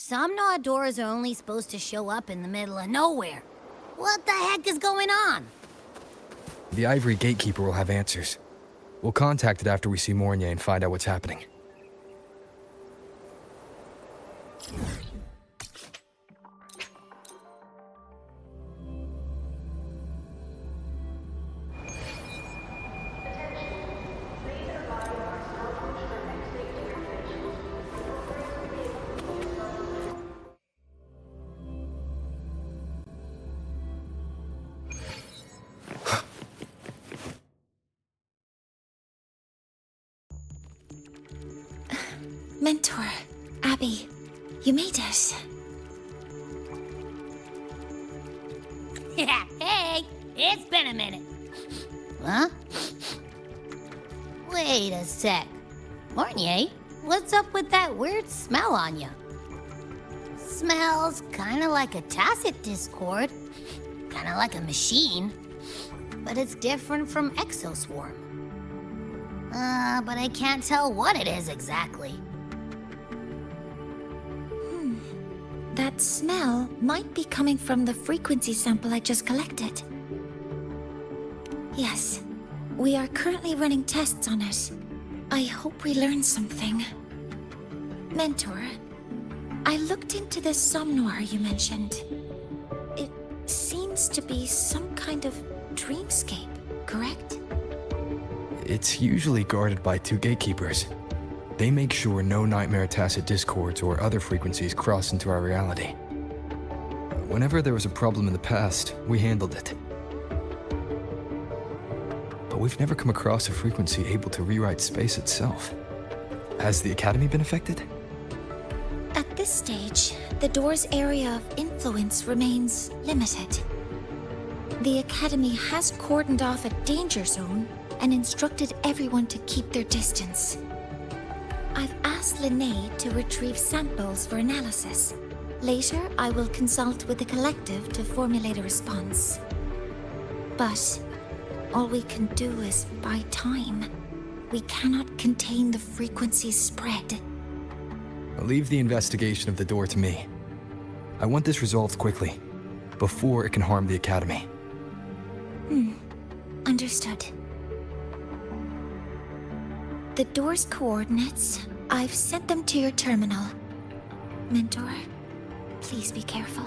Some Nod doors are only supposed to show up in the middle of nowhere. What the heck is going on? The Ivory Gatekeeper will have answers. We'll contact it after we see Mornier and find out what's happening. Mentor, Abby, you made it. Yeah, hey, it's been a minute. Huh? Wait a sec. Mornier, what's up with that weird smell on you? Smells kinda like a tacit discord. Kinda like a machine. But it's different from Exoswarm. But I can't tell what it is exactly. That smell might be coming from the frequency sample I just collected. Yes, we are currently running tests on it. I hope we learn something. Mentor, I looked into the somnoir you mentioned. It seems to be some kind of dreamscape, correct? It's usually guarded by 2 gatekeepers. They make sure no nightmare tacit discords or other frequencies cross into our reality. Whenever there was a problem in the past, we handled it. But we've never come across a frequency able to rewrite space itself. Has the Academy been affected? At this stage, the door's area of influence remains limited. The Academy has cordoned off a danger zone and instructed everyone to keep their distance. I've asked Linnae to retrieve samples for analysis. Later, I will consult with the collective to formulate a response. But all we can do is buy time. We cannot contain the frequency spread. I'll leave the investigation of the door to me. I want this resolved quickly, before it can harm the Academy. Understood. The door's coordinates, I've sent them to your terminal. Mentor, please be careful.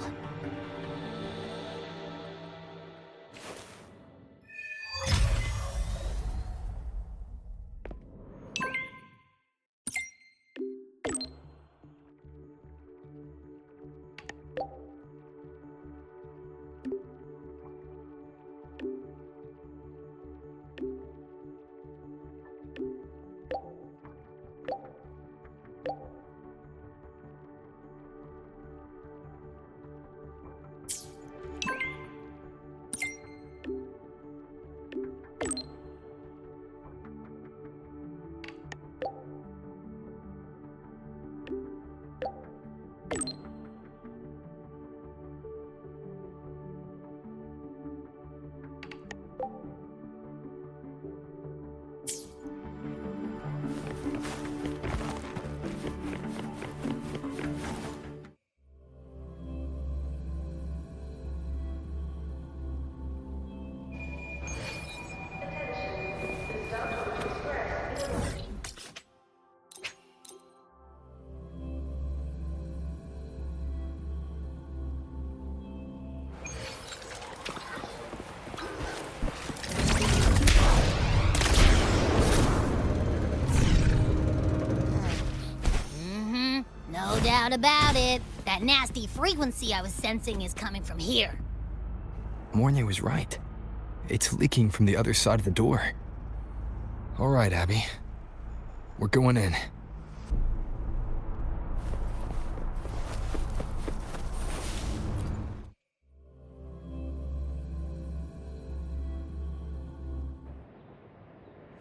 No doubt about it. That nasty frequency I was sensing is coming from here. Mornier was right. It's leaking from the other side of the door. All right, Abby. We're going in.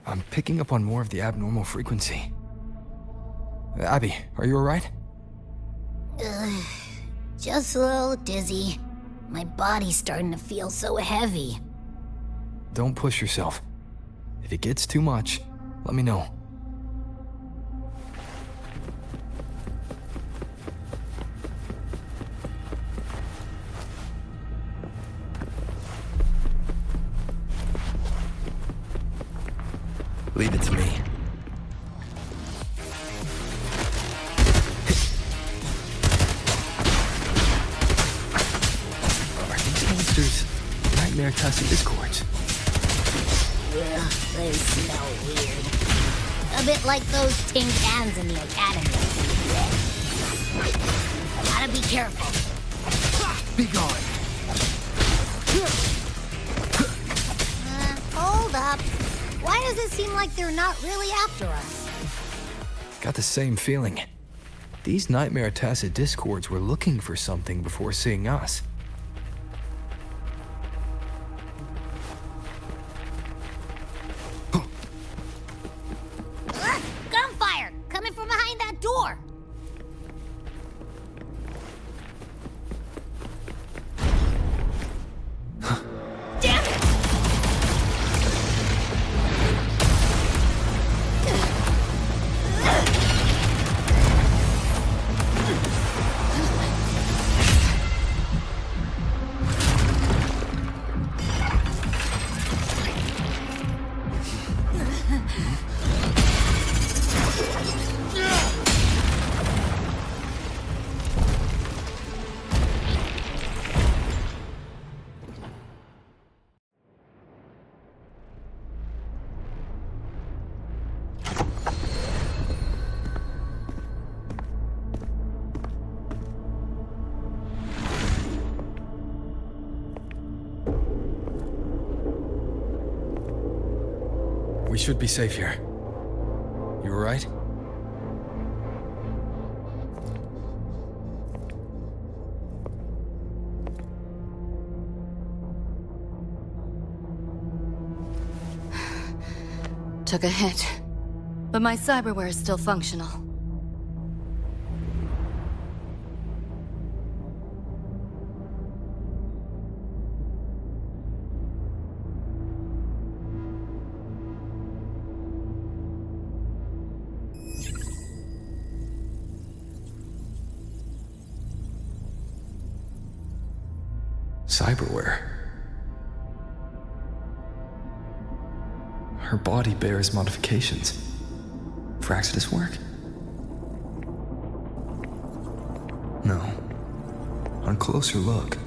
I'm picking up on more of the abnormal frequency. Abby, are you all right? Just a little dizzy. My body's starting to feel so heavy. Don't push yourself. If it gets too much, let me know. Leave it to me. Are these monsters nightmare-tastic discords? Ugh, they smell weird. A bit like those tin cans in the academy. Gotta be careful. Be gone. Hold up. Why does it seem like they're not really after us? Got the same feeling. These nightmare-tastic discords were looking for something before seeing us. Gunfire! Coming from behind that door! Damn it! We should be safe here. You alright? Took a hit, but my cyberware is still functional. Cyberware. Her body bears modifications. For Exodus work? No. On closer look,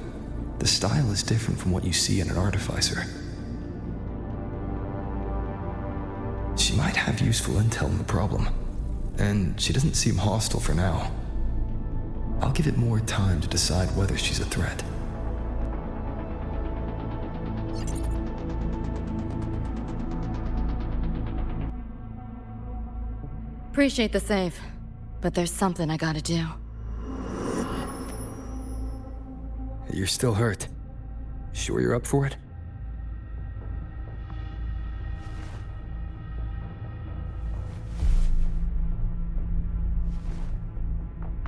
the style is different from what you see in an artificer. She might have useful intel on the problem, and she doesn't seem hostile for now. I'll give it more time to decide whether she's a threat. Appreciate the save, but there's something I gotta do. You're still hurt. Sure you're up for it?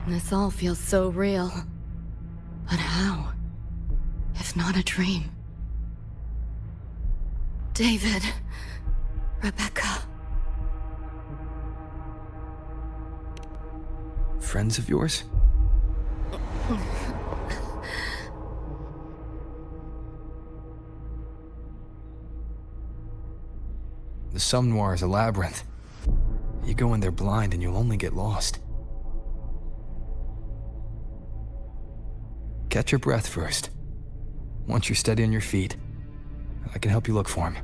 This all feels so real. But how? If not a dream? David. Rebecca. Friends of yours? The Somme Noir is a labyrinth. You go in there blind and you'll only get lost. Catch your breath first. Once you're steady on your feet, I can help you look for him.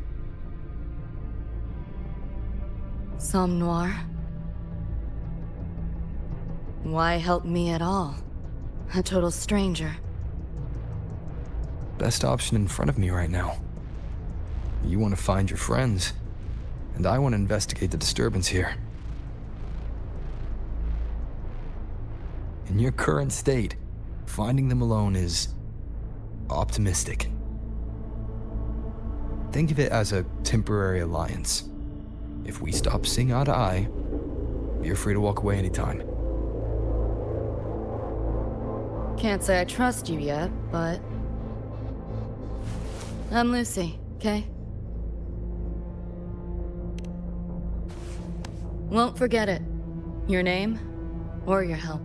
Somme Noir? Why help me at all? A total stranger. Best option in front of me right now. You want to find your friends, and I want to investigate the disturbance here. In your current state, finding them alone is optimistic. Think of it as a temporary alliance. If we stop seeing eye to eye, you're free to walk away anytime. Can't say I trust you yet, but... I'm Lucy, okay? Won't forget it. Your name, or your help.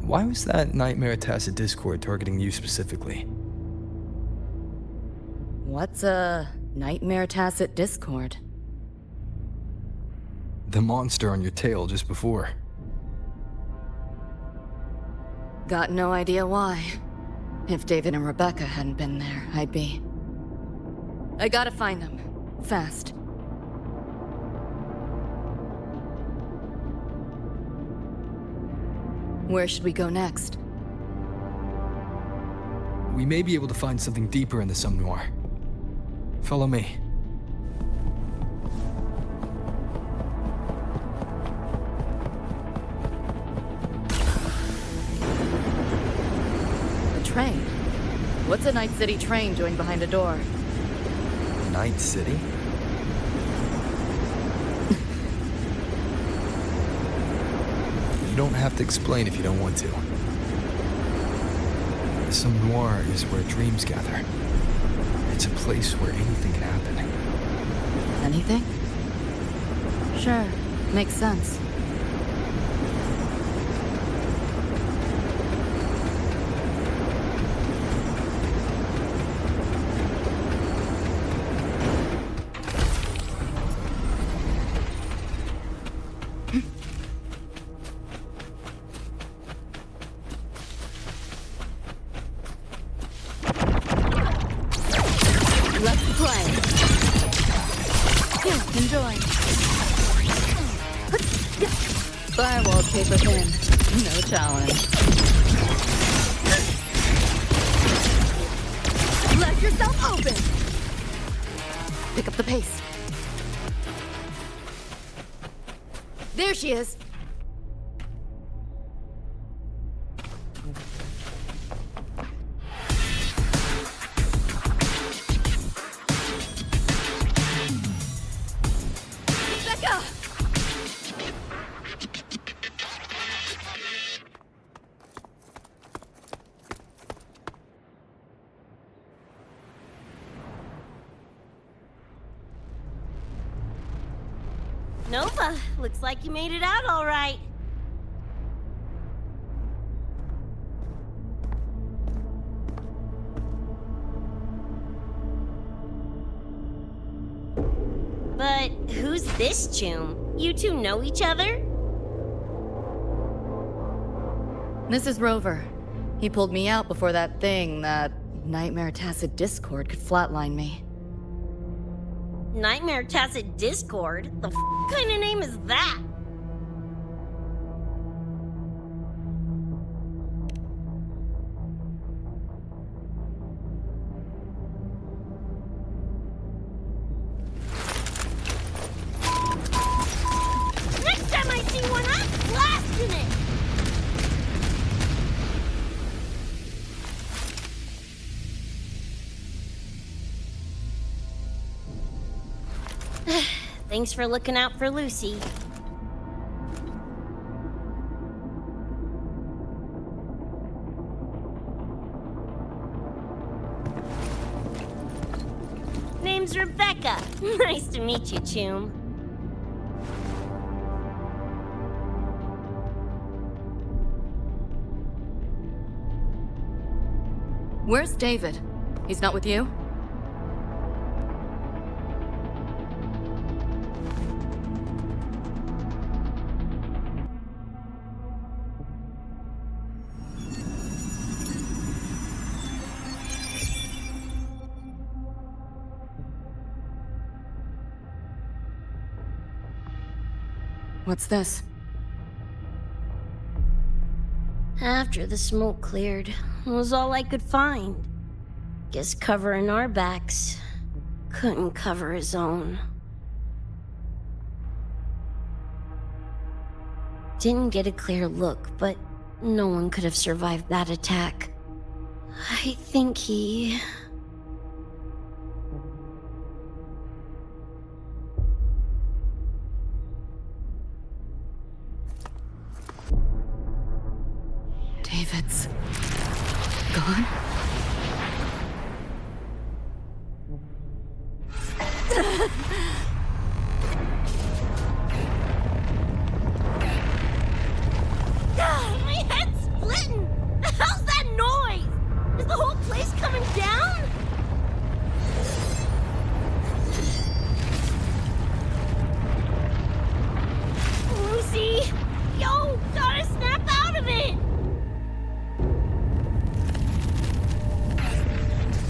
Why was that Nightmare Tacit Discord targeting you specifically? What's a Nightmare Tacit Discord? The monster on your tail just before. Got no idea why. If David and Rebecca hadn't been there, I'd be... I gotta find them. Fast. Where should we go next? We may be able to find something deeper in the Somme Noir. Follow me. A train? What's a Night City train doing behind a door? Night City? You don't have to explain if you don't want to. The Somme Noir is where dreams gather. It's a place where anything can happen. Anything? Sure, makes sense. Let's play. Here, enjoy. Firewall paper thin. No challenge. Let yourself open. Pick up the pace. There she is. Becca! Nova, looks like you made it out all right. But who's this Choom? You two know each other? This is Rover. He pulled me out before that thing, that Nightmare Tacit Discord, could flatline me. Nightmare Tacit Discord? The kind of name is that? Next time I see one, I'm blasting it! Thanks for looking out for Lucy. Name's Rebecca. Nice to meet you, Choom. Where's David? He's not with you? What's this? After the smoke cleared, it was all I could find. Guess covering our backs couldn't cover his own. Didn't get a clear look, but no one could have survived that attack. I think he... David's gone? My head's split!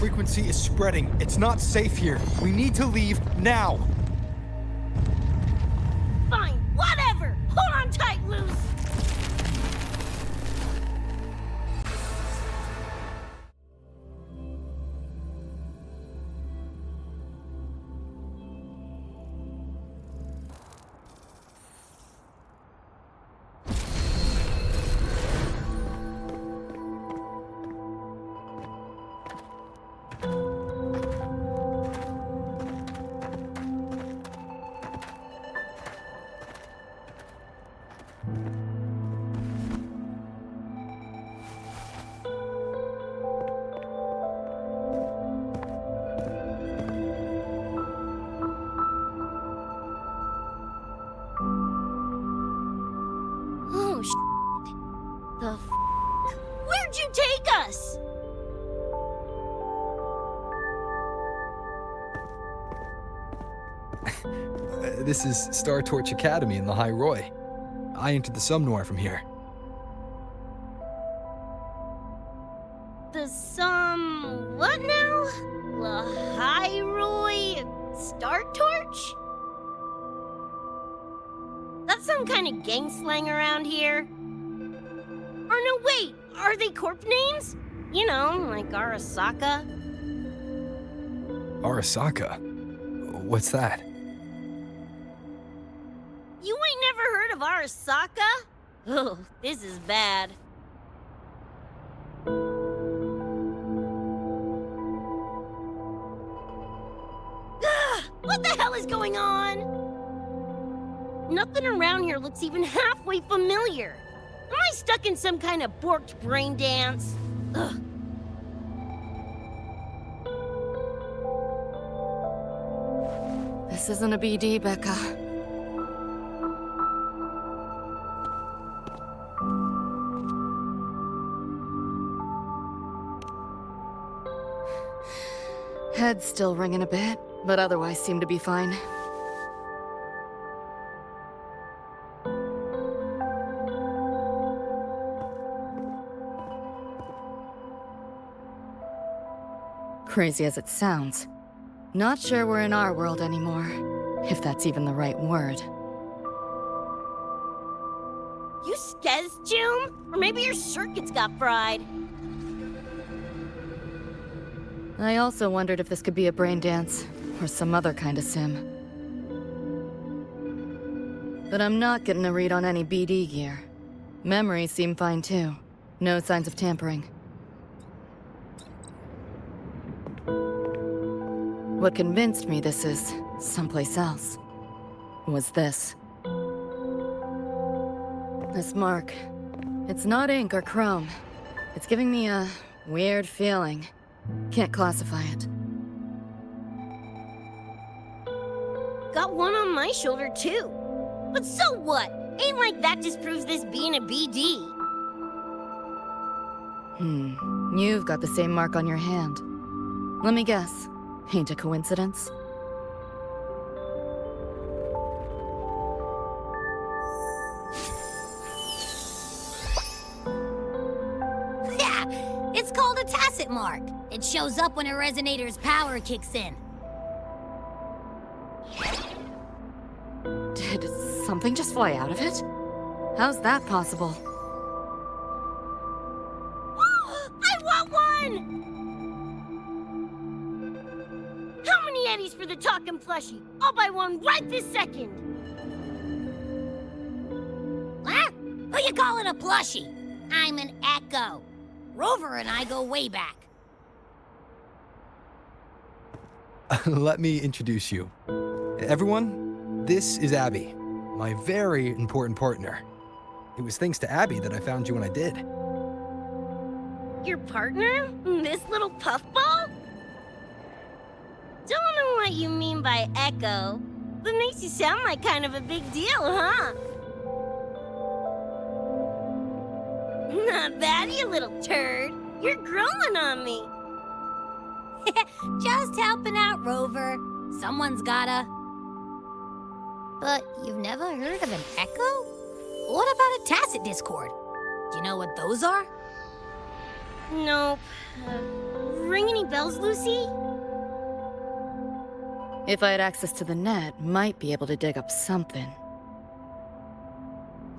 frequency is spreading. It's not safe here. We need to leave now. Fine, whatever! Hold on tight, Luce! Oh, shit. The f***? Where'd you take us? This is Star Torch Academy in the High Roy. I entered the Sumnoir from here. The what now? Lahairoi Star Torch? That's some kind of gang slang around here. Or no, wait, are they corp names? You know, like Arasaka. Arasaka? What's that? You ain't never heard of Arasaka? Oh, this is bad. What the hell is going on? Nothing around here looks even halfway familiar. Am I stuck in some kind of borked brain dance? Ugh. This isn't a BD, Becca. Head's still ringing a bit, but otherwise seem to be fine. Crazy as it sounds, not sure we're in our world anymore, if that's even the right word. You skez, June? Or maybe your circuits got fried. I also wondered if this could be a brain dance, or some other kind of sim. But I'm not getting a read on any BD gear. Memories seem fine too. No signs of tampering. What convinced me this is someplace else was this. This mark. It's not ink or chrome. It's giving me a weird feeling. Can't classify it. Got one on my shoulder too. But so what? Ain't like that disproves this being a BD. You've got the same mark on your hand. Let me guess. Ain't a coincidence? Yeah, it's called a tacit mark. It shows up when a resonator's power kicks in. Did something just fly out of it? How's that possible? I want one! How many eddies for the talking plushie? I'll buy one right this second. Huh? Who you calling a plushie? I'm an Echo. Rover and I go way back. Let me introduce you. Everyone, this is Abby, my very important partner. It was thanks to Abby that I found you when I did. Your partner? This little puffball? Don't know what you mean by Echo, but makes you sound like kind of a big deal, huh? Not bad, you little turd. You're growing on me. Just helping out, Rover. Someone's gotta. But you've never heard of an Echo? What about a tacit discord? Do you know what those are? Nope. ring any bells, Lucy? If I had access to the net, might be able to dig up something.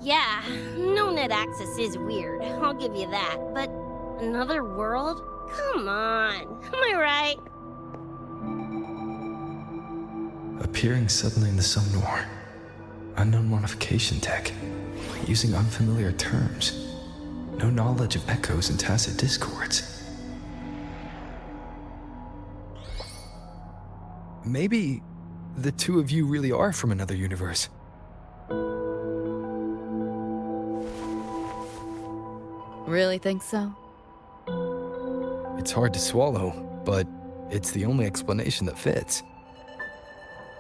Yeah, no net access is weird, I'll give you that. But another world? Come on, am I right? Appearing suddenly in the Somnor. Unknown modification tech. Using unfamiliar terms. No knowledge of echoes and tacit discords. Maybe the two of you really are from another universe. Really think so? It's hard to swallow, but it's the only explanation that fits.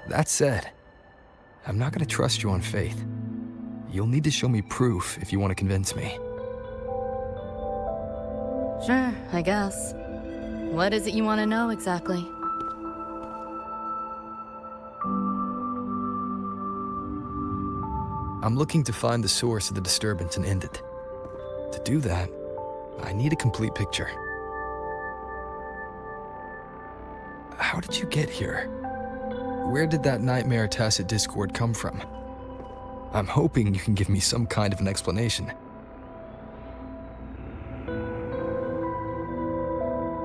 That said, I'm not gonna trust you on faith. You'll need to show me proof if you want to convince me. Sure, I guess. What is it you want to know exactly? I'm looking to find the source of the disturbance and end it. To do that, I need a complete picture. How did you get here? Where did that nightmare tacit discord come from? I'm hoping you can give me some kind of an explanation.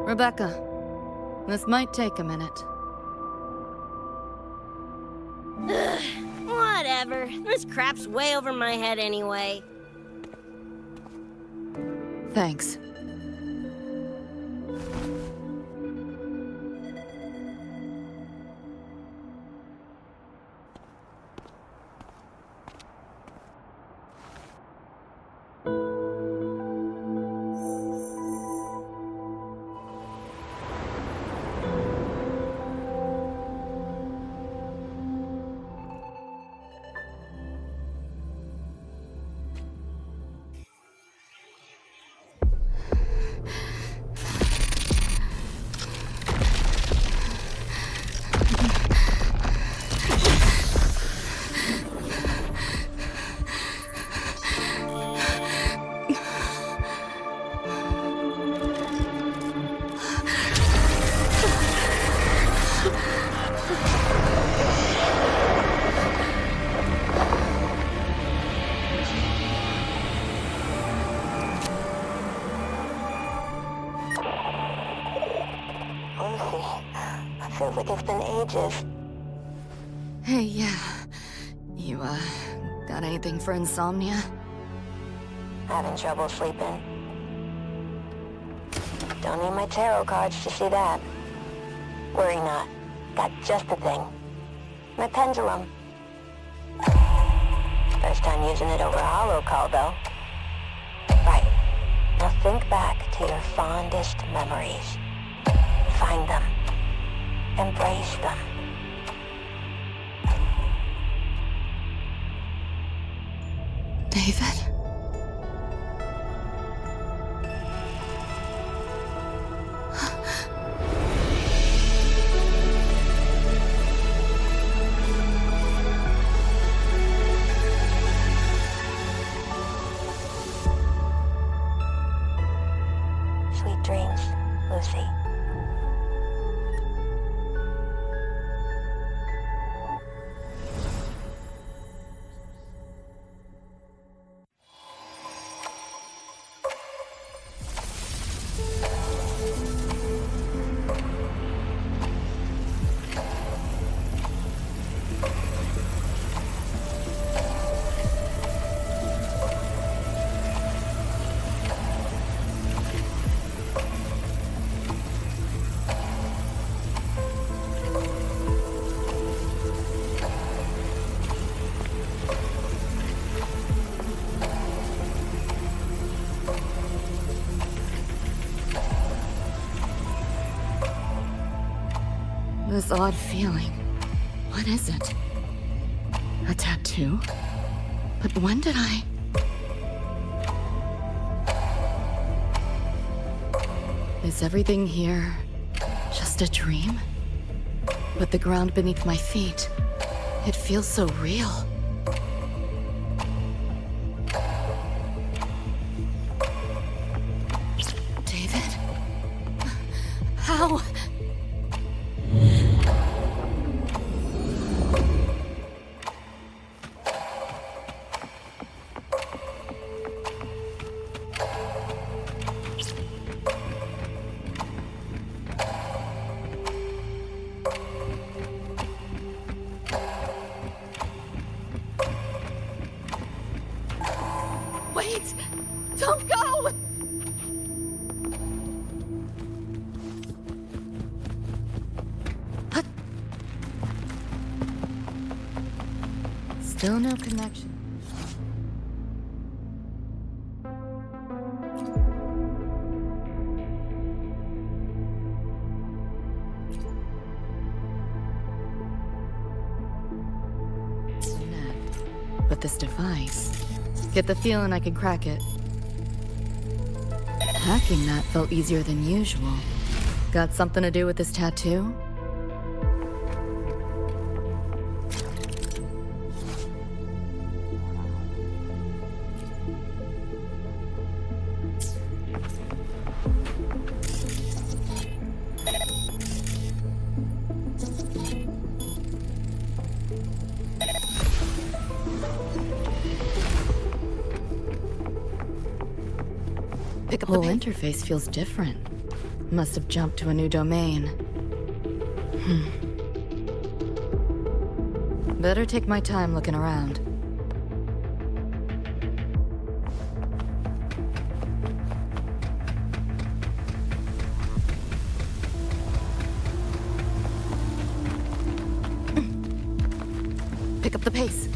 Rebecca, this might take a minute. Whatever, this crap's way over my head anyway. Thanks. Feels like it's been ages. Hey, yeah. You, got anything for insomnia? Having trouble sleeping. Don't need my tarot cards to see that. Worry not. Got just the thing. My pendulum. First time using it over hollow call, though. Right. Now think back to your fondest memories. Find them. Embrace them. David? Sweet dreams, Lucy. This odd feeling. What is it? A tattoo? But when did I... Is everything here just a dream? But the ground beneath my feet, it feels so real. David? Still no connection. But this device, get the feeling I could crack it. Hacking that felt easier than usual. Got something to do with this tattoo? The whole interface feels different. Must have jumped to a new domain. Better take my time looking around. Pick up the pace.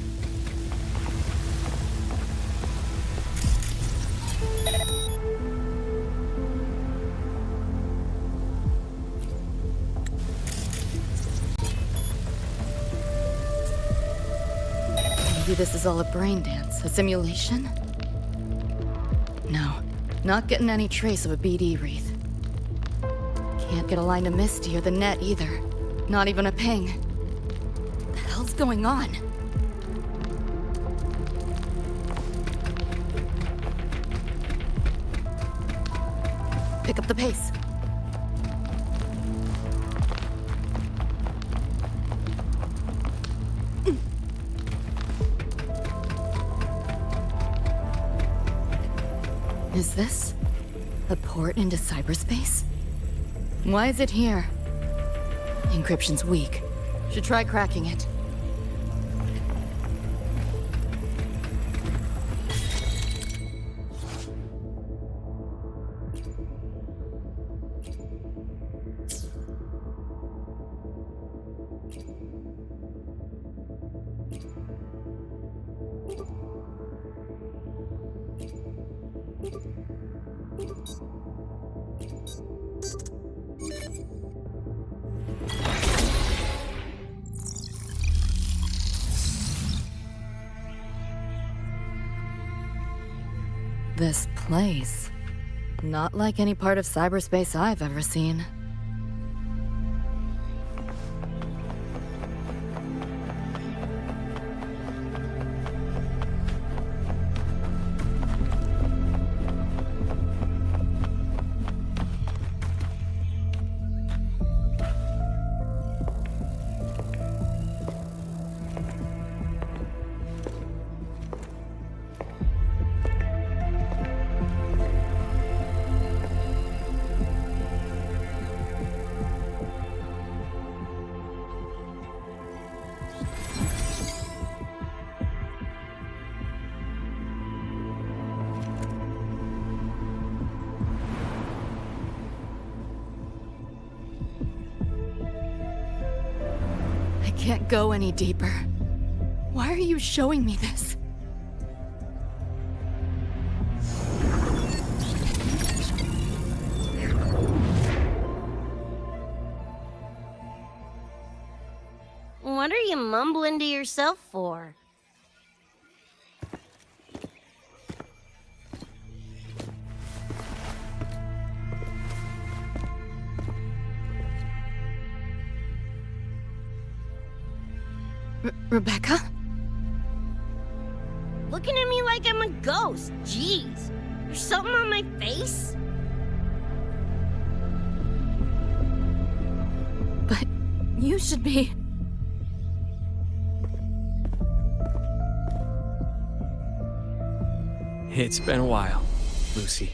Maybe this is all a brain dance, a simulation? No, not getting any trace of a BD wreath. Can't get a line to Misty or the net either. Not even a ping. What the hell's going on? Pick up the pace. Is this a port into cyberspace? Why is it here? Encryption's weak. Should try cracking it. This place. Not like any part of cyberspace I've ever seen. Can't go any deeper. Why are you showing me this? What are you mumbling to yourself for? Rebecca? Looking at me like I'm a ghost. Jeez. There's something on my face? But you should be... It's been a while, Lucy.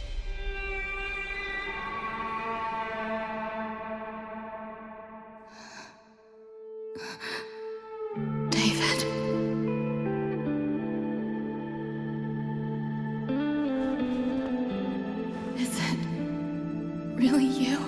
Really you?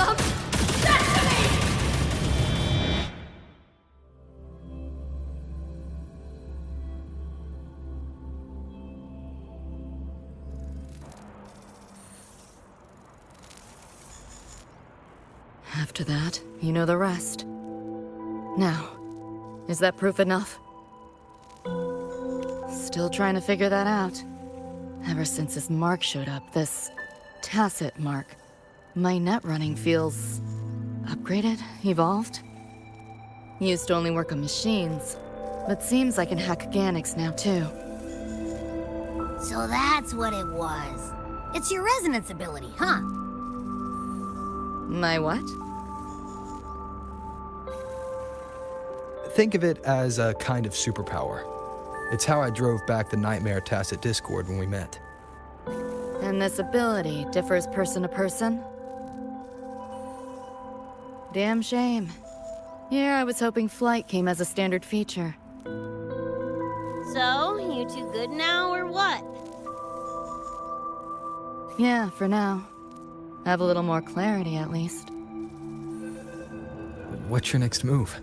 some sesame! After that, you know the rest. Now, is that proof enough? Still trying to figure that out. Ever since this mark showed up, this tacit mark, my net running feels upgraded, evolved. Used to only work on machines, but seems I can hack organics now too. So that's what it was. It's your resonance ability, huh? My what? Think of it as a kind of superpower. It's how I drove back the Nightmare Tacit Discord when we met. And this ability differs person to person? Damn shame. Here I was hoping flight came as a standard feature. So, you two good now, or what? Yeah, for now. Have a little more clarity, at least. What's your next move?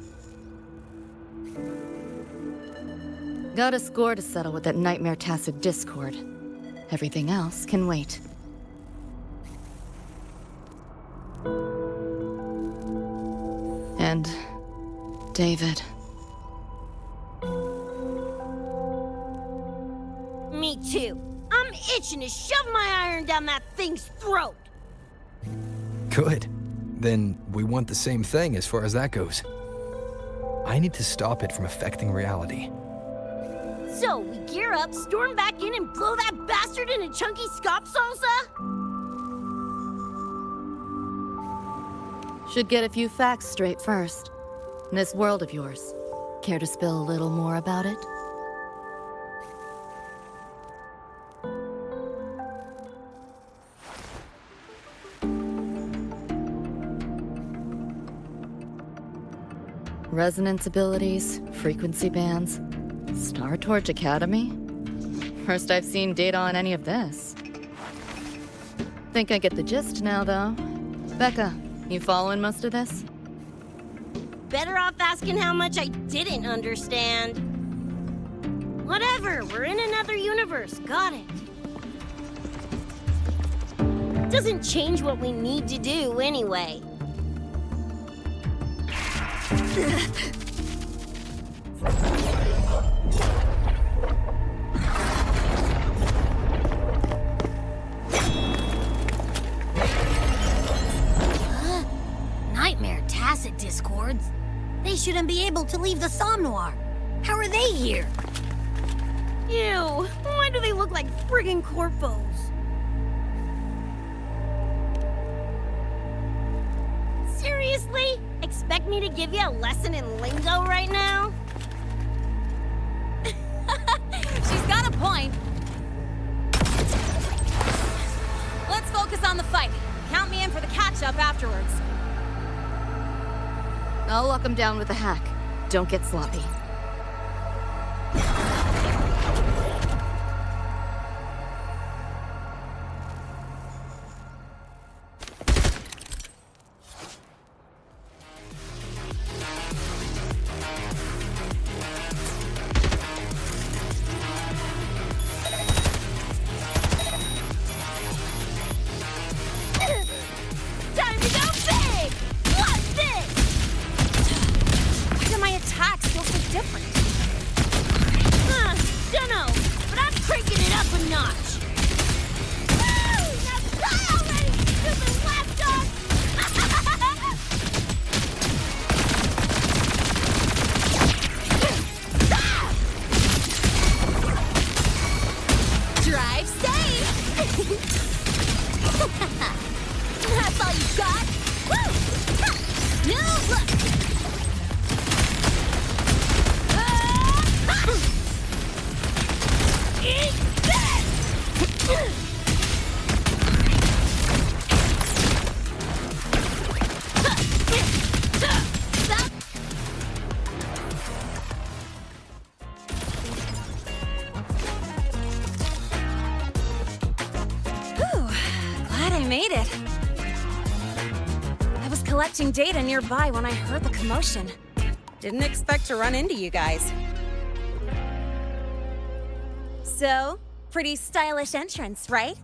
Got a score to settle with that Nightmare Tacit Discord. Everything else can wait. And David. Me too. I'm itching to shove my iron down that thing's throat. Good. Then we want the same thing as far as that goes. I need to stop it from affecting reality. So, we gear up, storm back in, and blow that bastard into chunky scop salsa? Should get a few facts straight first. This world of yours. Care to spill a little more about it? Resonance abilities, frequency bands, Star Torch Academy? First I've seen data on any of this. Think I get the gist now, though. Becca, you following most of this? Better off asking how much I didn't understand. Whatever, we're in another universe, got it. Doesn't change what we need to do, anyway. Nightmare Tacit Discords? They shouldn't be able to leave the Somnoir. How are they here? Ew, why do they look like friggin' corpos? Seriously? Expect me to give you a lesson in lingo right now? She's got a point. Let's focus on the fight. Count me in for the catch-up afterwards. I'll lock him down with a hack. Don't get sloppy. Time to go big! What's this? Why do my attacks feel so different? Dunno, but I'm cranking it up a notch. Woo! Now die already, stupid lapdog! Drive safe! That's all you got? Woo! Ha! New look! Eat this! Whew, glad I made it. collecting data nearby when I heard the commotion. Didn't expect to run into you guys. So, pretty stylish entrance, right?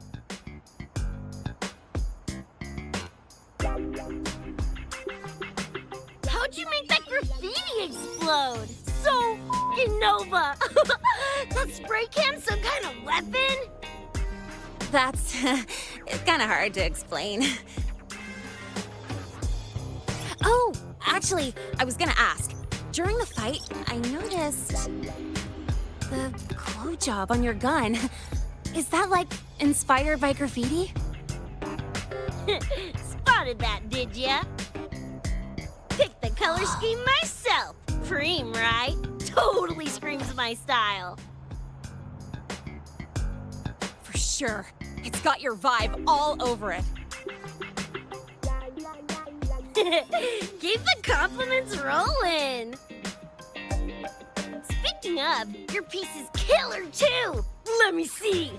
How'd you make that graffiti explode? So f***ing Nova! That spray can some kind of weapon? That's it's kind of hard to explain. Oh, actually, I was gonna ask. During the fight, I noticed the glow job on your gun. Is that like inspired by graffiti? Spotted that, did ya? Picked the color scheme myself. Cream, right? Totally screams my style. For sure. It's got your vibe all over it. Keep the compliments rolling. Speaking of, your piece is killer too. Let me see.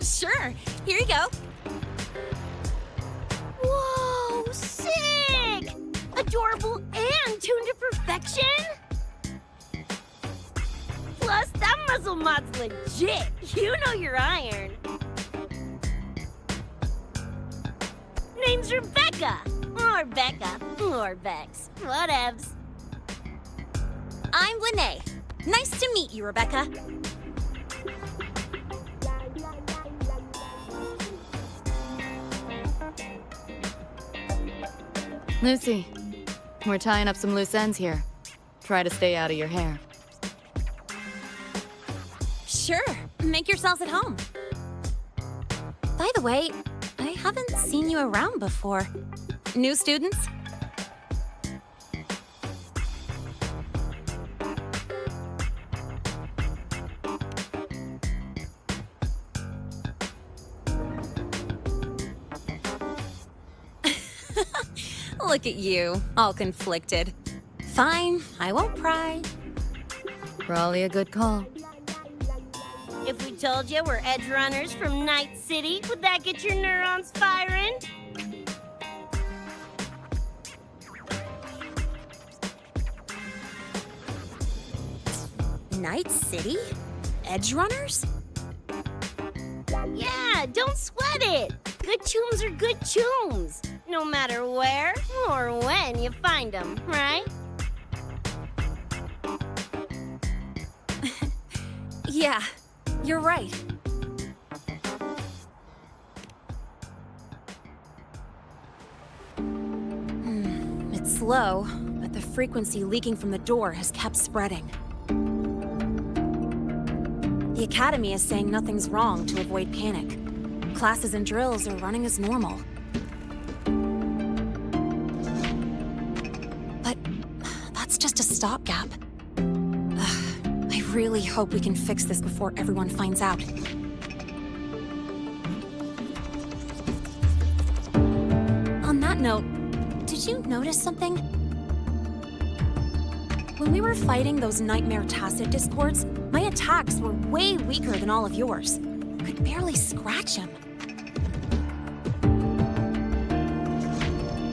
Sure. Here you go. Whoa, sick! Adorable and tuned to perfection? Plus, that muzzle mod's legit. You know your iron. Name's Rebecca. Or Becca. Or Bex. Whatevs. I'm Lene. Nice to meet you, Rebecca. Lucy, we're tying up some loose ends here. Try to stay out of your hair. Sure. Make yourselves at home. By the way, I haven't seen you around before. New students? Look at you, all conflicted. Fine, I won't pry. Probably a good call. If we told you we're Edgerunners from Night City, would that get your neurons firing? Night City? Edgerunners? Yeah, don't sweat it. Good tunes are good tunes. No matter where or when you find them, right? Yeah, you're right. It's slow, but the frequency leaking from the door has kept spreading. The Academy is saying nothing's wrong to avoid panic. Classes and drills are running as normal. But that's just a stopgap. I really hope we can fix this before everyone finds out. On that note, did you notice something? When we were fighting those nightmare tacit discords, my attacks were way weaker than all of yours. Could barely scratch him.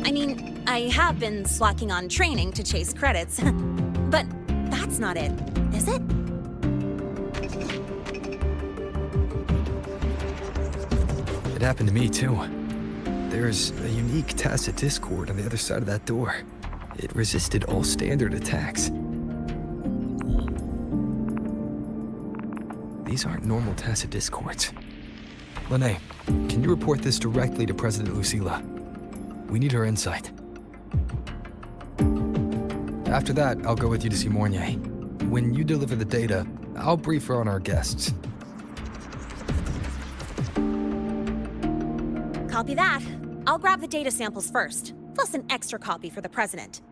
I mean, I have been slacking on training to chase credits, but that's not it, is it? It happened to me, too. There's a unique tacit discord on the other side of that door. It resisted all standard attacks. These aren't normal tacit discords. Lene, can you report this directly to President Lucilla? We need her insight. After that, I'll go with you to see Mornier. When you deliver the data, I'll brief her on our guests. Copy that. I'll grab the data samples first, plus an extra copy for the president.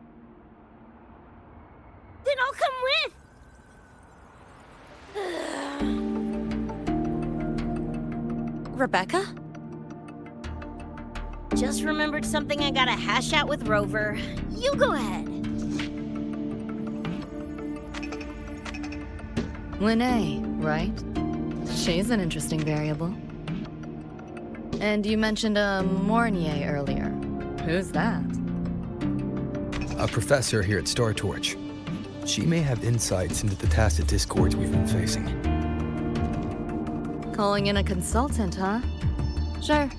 Then I'll come with. Rebecca? Just remembered something I gotta hash out with Rover. You go ahead. Lene, right? She's an interesting variable. And you mentioned a Mornier earlier. Who's that? A professor here at StarTorch. She may have insights into the tacit discords we've been facing. Calling in a consultant, huh? Sure.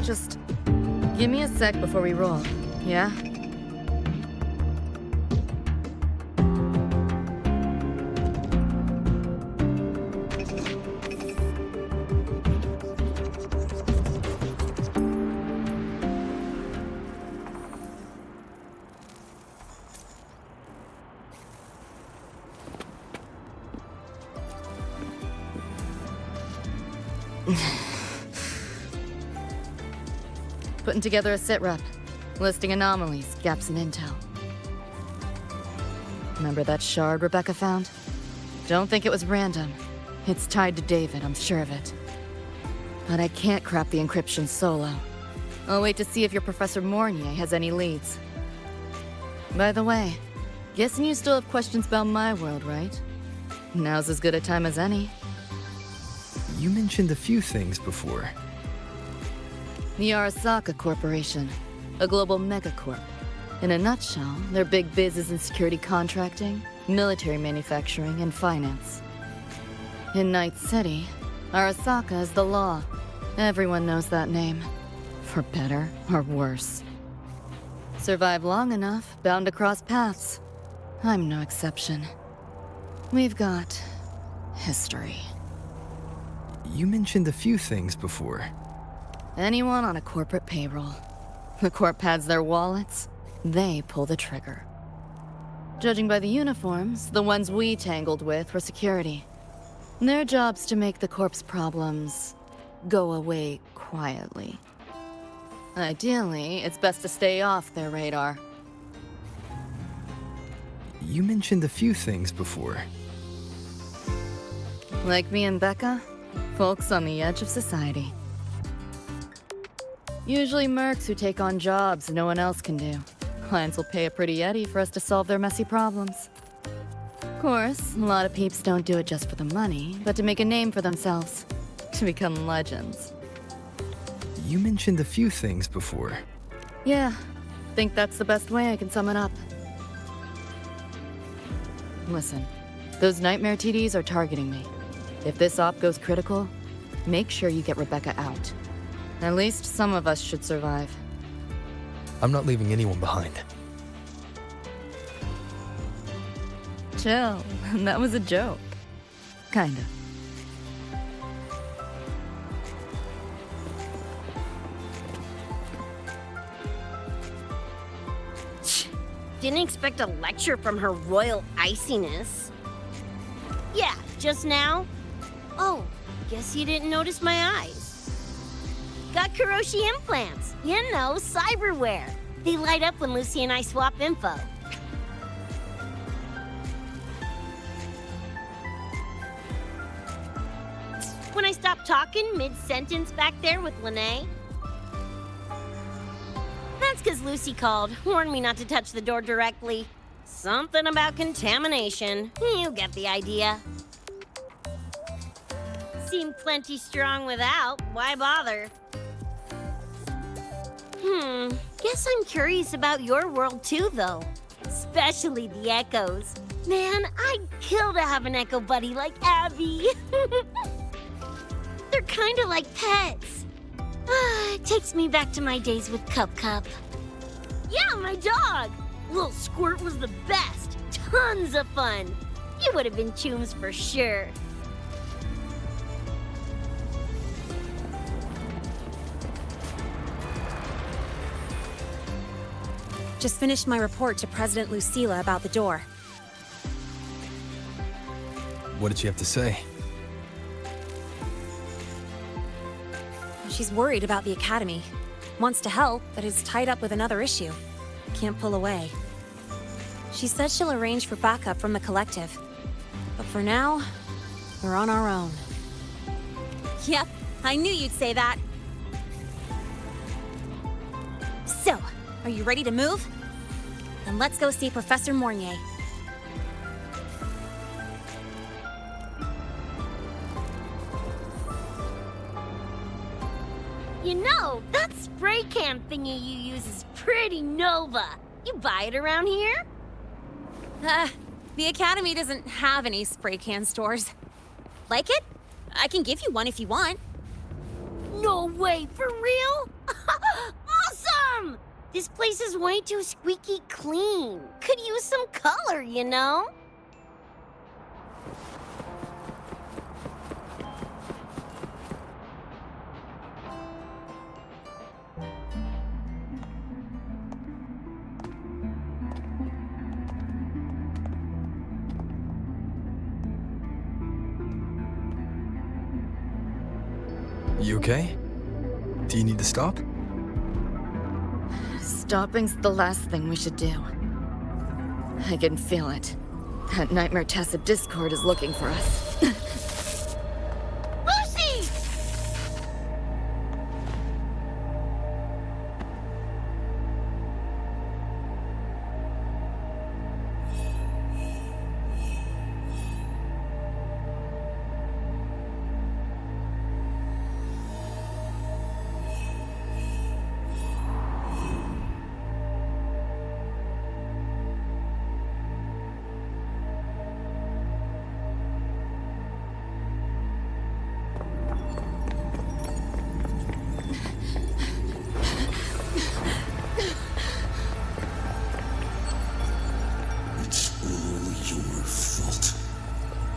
Just give me a sec before we roll, yeah? Putting together a sit rep, listing anomalies, gaps in intel. Remember that shard Rebecca found? Don't think it was random. It's tied to David, I'm sure of it. But I can't crack the encryption solo. I'll wait to see if your Professor Mornier has any leads. By the way, guessing you still have questions about my world, right? Now's as good a time as any. You mentioned a few things before. The Arasaka Corporation, a global megacorp. In a nutshell, their big biz is in security contracting, military manufacturing, and finance. In Night City, Arasaka is the law. Everyone knows that name. For better or worse. Survive long enough, bound to cross paths. I'm no exception. We've got history. You mentioned a few things before. Anyone on a corporate payroll. The corp pads their wallets, they pull the trigger. Judging by the uniforms, the ones we tangled with were security. Their job's to make the corp's problems go away quietly. Ideally, it's best to stay off their radar. You mentioned a few things before. Like me and Becca, folks on the edge of society. Usually mercs who take on jobs no one else can do. Clients will pay a pretty eddy for us to solve their messy problems. Of course, a lot of peeps don't do it just for the money, but to make a name for themselves. To become legends. You mentioned a few things before. Yeah, think that's the best way I can sum it up. Listen, those nightmare TDs are targeting me. If this op goes critical, make sure you get Rebecca out. At least some of us should survive. I'm not leaving anyone behind. Chill, that was a joke. Kinda. Didn't expect a lecture from her royal iciness. Yeah, just now? Oh, guess you didn't notice my eyes. Got Kuroshi implants. You know, cyberware. They light up when Lucy and I swap info. When I stopped talking mid-sentence back there with Lene. That's because Lucy called, warned me not to touch the door directly. Something about contamination. You get the idea. Seemed plenty strong without. Why bother? Guess I'm curious about your world too, though. Especially the echoes. Man, I'd kill to have an echo buddy like Abby. They're kinda like pets. It takes me back to my days with Cup. Yeah, my dog! Little Squirt was the best. Tons of fun. You would have been chums for sure. Just finished my report to President Lucilla about the door. What did she have to say? She's worried about the Academy. Wants to help, but is tied up with another issue. Can't pull away. She said she'll arrange for backup from the collective. But for now, we're on our own. Yep, I knew you'd say that. So, are you ready to move? Then let's go see Professor Mornier. You know, that spray can thingy you use is pretty Nova. You buy it around here? The Academy doesn't have any spray can stores. Like it? I can give you one if you want. No way, for real? Awesome! This place is way too squeaky clean. Could use some color, you know? You okay? Do you need to stop? Stopping's the last thing we should do. I can feel it. That Nightmare Tacit Discord is looking for us. Lucy!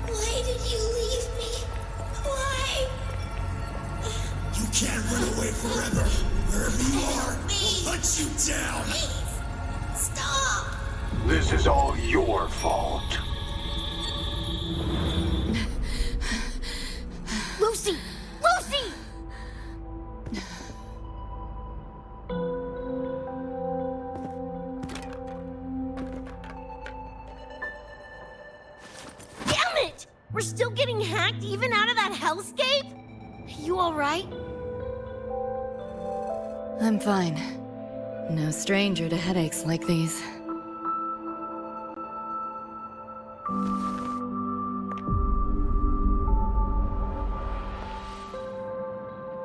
Why did you leave me? Why? You can't run away forever. Wherever you are, we'll hunt you down. Please, stop! This is all your fault. Lucy! Lucy! Damn it! We're still getting hacked even out of that hellscape? You alright? I'm fine. No stranger to headaches like these.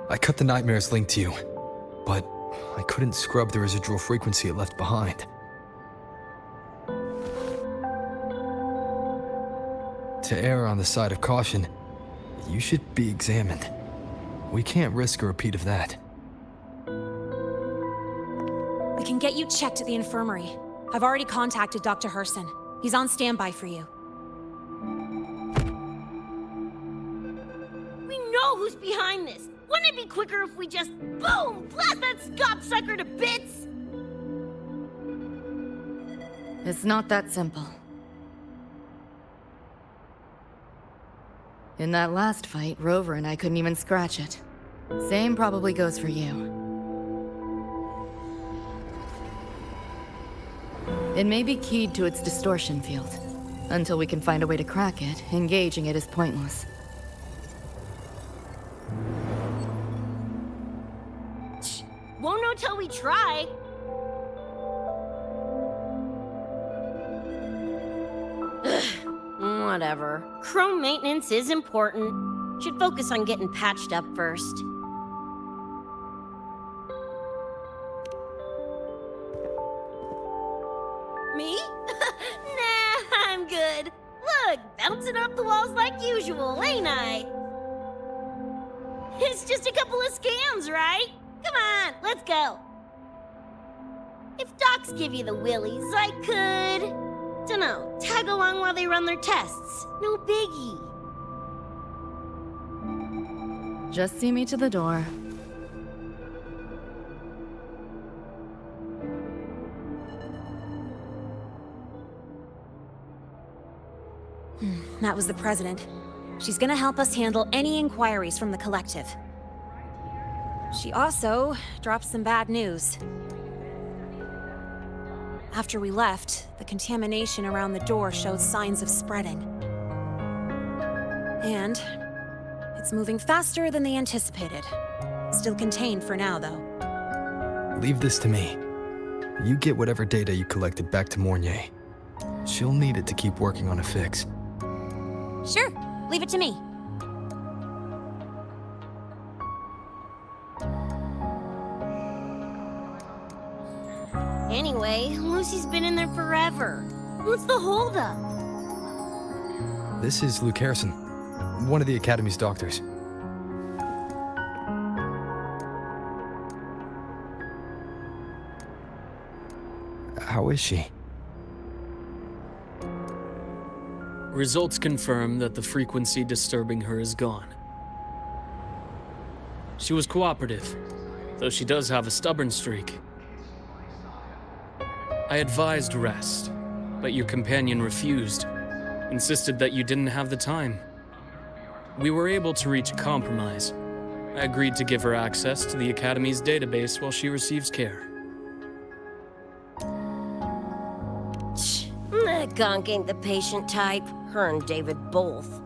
I cut the nightmares linked to you, but I couldn't scrub the residual frequency it left behind. To err on the side of caution, you should be examined. We can't risk a repeat of that. We can get you checked at the infirmary. I've already contacted Dr. Herson. He's on standby for you. We know who's behind this. Wouldn't it be quicker if we just, boom, blast that gobsucker to bits? It's not that simple. In that last fight, Rover and I couldn't even scratch it. Same probably goes for you. It may be keyed to its distortion field. Until we can find a way to crack it, engaging it is pointless. Won't know till we try. Whatever. Chrome maintenance is important. Should focus on getting patched up first. Me? Nah, I'm good. Look, bouncing off the walls like usual, ain't I? It's just a couple of scams, right? Come on, let's go. If docs give you the willies, I could... dunno, tag along while they run their tests. No biggie. Just see me to the door. That was the President. She's gonna help us handle any inquiries from the Collective. She also dropped some bad news. After we left, the contamination around the door showed signs of spreading. And it's moving faster than they anticipated. Still contained for now, though. Leave this to me. You get whatever data you collected back to Mornier. She'll need it to keep working on a fix. Sure, leave it to me. Anyway, Lucy's been in there forever. What's the holdup? This is Luke Harrison, one of the Academy's doctors. How is she? Results confirm that the frequency disturbing her is gone. She was cooperative, though she does have a stubborn streak. I advised rest, but your companion refused, insisted that you didn't have the time. We were able to reach a compromise. I agreed to give her access to the Academy's database while she receives care. That gonk ain't the patient type. Her and David both.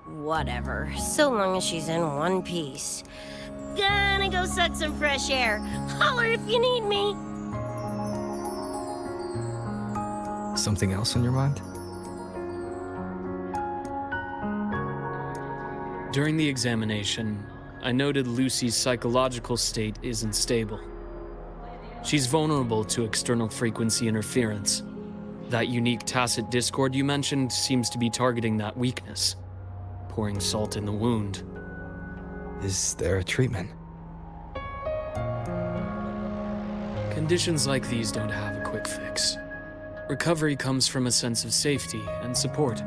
Whatever, so long as she's in one piece. Gonna go suck some fresh air. Holler if you need me. Something else on your mind? During the examination, I noted Lucy's psychological state isn't stable. She's vulnerable to external frequency interference. That unique tacit discord you mentioned seems to be targeting that weakness, pouring salt in the wound. Is there a treatment? Conditions like these don't have a quick fix. Recovery comes from a sense of safety and support,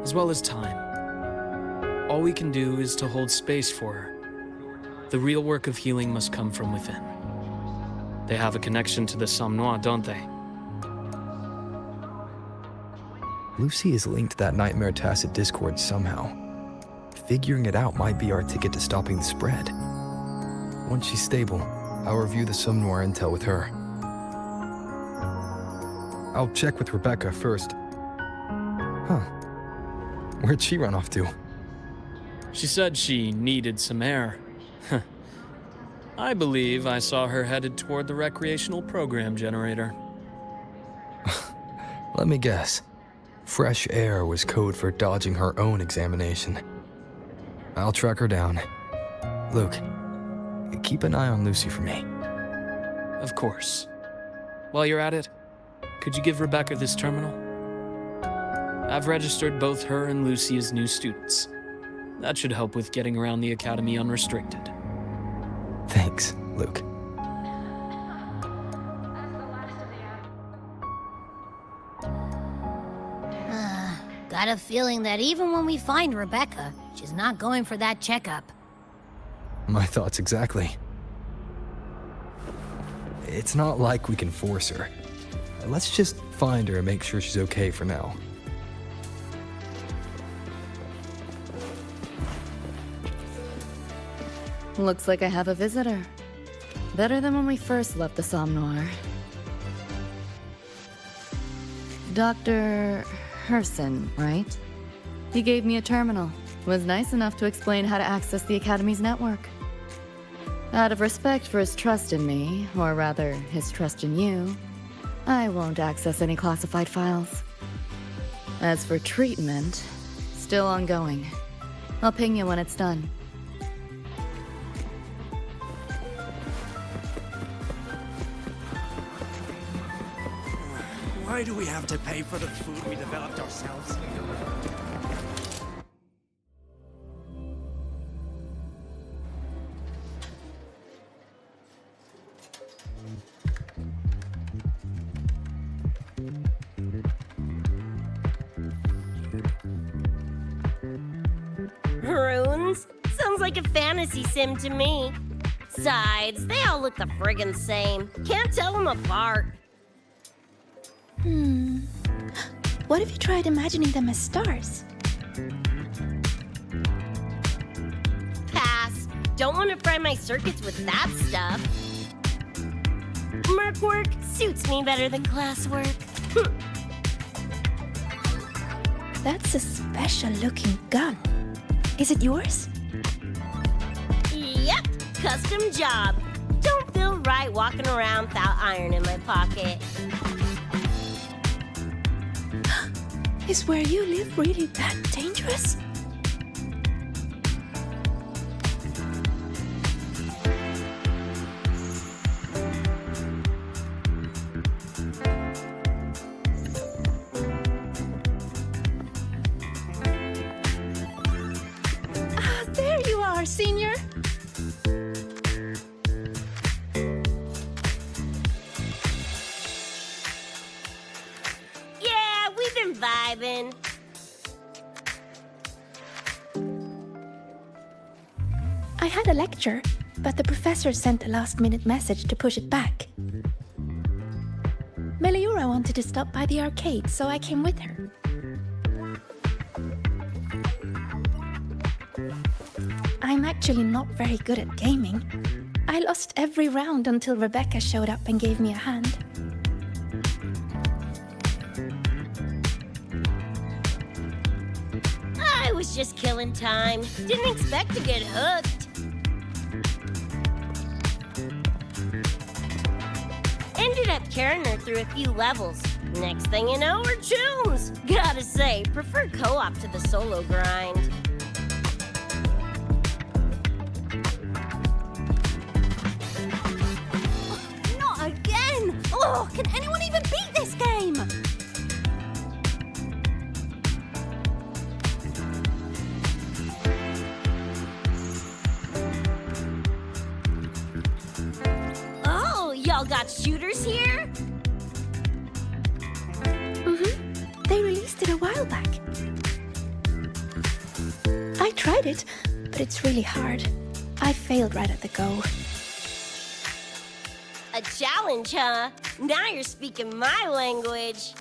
as well as time. All we can do is to hold space for her. The real work of healing must come from within. They have a connection to the Somme Noire, don't they? Lucy is linked to that nightmare tacit discord somehow. Figuring it out might be our ticket to stopping the spread. Once she's stable, I'll review the Somme Noire intel with her. I'll check with Rebecca first. Huh. Where'd she run off to? She said she needed some air. I believe I saw her headed toward the recreational program generator. Let me guess. Fresh air was code for dodging her own examination. I'll track her down. Luke, keep an eye on Lucy for me. Of course. While you're at it, could you give Rebecca this terminal? I've registered both her and Lucy as new students. That should help with getting around the Academy unrestricted. Thanks, Luke. Got a feeling that even when we find Rebecca, she's not going for that checkup. My thoughts exactly. It's not like we can force her. Let's just find her and make sure she's okay for now. Looks like I have a visitor. Better than when we first left the Somme Noire. Dr. Herson, right? He gave me a terminal. Was nice enough to explain how to access the Academy's network. Out of respect for his trust in me, or rather, his trust in you, I won't access any classified files. As for treatment, still ongoing. I'll ping you when it's done. Why do we have to pay for the food we developed ourselves? Runes? Sounds like a fantasy sim to me. Besides, they all look the friggin' same. Can't tell them apart. What if you tried imagining them as stars? Pass. Don't want to fry my circuits with that stuff. Merc work suits me better than classwork. That's a special-looking gun. Is it yours? Yep, custom job. Don't feel right walking around without iron in my pocket. Is where you live really that dangerous? vibing. I had a lecture, but the professor sent a last-minute message to push it back. Meliora wanted to stop by the arcade, so I came with her. I'm actually not very good at gaming. I lost every round until Rebecca showed up and gave me a hand. I was just killing time. Didn't expect to get hooked. Ended up carrying her through a few levels. Next thing you know, we're chums. Gotta say, prefer co-op to the solo grind. Not again! Oh, can anyone even beat this game? Oh, y'all got shooters here? They released it a while back. I tried it, but it's really hard. I failed right at the go. A challenge, huh? Now you're speaking my language.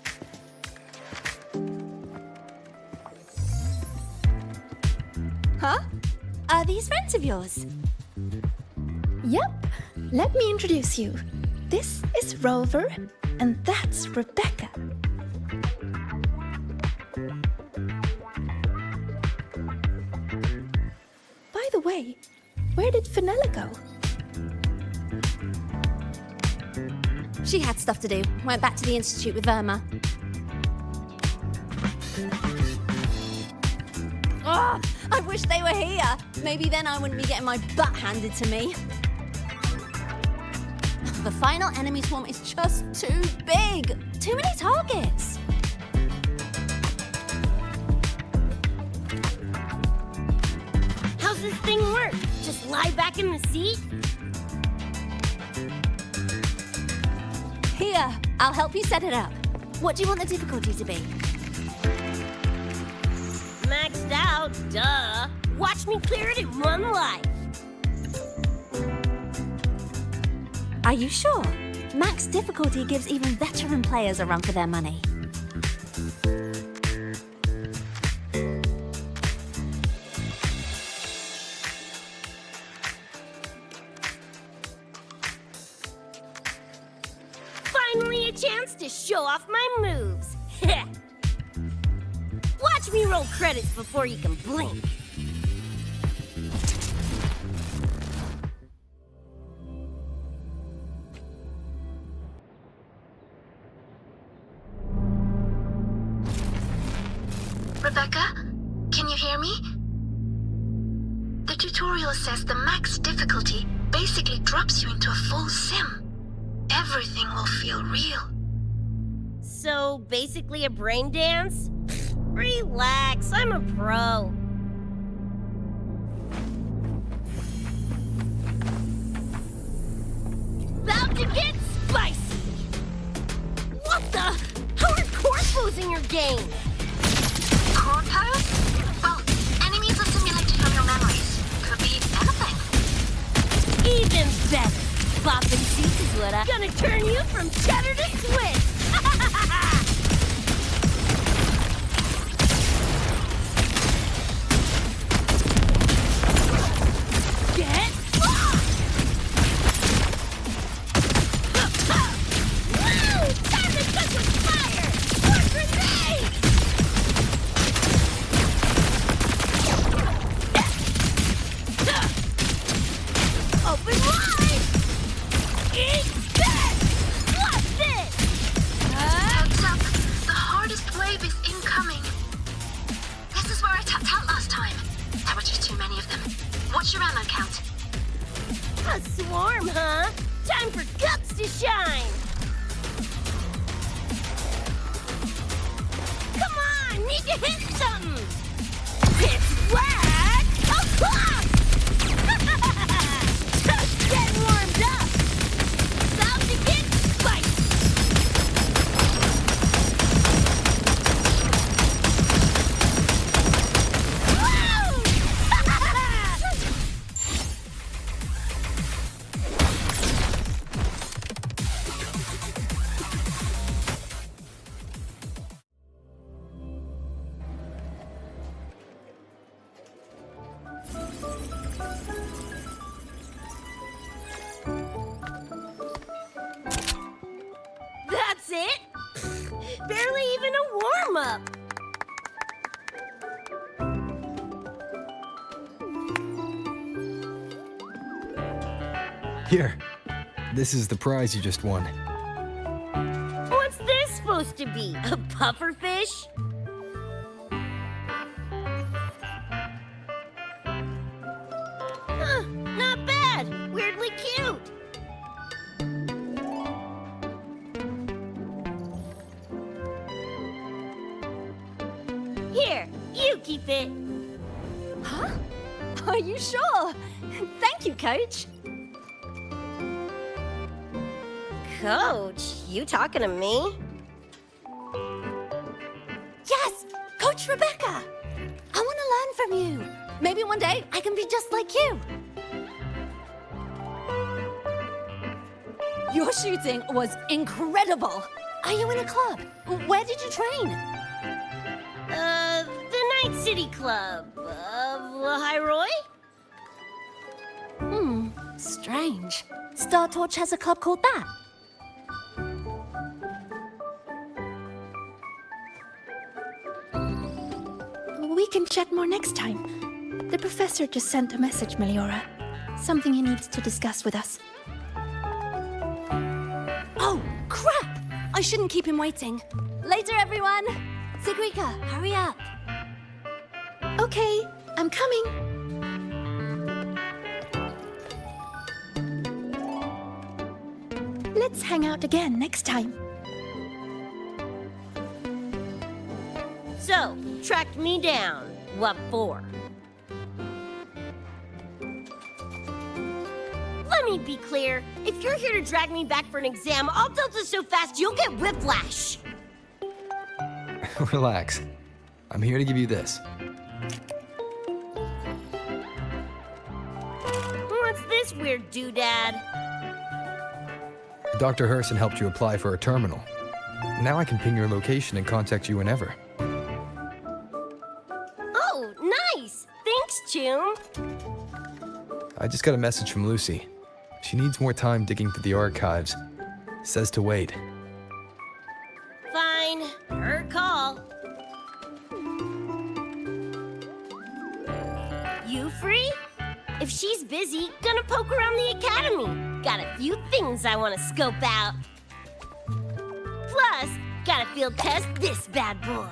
Huh? Are these friends of yours? Yep, let me introduce you. This is Rover, and that's Rebecca. By the way, where did Fenella go? She had stuff to do. Went back to the Institute with Verma. Oh, I wish they were here. Maybe then I wouldn't be getting my butt handed to me. The final enemy swarm is just too big. Too many targets. How's this thing work? Just lie back in the seat? Here, I'll help you set it up. What do you want the difficulty to be? Maxed out, duh. Watch me clear it in one life. Are you sure? Max difficulty gives even veteran players a run for their money. Finally a chance to show off my moves. Watch me roll credits before you can blink. Rebecca, can you hear me? The tutorial says the max difficulty basically drops you into a full sim. Everything will feel real. So, basically a brain dance? Relax, I'm a pro. About to get spicy! What the? How are corpos in your game? Corpos? Well, enemies are simulated from your memories. Could be anything. Even better. Bopping seats is what I'm gonna turn you from cheddar to Swiss. Get lost! Woo! Time to touch with fire! More grenades! Open wide! Eat this! What's this? That's it? Barely even a warm-up. Here, this is the prize you just won. What's this supposed to be? A pufferfish? Huh, not bad. Weirdly cute. Here, you keep it. Huh? Are you sure? Thank you, Coach. Coach, you talking to me? Yes! Coach Rebecca! I want to learn from you. Maybe one day I can be just like you. Your shooting was incredible. Are you in a club? Where did you train? The Night City Club of Hyroi? Strange. Star Torch has a club called that. We can chat more next time. The professor just sent a message, Meliora. Something he needs to discuss with us. Oh, crap! I shouldn't keep him waiting. Later, everyone! Sigrika, hurry up. Okay, I'm coming. Let's hang out again next time. So, tracked me down. What for? Let me be clear. If you're here to drag me back for an exam, I'll delta so fast you'll get whiplash. Relax. I'm here to give you this. What's this weird doodad? Dr. Herson helped you apply for a terminal. Now I can ping your location and contact you whenever. Oh, nice! Thanks, Chum. I just got a message from Lucy. She needs more time digging through the archives. Says to wait. Fine. Her call. You free? If she's busy, gonna poke around the academy. Got a few things I want to scope out. Plus, gotta field test this bad boy.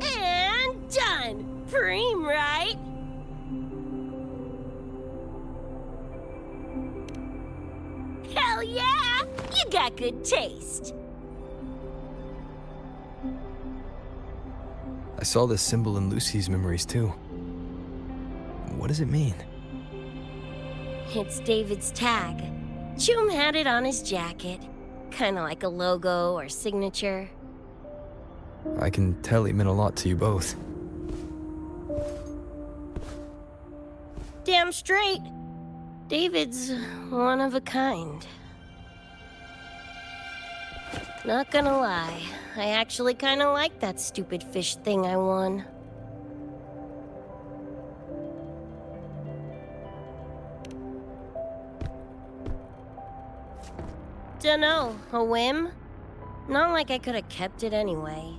And done! Preem, right? Hell yeah! You got good taste. I saw this symbol in Lucy's memories too. What does it mean? It's David's tag. Chum had it on his jacket. Kinda like a logo or signature. I can tell it meant a lot to you both. Damn straight. David's one of a kind. Not gonna lie, I actually kinda like that stupid fish thing I won. Dunno, a whim? Not like I could have kept it anyway.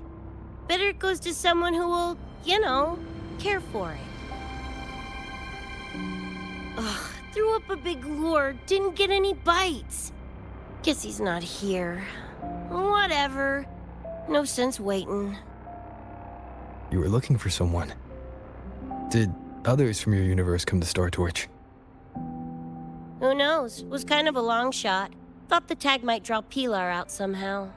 Better it goes to someone who will, you know, care for it. Ugh, threw up a big lure, didn't get any bites. Guess he's not here. Whatever. No sense waiting. You were looking for someone. Did others from your universe come to Star Torch? Who knows? Was kind of a long shot. Thought the tag might draw Pilar out somehow.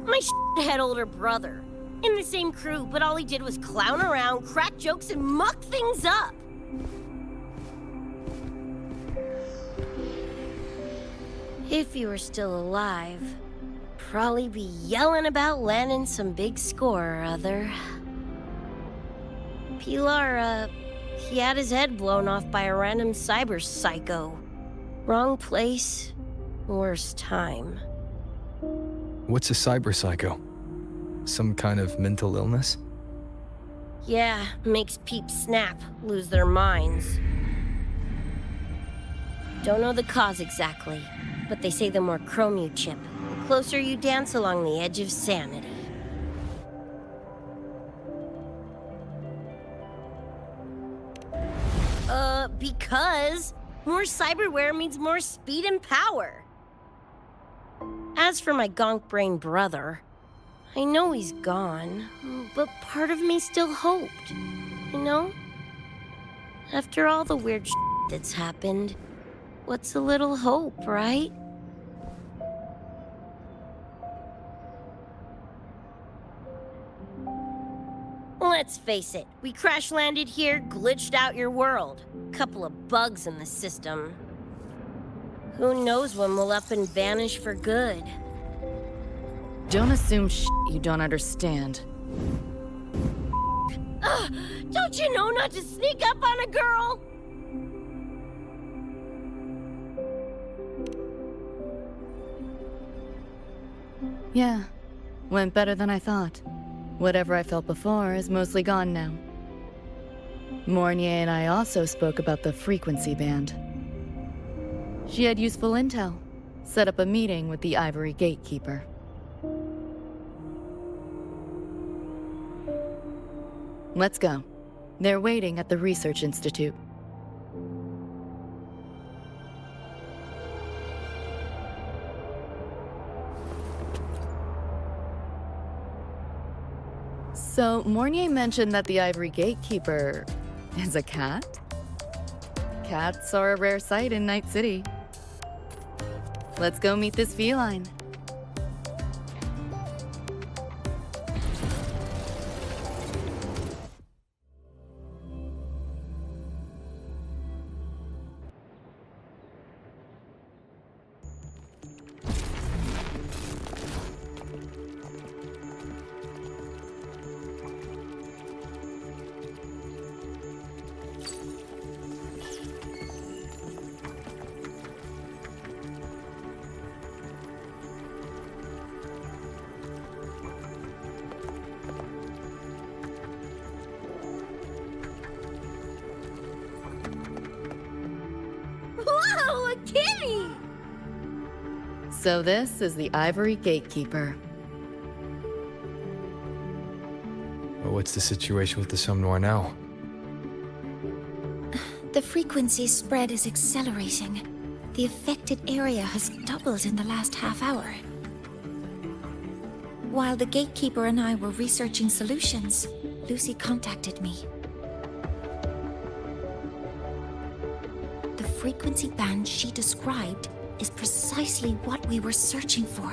My shithead older brother. In the same crew, but all he did was clown around, crack jokes, and muck things up. If he were still alive, probably be yelling about landing some big score or other. Pilar, he had his head blown off by a random cyber psycho. Wrong place, worst time. What's a cyber psycho? Some kind of mental illness? Yeah, makes peeps snap, lose their minds. Don't know the cause exactly, but they say the more chrome you chip, the closer you dance along the edge of sanity. Because more cyberware means more speed and power. As for my gonk-brain brother, I know he's gone, but part of me still hoped, you know? After all the weird shit that's happened, what's a little hope, right? Let's face it, we crash-landed here, glitched out your world. Couple of bugs in the system. Who knows when we'll up and vanish for good? Don't assume you don't understand. Don't you know not to sneak up on a girl? Yeah, went better than I thought. Whatever I felt before is mostly gone now. Mornier and I also spoke about the frequency band. She had useful intel. Set up a meeting with the Ivory Gatekeeper. Let's go. They're waiting at the Research Institute. So, Mornier mentioned that the Ivory Gatekeeper is a cat? Cats are a rare sight in Night City. Let's go meet this feline. Whoa, a kitty! So this is the Ivory Gatekeeper. But what's the situation with the Somme Noir now? The frequency spread is accelerating. The affected area has doubled in the last half hour. While the Gatekeeper and I were researching solutions, Lucy contacted me. The frequency band she described is precisely what we were searching for.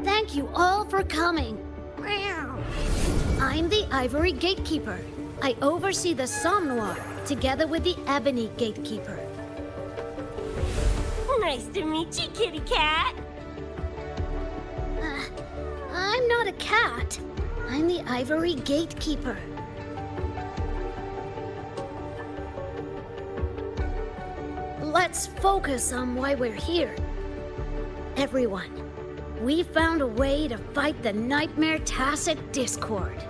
Thank you all for coming. I'm the Ivory Gatekeeper. I oversee the Somme Noir, together with the Ebony Gatekeeper. Nice to meet you, kitty cat. I'm not a cat. I'm the Ivory Gatekeeper. Let's focus on why we're here. Everyone, we found a way to fight the Nightmare Tacit Discord.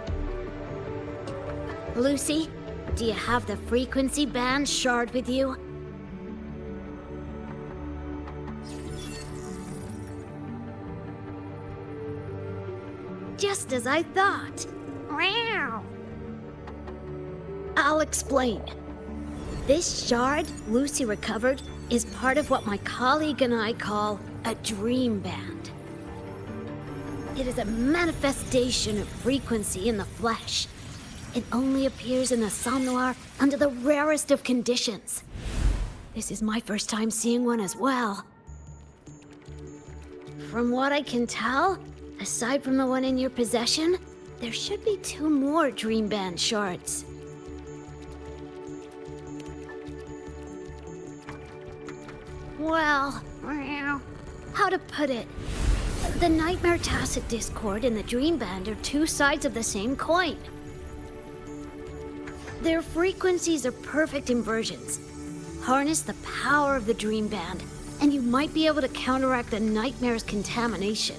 Lucy, do you have the frequency band shard with you? Just as I thought. I'll explain. This shard Lucy recovered is part of what my colleague and I call a dream band. It is a manifestation of frequency in the flesh. It only appears in the Somme Noir under the rarest of conditions. This is my first time seeing one as well. From what I can tell, aside from the one in your possession, there should be 2 more Dream Band shards. Well, how to put it? The Nightmare Tacit Discord and the Dream Band are two sides of the same coin. Their frequencies are perfect inversions. Harness the power of the Dream Band, and you might be able to counteract the Nightmare's contamination.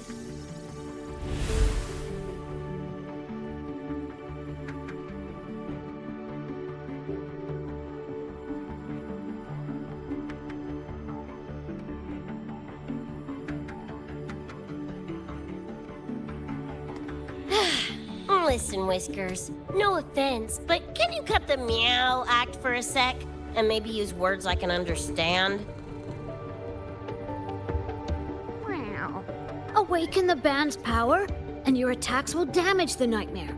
Listen, Whiskers, no offense, but can you cut the meow act for a sec? And maybe use words I can understand? Wow. Awaken the band's power, and your attacks will damage the Nightmare.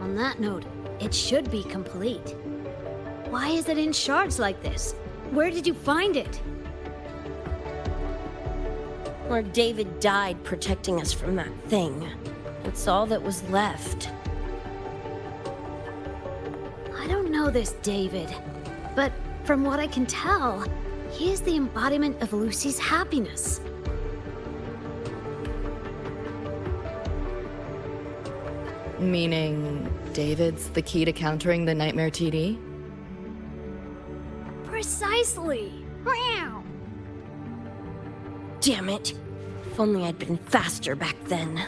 On that note, it should be complete. Why is it in shards like this? Where did you find it? Where David died protecting us from that thing. It's all that was left. I don't know this David, but from what I can tell, he is the embodiment of Lucy's happiness. Meaning, David's the key to countering the Nightmare TD? Precisely! Meow! Damn it. If only I'd been faster back then.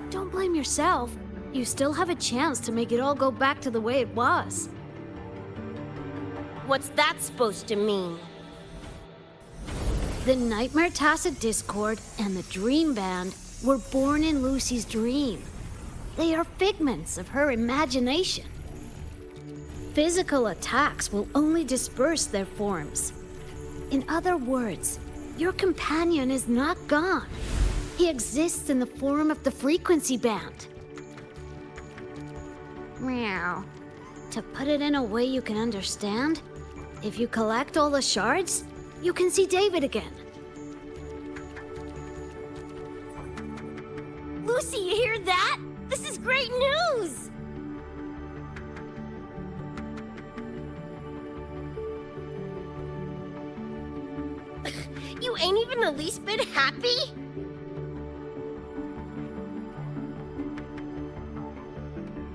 Don't blame yourself. You still have a chance to make it all go back to the way it was. What's that supposed to mean? The Nightmare Tacit Discord and the Dream Band were born in Lucy's dream. They are figments of her imagination. Physical attacks will only disperse their forms. In other words, your companion is not gone. He exists in the form of the frequency band. Meow. To put it in a way you can understand, if you collect all the shards, you can see David again. Lucy, you hear that? This is great news! You ain't even the least bit happy?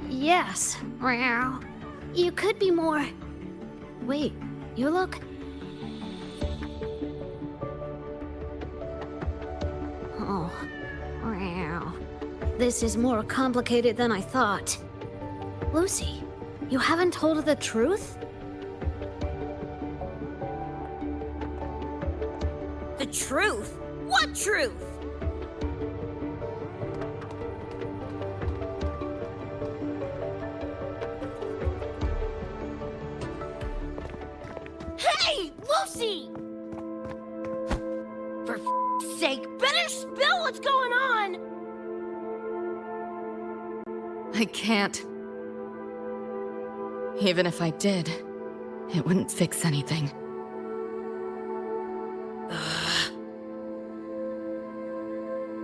Yes. Meow. You could be more... Wait, you look... Oh. Meow. This is more complicated than I thought. Lucy, you haven't told her the truth? The truth? What truth? Hey, Lucy! For f***'s sake, better spill what's going on! I can't. Even if I did, it wouldn't fix anything.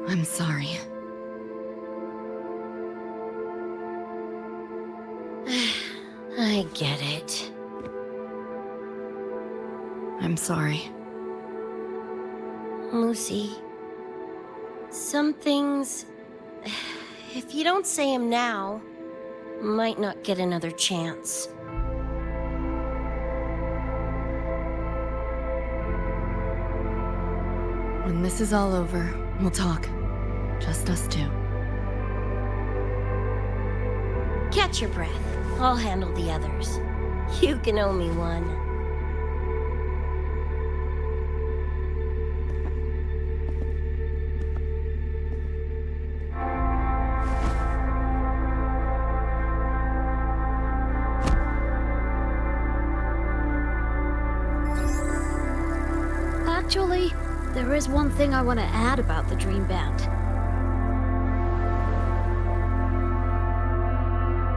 I'm sorry. I get it. I'm sorry. Lucy, some things, if you don't say them now, might not get another chance. When this is all over, we'll talk. Just us two. Catch your breath. I'll handle the others. You can owe me one. Actually, there is one thing I want to add about the Dream Band.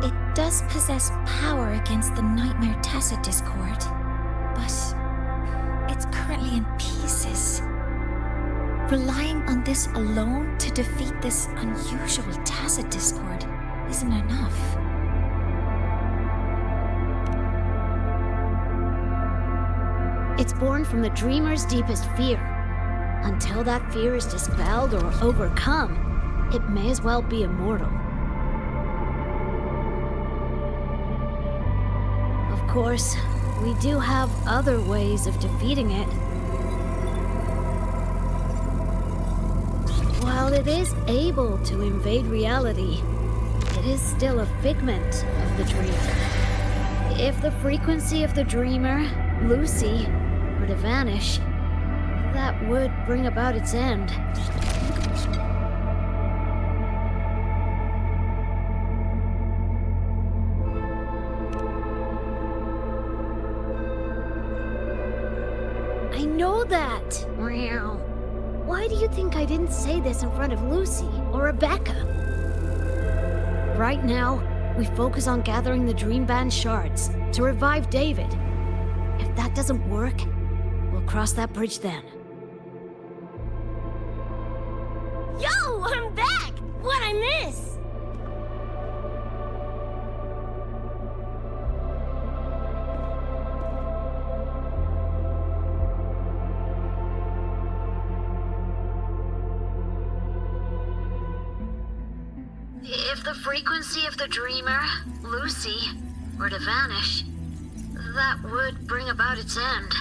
It does possess power against the Nightmare Tacit Discord, but it's currently in pieces. Relying on this alone to defeat this unusual tacit discord isn't enough. It's born from the dreamer's deepest fear. Until that fear is dispelled or overcome, it may as well be immortal. Of course, we do have other ways of defeating it. While it is able to invade reality, it is still a figment of the dreamer. If the frequency of the dreamer, Lucy, were to vanish, that would bring about its end. I know that! Meow. Why do you think I didn't say this in front of Lucy or Rebecca? Right now, we focus on gathering the Dream Band shards to revive David. If that doesn't work, we'll cross that bridge then. Yo, I'm back! What'd I miss? If the frequency of the dreamer, Lucy, were to vanish, that would bring about its end.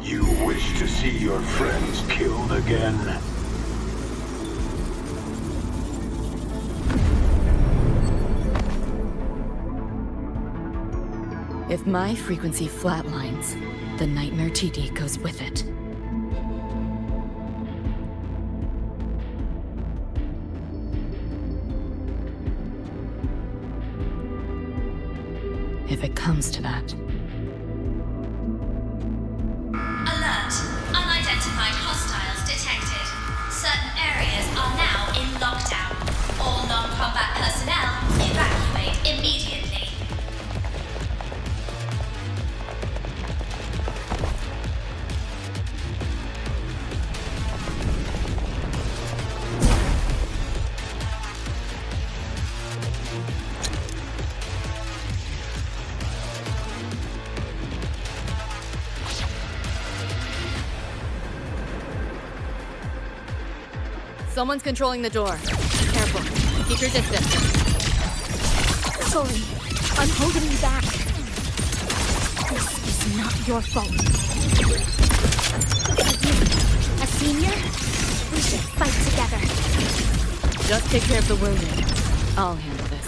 You wish to see your friends killed again? If my frequency flatlines, the Nightmare TD goes with it. If it comes to that. Alert! Unidentified hostiles detected. Certain areas are now in lockdown. All non-combat personnel evacuate immediately. Someone's controlling the door. Careful. Keep your distance. Sorry, I'm holding you back. This is not your fault. A senior? We should fight together. Just take care of the wounded. I'll handle this.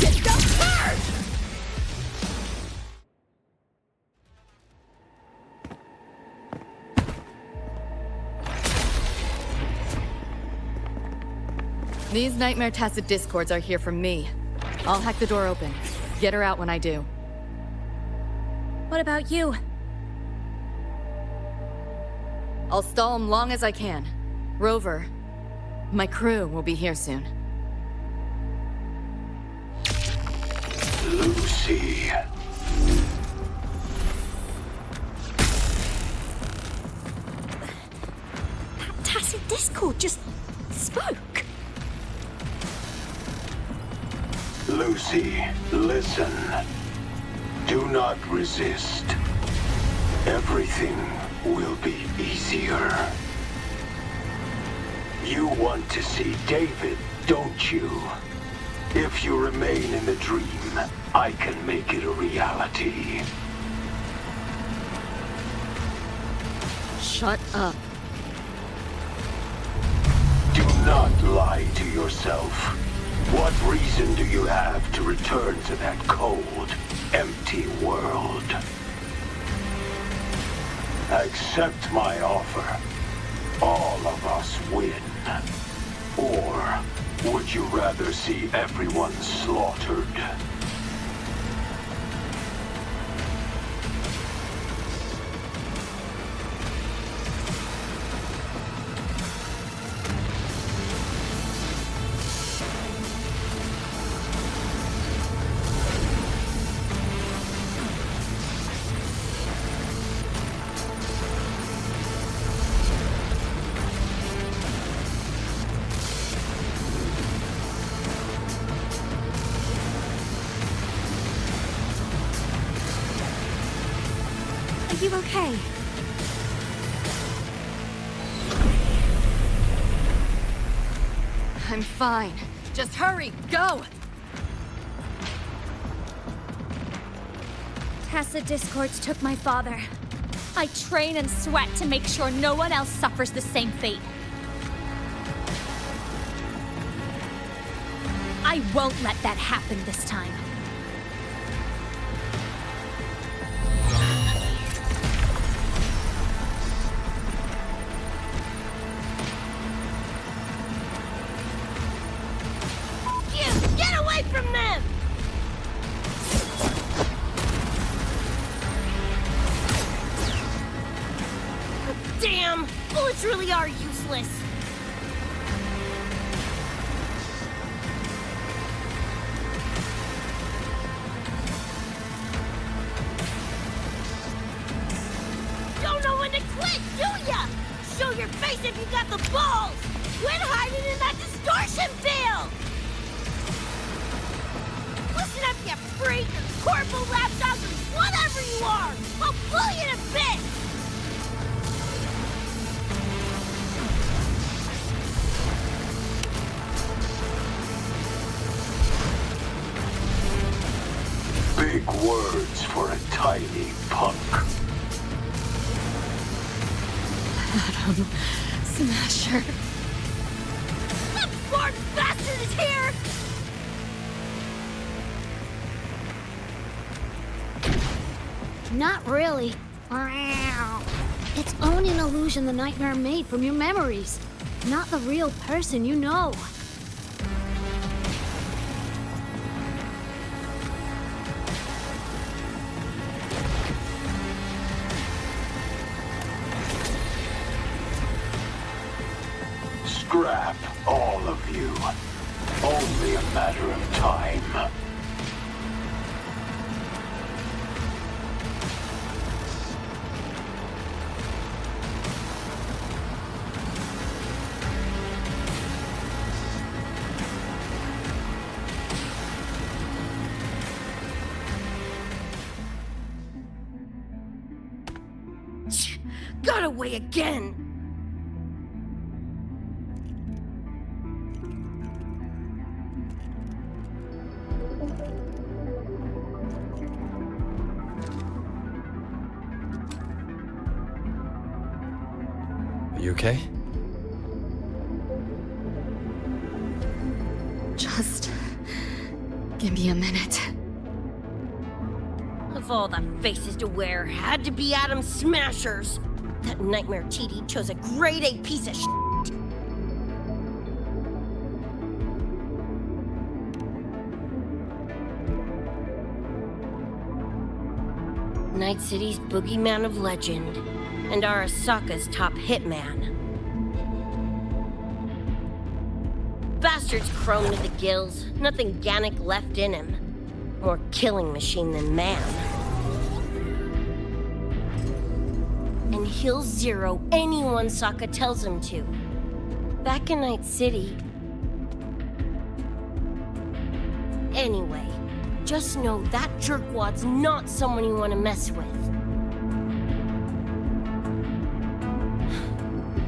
System charge! These Nightmare Tacit Discords are here from me. I'll hack the door open. Get her out when I do. What about you? I'll stall them long as I can. Rover, my crew will be here soon. Lucy. That Tacit Discord just spoke. Lucy, listen. Do not resist. Everything will be easier. You want to see David, don't you? If you remain in the dream, I can make it a reality. Shut up. Do not lie to yourself. What reason do you have to return to that cold, empty world? Accept my offer. all of us win? Or would you rather see everyone slaughtered? Are you okay? I'm fine. Just hurry, go! Tacit discords took my father. I train and sweat to make sure no one else suffers the same fate. I won't let that happen this time. Get away from them! Damn! Bullets really are useless. Don't know when to quit, do ya? Show your face if you got the balls! Quit hiding in that distortion field! Listen up, you freak! Corporal, lapdog, whatever you are! I'll blow you to bits! Big words for a tiny punk. Adam Smasher. That born bastard is here! Not really. It's only an illusion the nightmare made from your memories, not the real person you know. Scrap, all of you. Only a matter of time. Got away again! Are you okay? Just give me a minute. Of all the faces to wear, had to be Adam Smashers. That nightmare TD chose a grade A piece of shit. Night City's boogeyman of legend, and Arasaka's top hitman. Bastard's chrome to the gills, nothing Gannic left in him. More killing machine than man. And he'll zero anyone Sokka tells him to. Back in Night City. Anyway, just know that jerkwad's not someone you want to mess with.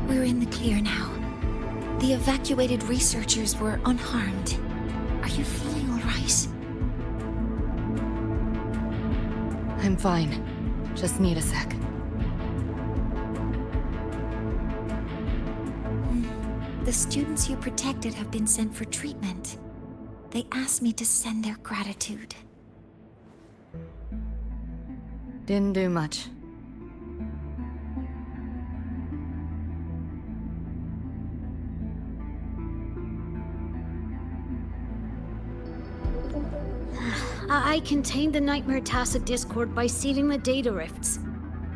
We're in the clear now. The evacuated researchers were unharmed. Are you feeling all right? I'm fine. Just need a sec. The students you protected have been sent for treatment. They asked me to send their gratitude. Didn't do much. I contained the Nightmare Tacit Discord by sealing the data rifts.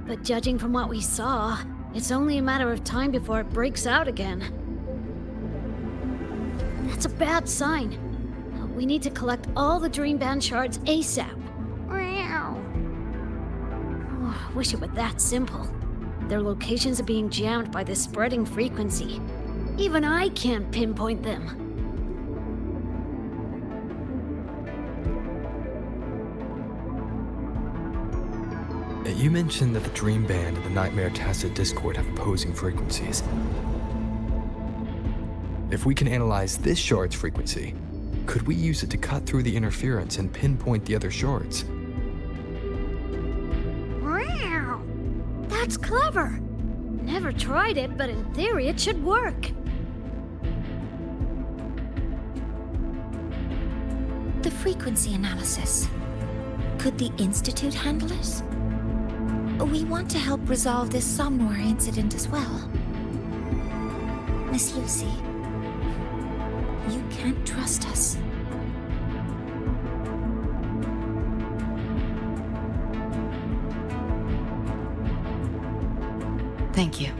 But judging from what we saw, it's only a matter of time before it breaks out again. That's a bad sign. We need to collect all the Dream Band shards ASAP. Oh, I wish it were that simple. Their locations are being jammed by this spreading frequency. Even I can't pinpoint them. You mentioned that the Dream Band and the Nightmare Tacit Discord have opposing frequencies. If we can analyze this shard's frequency, could we use it to cut through the interference and pinpoint the other shards? Wow! That's clever! Never tried it, but in theory it should work. The frequency analysis. Could the Institute handle it? We want to help resolve this Somnoir incident as well. Miss Lucy, you can't trust us. Thank you.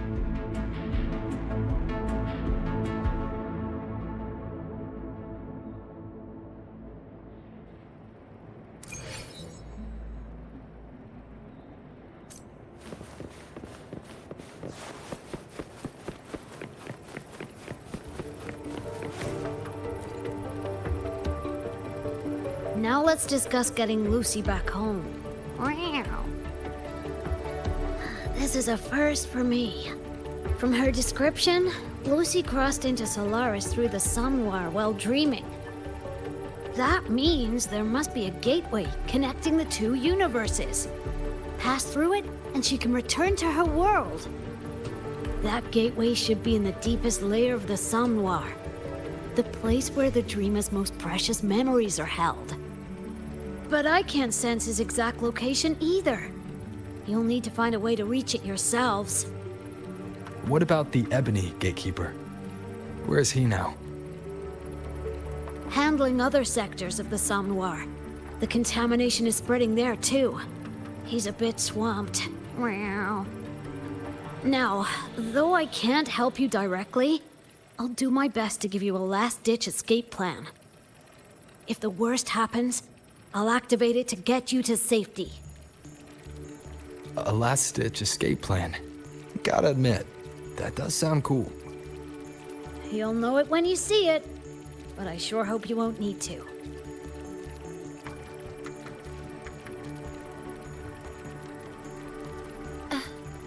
Now let's discuss getting Lucy back home. Wow. This is a first for me. From her description, Lucy crossed into Solaris through the Somnoir while dreaming. That means there must be a gateway connecting the two universes. Pass through it, and she can return to her world. That gateway should be in the deepest layer of the Somnoir, the place where the dreamer's most precious memories are held. But I can't sense his exact location either. You'll need to find a way to reach it yourselves. What about the Ebony Gatekeeper? Where is he now? Handling other sectors of the Somnoir. The contamination is spreading there too. He's a bit swamped. Now, though I can't help you directly, I'll do my best to give you a last-ditch escape plan. If the worst happens, I'll activate it to get you to safety. A last-ditch escape plan. Gotta admit, that does sound cool. You'll know it when you see it, but I sure hope you won't need to.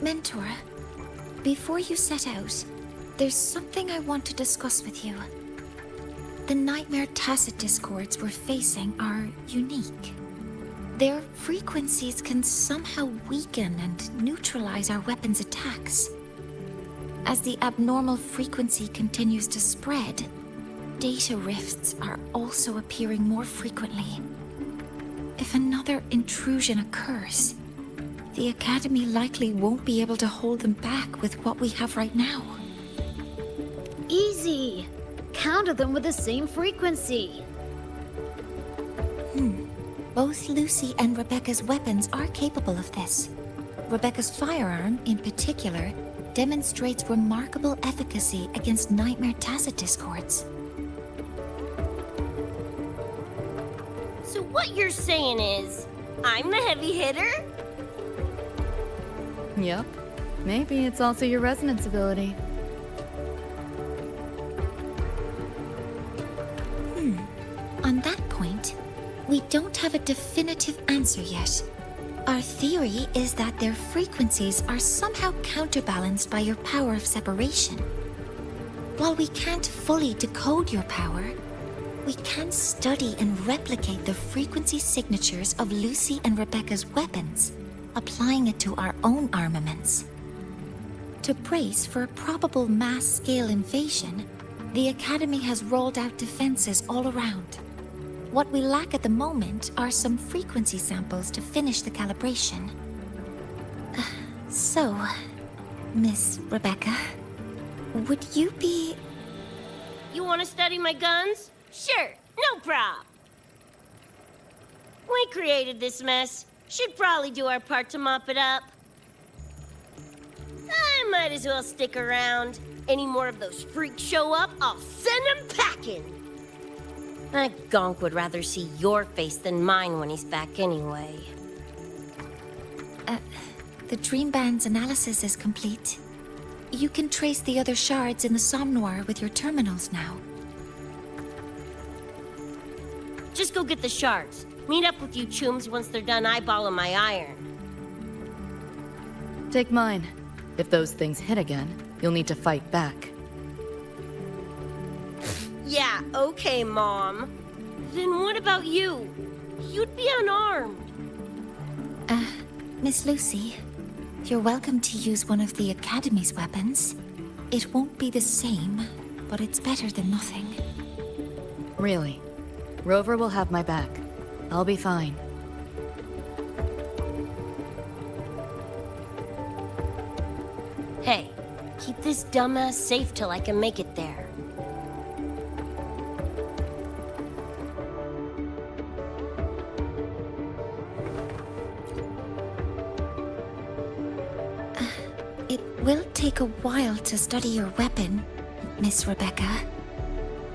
Mentor, before you set out, there's something I want to discuss with you. The Nightmare Tacit Discords we're facing are unique. Their frequencies can somehow weaken and neutralize our weapons' attacks. As the abnormal frequency continues to spread, data rifts are also appearing more frequently. If another intrusion occurs, the Academy likely won't be able to hold them back with what we have right now. Easy! Counter them with the same frequency. Both Lucy and Rebecca's weapons are capable of this. Rebecca's firearm, in particular, demonstrates remarkable efficacy against Nightmare Tacit Discords. So what you're saying is, I'm the heavy hitter? Yep. Maybe it's also your resonance ability. On that point, we don't have a definitive answer yet. Our theory is that their frequencies are somehow counterbalanced by your power of separation. While we can't fully decode your power, we can study and replicate the frequency signatures of Lucy and Rebecca's weapons, applying it to our own armaments. To brace for a probable mass-scale invasion, the Academy has rolled out defenses all around. What we lack at the moment are some frequency samples to finish the calibration. So, Miss Rebecca, would you be... You want to study my guns? Sure, no prob. We created this mess. Should probably do our part to mop it up. I might as well stick around. Any more of those freaks show up, I'll send them packing. That gonk would rather see your face than mine when he's back anyway. The Dream Band's analysis is complete. You can trace the other shards in the Somnoir with your terminals now. Just go get the shards. Meet up with you chooms once they're done eyeballing my iron. Take mine. If those things hit again, you'll need to fight back. Yeah, okay, Mom. Then what about you? You'd be unarmed. Miss Lucy, you're welcome to use one of the Academy's weapons. It won't be the same, but it's better than nothing. Really? Rover will have my back. I'll be fine. Hey, keep this dumbass safe till I can make it there. It will take a while to study your weapon, Miss Rebecca.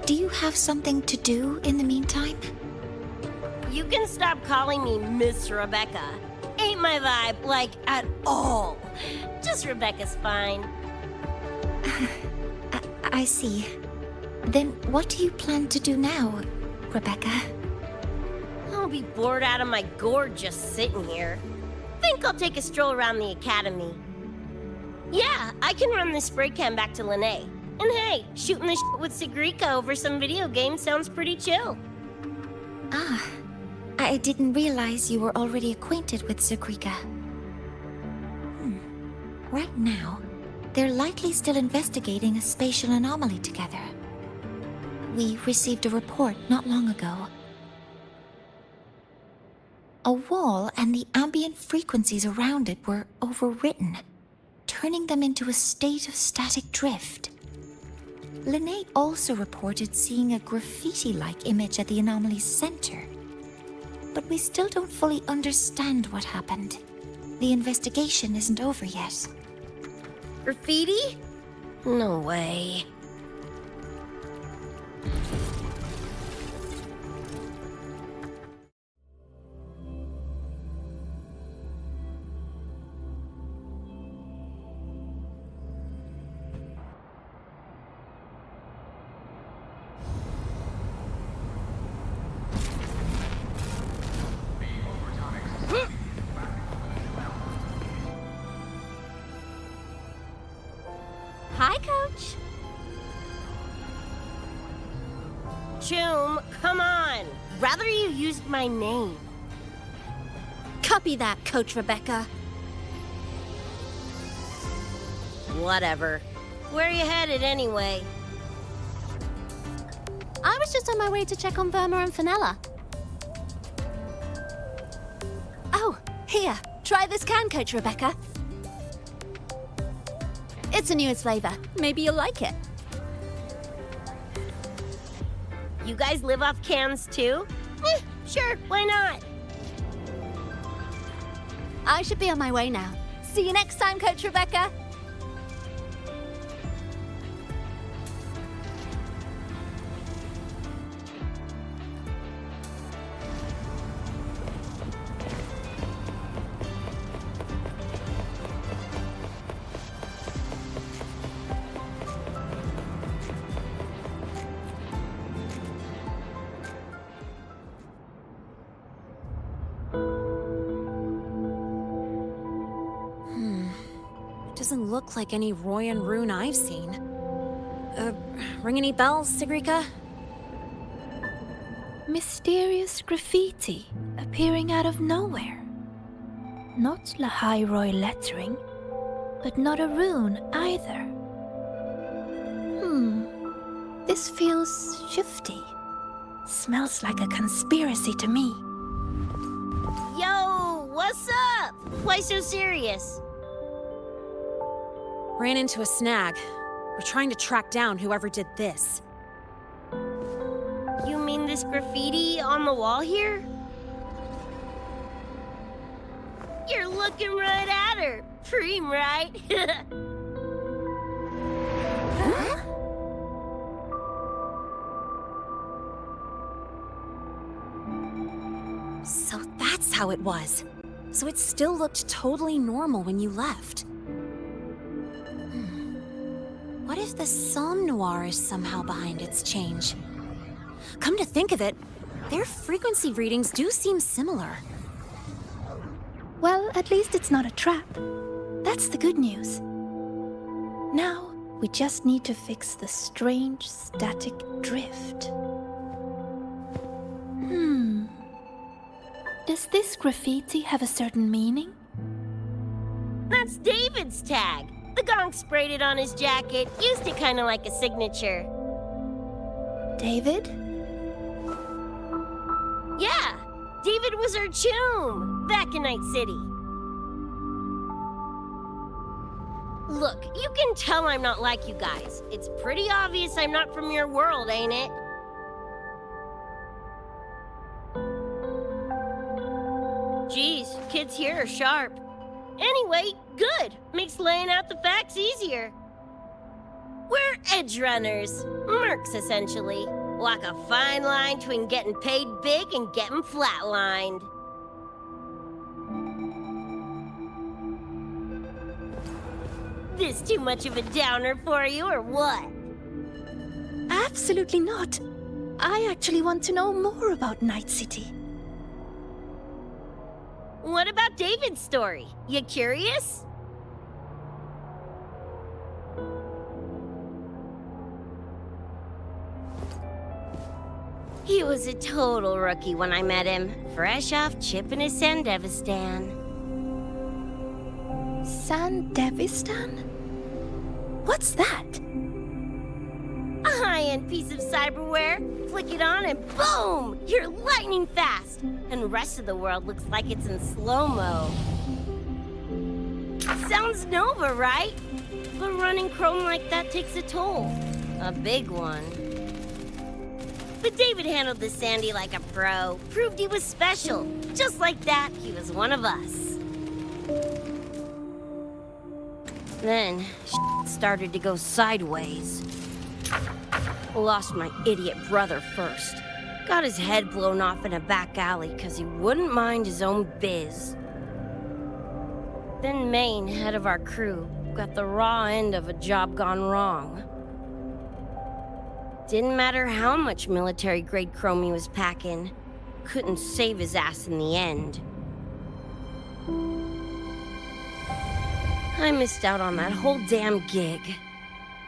Do you have something to do in the meantime? You can stop calling me Miss Rebecca. Ain't my vibe, like, at all. Just Rebecca's fine. I see. Then what do you plan to do now, Rebecca? I'll be bored out of my gourd just sitting here. Think I'll take a stroll around the academy. Yeah, I can run this spray can back to Lene. And hey, shooting the shit with Sigrika over some video game sounds pretty chill. Ah, I didn't realize you were already acquainted with Sigrika. Right now, they're likely still investigating a spatial anomaly together. We received a report not long ago. A wall and the ambient frequencies around it were overwritten, turning them into a state of static drift. Lene also reported seeing a graffiti-like image at the anomaly's center. But we still don't fully understand what happened. The investigation isn't over yet. Graffiti? No way. Hi, Coach. Choom, come on. Rather you used my name. Copy that, Coach Rebecca. Whatever. Where are you headed anyway? I was just on my way to check on Verma and Fenella. Oh, here. Try this can, Coach Rebecca. It's a newest flavor. Maybe you'll like it. You guys live off cans too? Sure, why not? I should be on my way now. See you next time, Coach Rebecca. Doesn't look like any Royan rune I've seen. Ring any bells, Sigrika? Mysterious graffiti appearing out of nowhere. Not Lahairoi lettering, but not a rune either. This feels shifty. Smells like a conspiracy to me. Yo, what's up? Why so serious? Ran into a snag. We're trying to track down whoever did this. You mean this graffiti on the wall here? looking right at her. Preem, right? So that's how it was. So it still looked totally normal when you left. What if the Somme Noir is somehow behind its change? Come to think of it, their frequency readings do seem similar. Well, at least it's not a trap. That's the good news. Now, we just need to fix the strange static drift. Does this graffiti have a certain meaning? That's David's tag. The gonk sprayed it on his jacket, used it kind of like a signature. David? Yeah, David was our choom back in Night City. Look, you can tell I'm not like you guys. It's pretty obvious I'm not from your world, ain't it? Geez, kids here are sharp. Anyway, good. Makes laying out the facts easier. We're Edgerunners. Mercs, essentially. Walk a fine line between getting paid big and getting flatlined. This too much of a downer for you, or what? Absolutely not. I actually want to know more about Night City. What about David's story? You curious? He was a total rookie when I met him, fresh off chipping his Sandevistan. Sandevistan? What's that? A high-end piece of cyberware. Flick it on and boom! You're lightning fast! And the rest of the world looks like it's in slow-mo. Sounds Nova, right? But running chrome like that takes a toll. A big one. But David handled the Sandy like a pro. Proved he was special. Just like that, he was one of us. Then, started to go sideways. Lost my idiot brother first. Got his head blown off in a back alley because he wouldn't mind his own biz. Then Maine, head of our crew, got the raw end of a job gone wrong. Didn't matter how much military-grade chrome he was packing. Couldn't save his ass in the end. I missed out on that whole damn gig.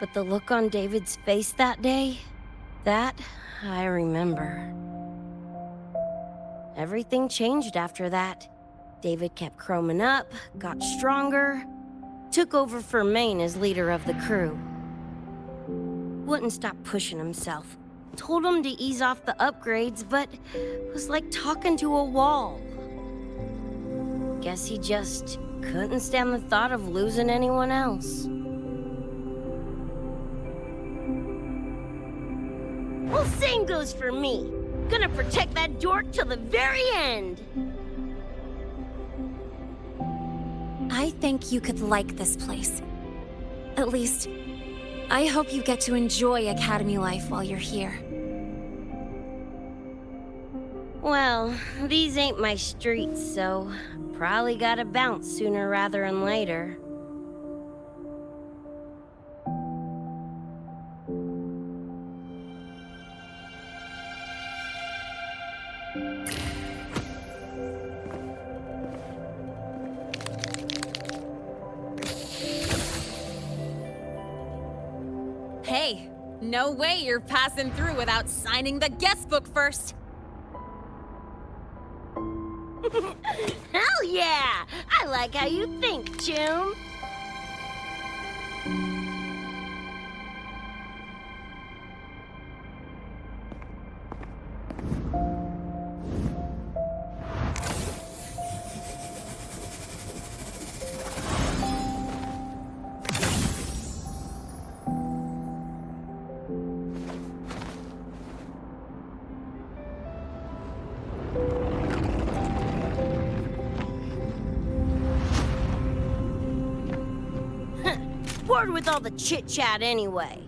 But the look on David's face that day, that I remember. Everything changed after that. David kept chroming up, got stronger, took over for Maine as leader of the crew. Wouldn't stop pushing himself. Told him to ease off the upgrades, but was like talking to a wall. Guess he just couldn't stand the thought of losing anyone else. Well, same goes for me. Gonna protect that dork till the very end. I think you could like this place. At least, I hope you get to enjoy Academy life while you're here. Well, these ain't my streets, so probably gotta bounce sooner rather than later. Hey, no way you're passing through without signing the guest book first. Hell yeah! I like how you think, Choom. bored with all the chit-chat anyway.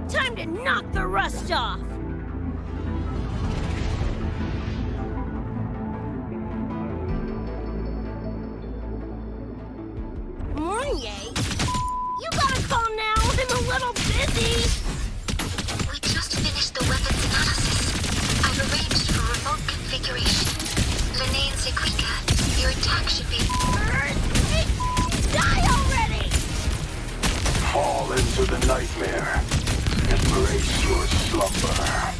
Time to knock the rust off! Mornier? You gotta calm down, I'm a little busy! We just finished the weapons analysis. I've arranged for remote configuration. Lene Sequika, your attack should be... Die already! Fall into the nightmare. Embrace your slumber.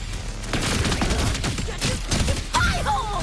Eye-hole!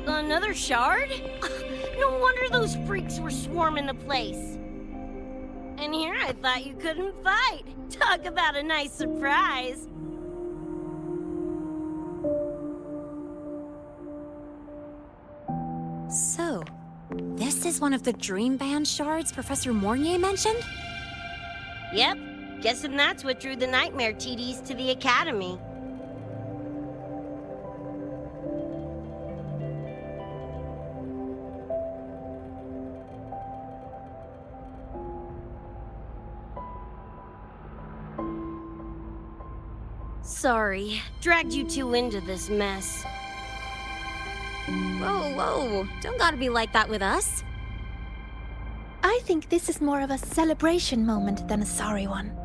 Another shard? No wonder those freaks were swarming the place. And here I thought you couldn't fight. Talk about a nice surprise. So, this is one of the Dream Band shards Professor Mornier mentioned? Yep. Guessing that's what drew the Nightmare TDs to the Academy. Sorry, dragged you two into this mess. Whoa, whoa, don't gotta be like that with us. I think this is more of a celebration moment than a sorry one.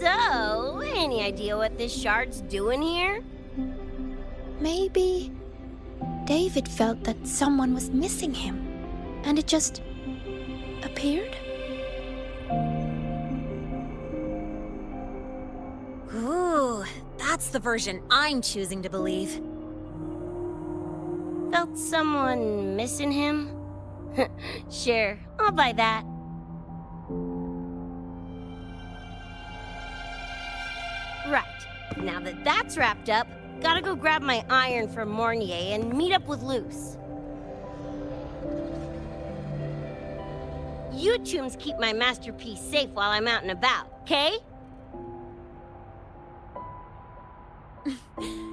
So, any idea what this shard's doing here? Maybe David felt that someone was missing him, and it just appeared? Ooh, that's the version I'm choosing to believe. Felt someone missing him? Sure, I'll buy that. Right, now that that's wrapped up, gotta go grab my iron from Mornier and meet up with Luce. You tombs keep my masterpiece safe while I'm out and about, okay?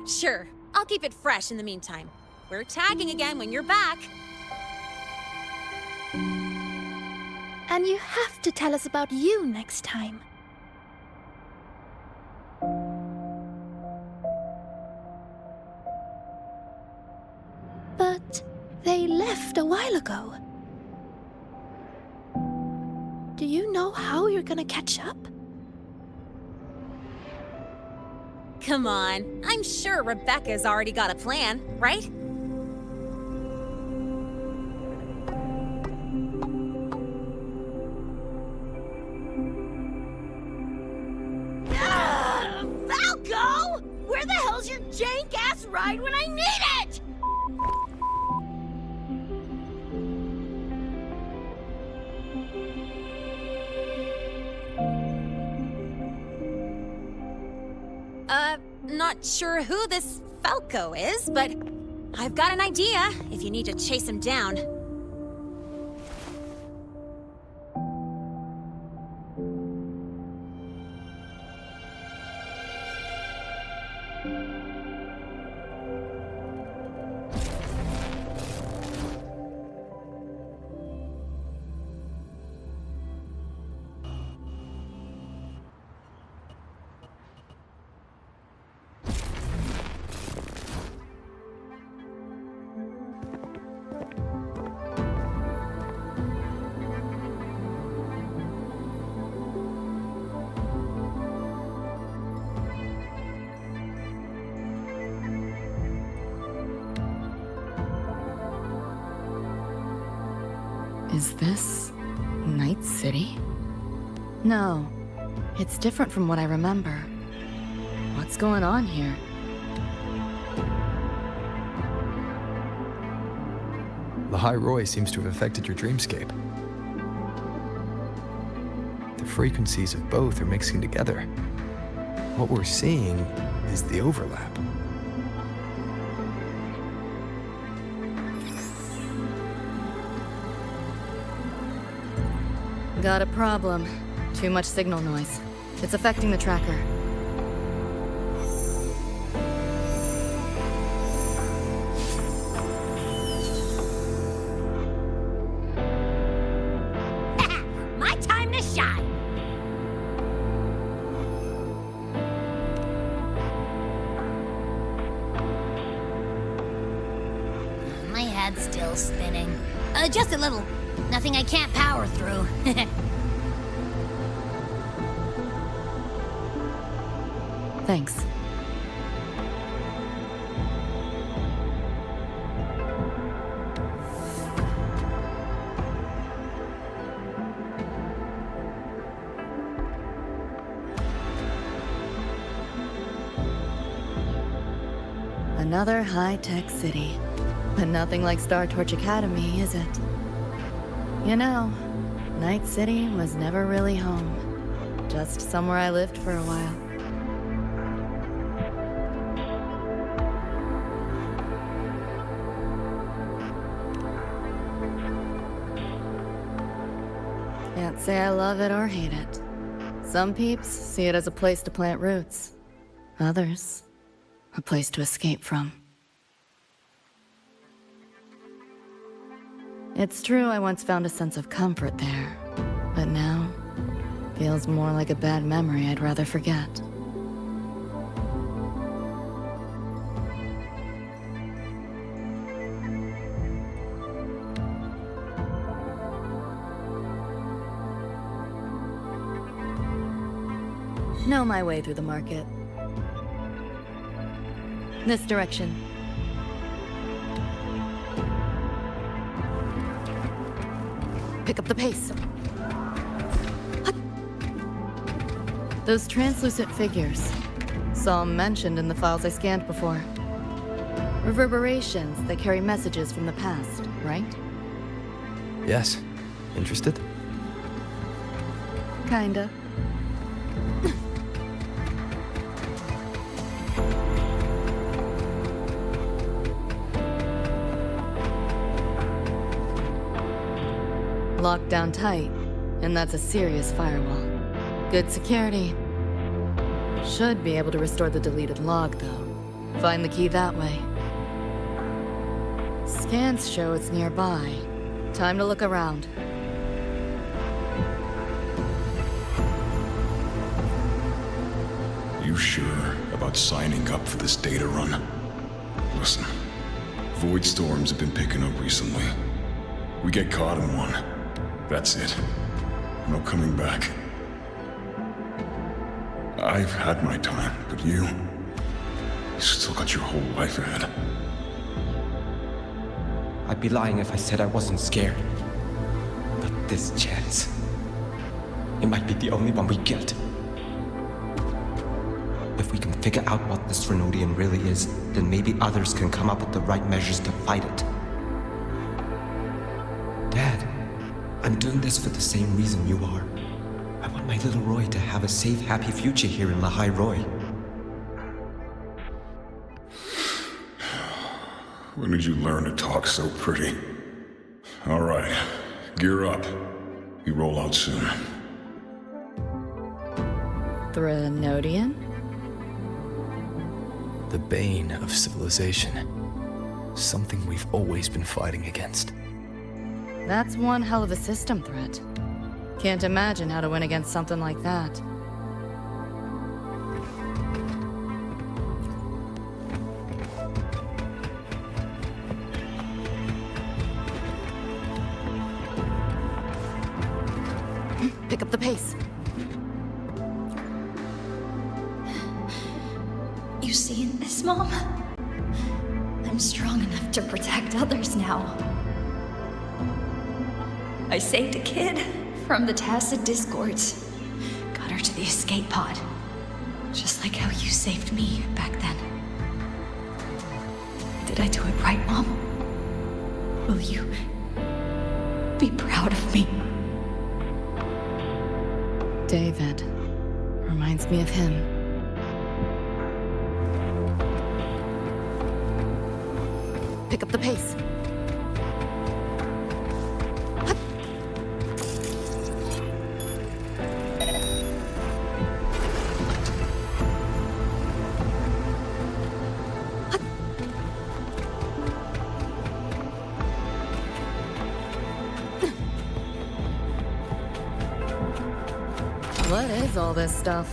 Sure, I'll keep it fresh in the meantime. We're tagging again when you're back. And you have to tell us about you next time. But they left a while ago. Do you know how you're gonna catch up? Come on, I'm sure Rebecca's already got a plan, right? Falco! Where the hell's your jank-ass ride when I need it? Not sure who this Falco is, but I've got an idea if you need to chase him down. Is this Night City? No, it's different from what I remember. What's going on here? The High Roy seems to have affected your dreamscape. The frequencies of both are mixing together. What we're seeing is the overlap. Got a problem. Too much signal noise. It's affecting the tracker. My time to shine! My head's still spinning. Just a little. Nothing I can't power through. Thanks. Another high-tech city. But nothing like Star Torch Academy, is it? You know, Night City was never really home. Just somewhere I lived for a while. Can't say I love it or hate it. Some peeps see it as a place to plant roots. Others, a place to escape from. It's true I once found a sense of comfort there, but now, feels more like a bad memory I'd rather forget. Know my way through the market. This direction. Pick up the pace. Those translucent figures. Saw 'em mentioned in the files I scanned before. Reverberations that carry messages from the past, right? Yes. Interested? Kinda. Locked down tight, and that's a serious firewall. Good security. Should be able to restore the deleted log, though. Find the key that way. Scans show it's nearby. Time to look around. You sure about signing up for this data run? Listen, void storms have been picking up recently. We get caught in one. That's it. No coming back. I've had my time, but you still got your whole life ahead. I'd be lying if I said I wasn't scared. But this chance, it might be the only one we get. If we can figure out what this Renodian really is, then maybe others can come up with the right measures to fight it. Dad, I'm doing this for the same reason you are. I want my little Roy to have a safe, happy future here in La High Roy. When did you learn to talk so pretty? All right, gear up. We roll out soon. Renodian? The bane of civilization. Something we've always been fighting against. That's one hell of a system threat. Can't imagine how to win against something like that. Pick up the pace. You seen this, Mom? I'm strong enough to protect others now. I saved a kid from the Tacit Discords. Got her to the escape pod. Just like how you saved me back then. Did I do it right, Mom? Will you be proud of me? David. Reminds me of him. Pick up the pace. What is all this stuff?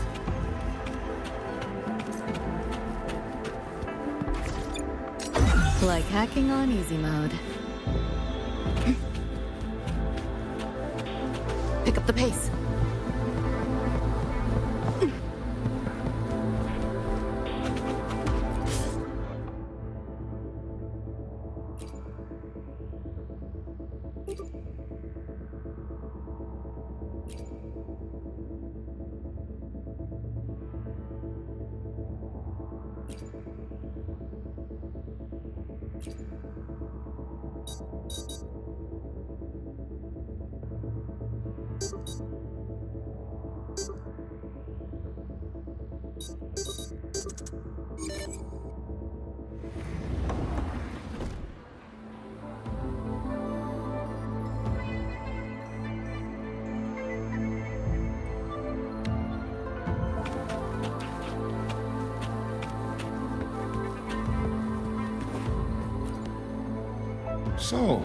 Like hacking on easy mode. Pick up the pace. So,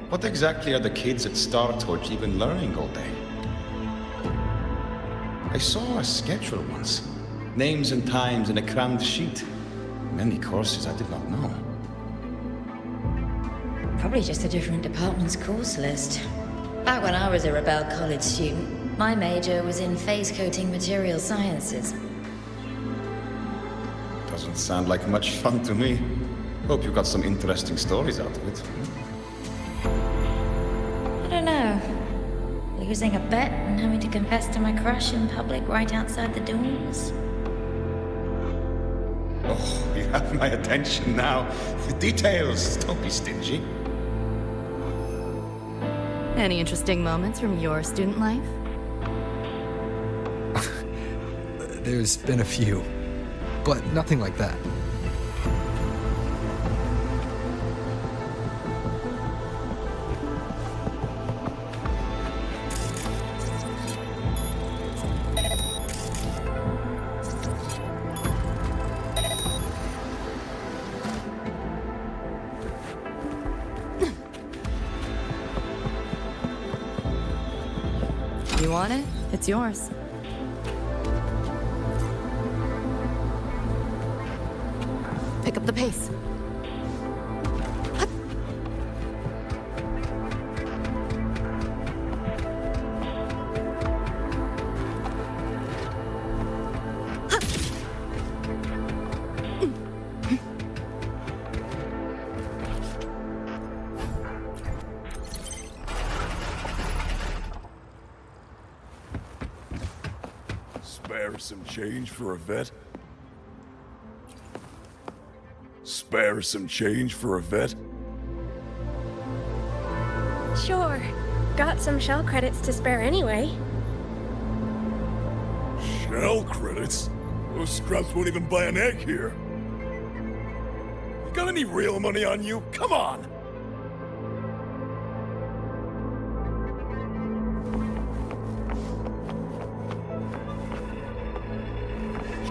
what exactly are the kids at Star Torch even learning all day? I saw a schedule once. Names and times in a crammed sheet. Many courses I did not know. Probably just a different department's course list. Back when I was a Rebel College student, my major was in phase coating material sciences. Doesn't sound like much fun to me. Hope you got some interesting stories out of it. I don't know. Losing a bet and having to confess to my crush in public right outside the dorms. Oh, you have my attention now. Details, don't be stingy. Any interesting moments from your student life? There's been a few, but nothing like that. You want it? It's yours. Pick up the pace. Spare some change for a vet? Spare some change for a vet? Sure. Got some shell credits to spare anyway. Shell credits? Those scraps won't even buy an egg here. You got any real money on you? Come on!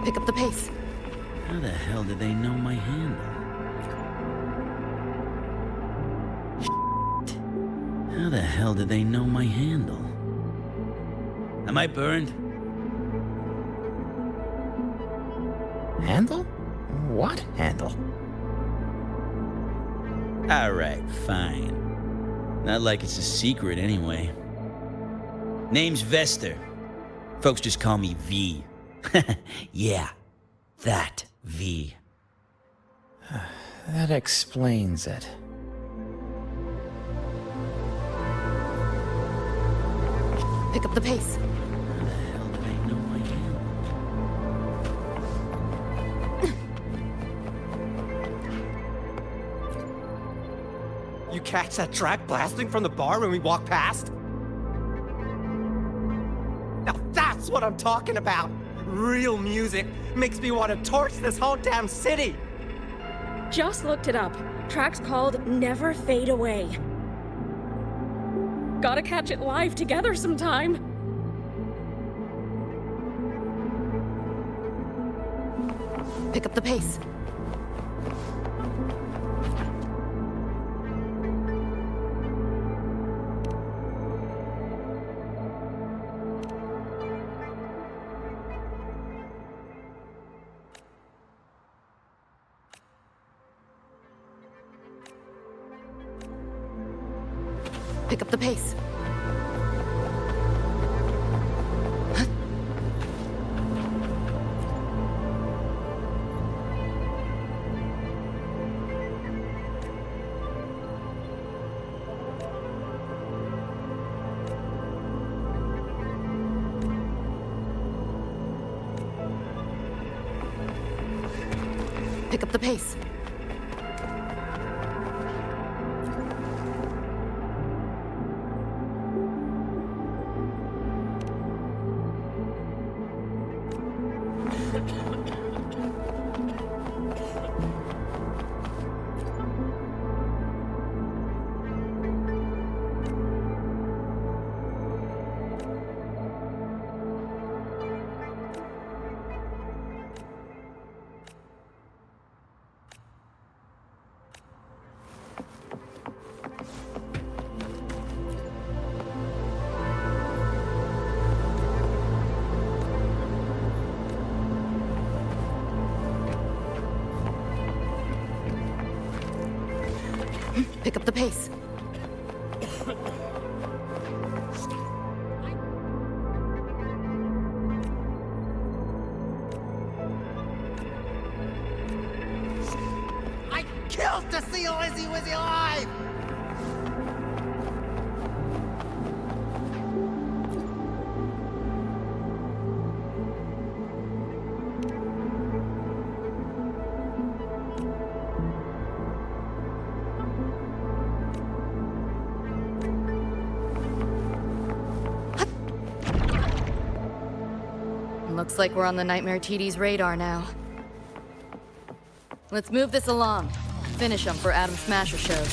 Pick up the pace. How the hell did they know my handle? How the hell did they know my handle? Am I burned? Handle? What handle? Alright, fine. Not like it's a secret anyway. Name's Vester. Folks just call me V. Yeah, that V. That explains it. Pick up the pace. How the hell did I know I am? You catch that track blasting from the bar when we walk past? Now that's what I'm talking about! Real music makes me want to torch this whole damn city! Just looked it up. Track's called Never Fade Away. Gotta catch it live together sometime. Pick up the pace. Pick up the pace. Pick up the pace. Pick up the pace. I killed to see Lizzie Wizzy live! Looks like we're on the Nightmare TD's radar now. Let's move this along. Finish them for Adam Smasher shows.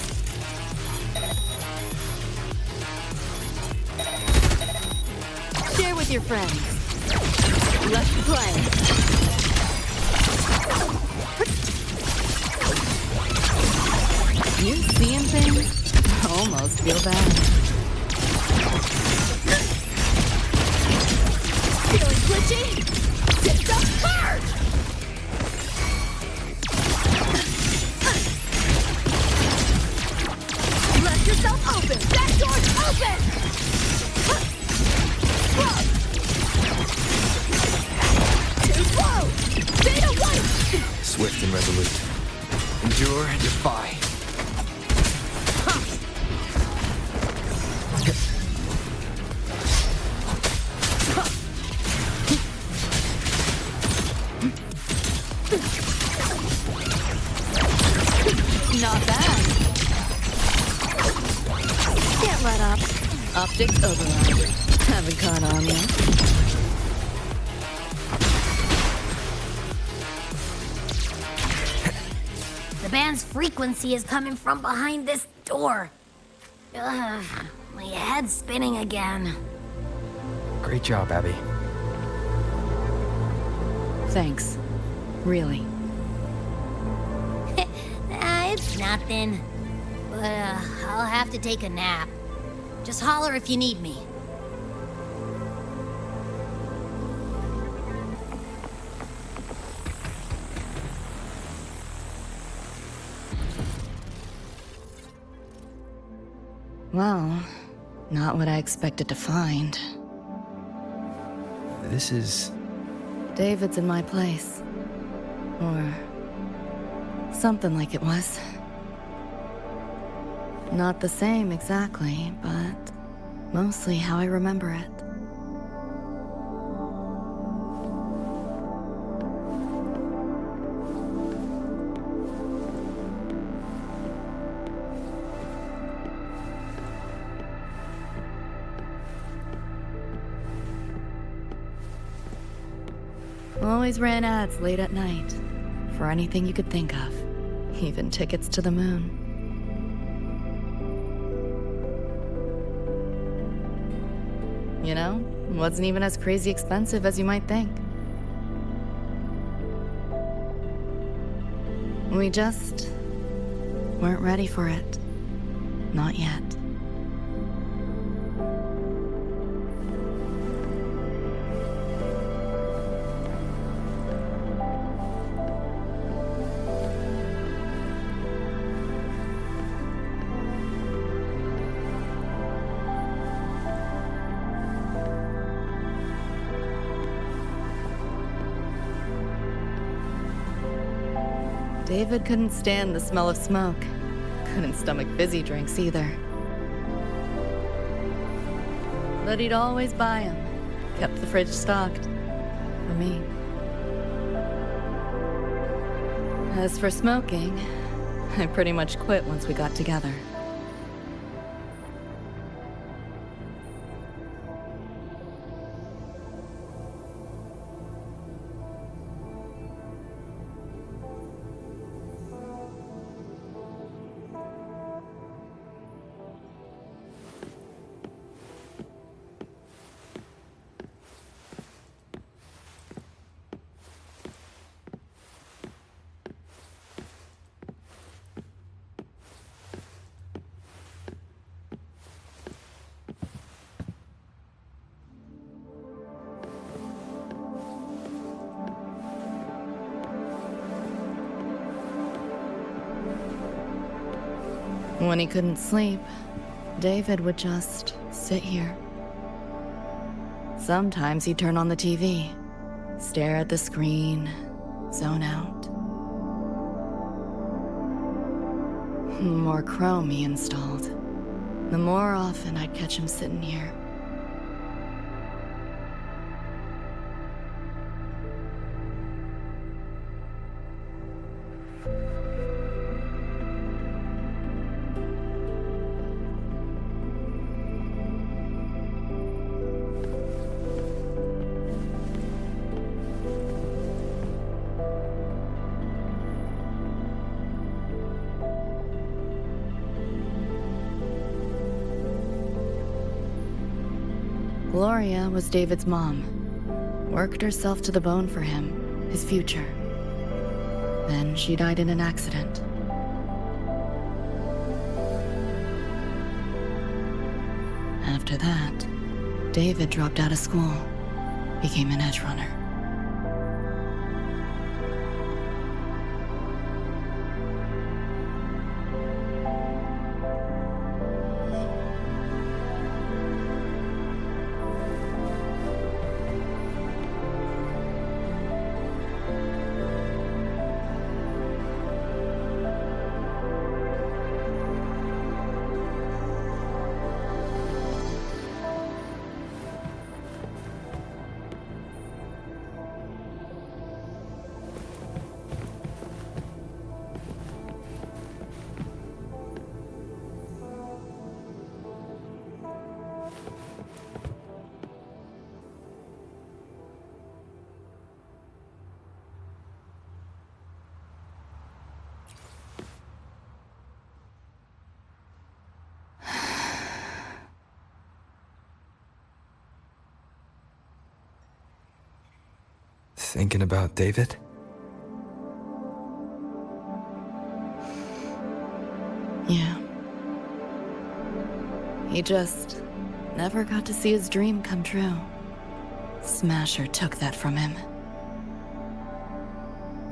Share with your friends. Let's play. You seeing things? I almost feel bad. Feeling glitchy? System charge! Let yourself open! That door's open! Too slow! Beta 1! Swift and resolute. Endure and defy. Not bad. Can't let up. Optics override. Haven't caught on yet. The band's frequency is coming from behind this door. Ugh, my head's spinning again. Great job, Abby. Thanks. Really. It's nothing. But, I'll have to take a nap. Just holler if you need me. Well, not what I expected to find. This is... David's in my place. Or... something like it was. Not the same exactly, but mostly how I remember it. Always ran ads late at night. For anything you could think of. Even tickets to the moon. You know, wasn't even as crazy expensive as you might think. We just weren't ready for it. Not yet. David couldn't stand the smell of smoke. Couldn't stomach fizzy drinks either. But he'd always buy them. Kept the fridge stocked. For me. As for smoking, I pretty much quit once we got together. When he couldn't sleep, David would just sit here. Sometimes he'd turn on the TV, stare at the screen, zone out. The more Chrome he installed, the more often I'd catch him sitting here. Gloria was David's mom. Worked herself to the bone for him, his future. Then she died in an accident. After that, David dropped out of school, became an Edgerunner. Thinking about David? Yeah. He just never got to see his dream come true. Smasher took that from him.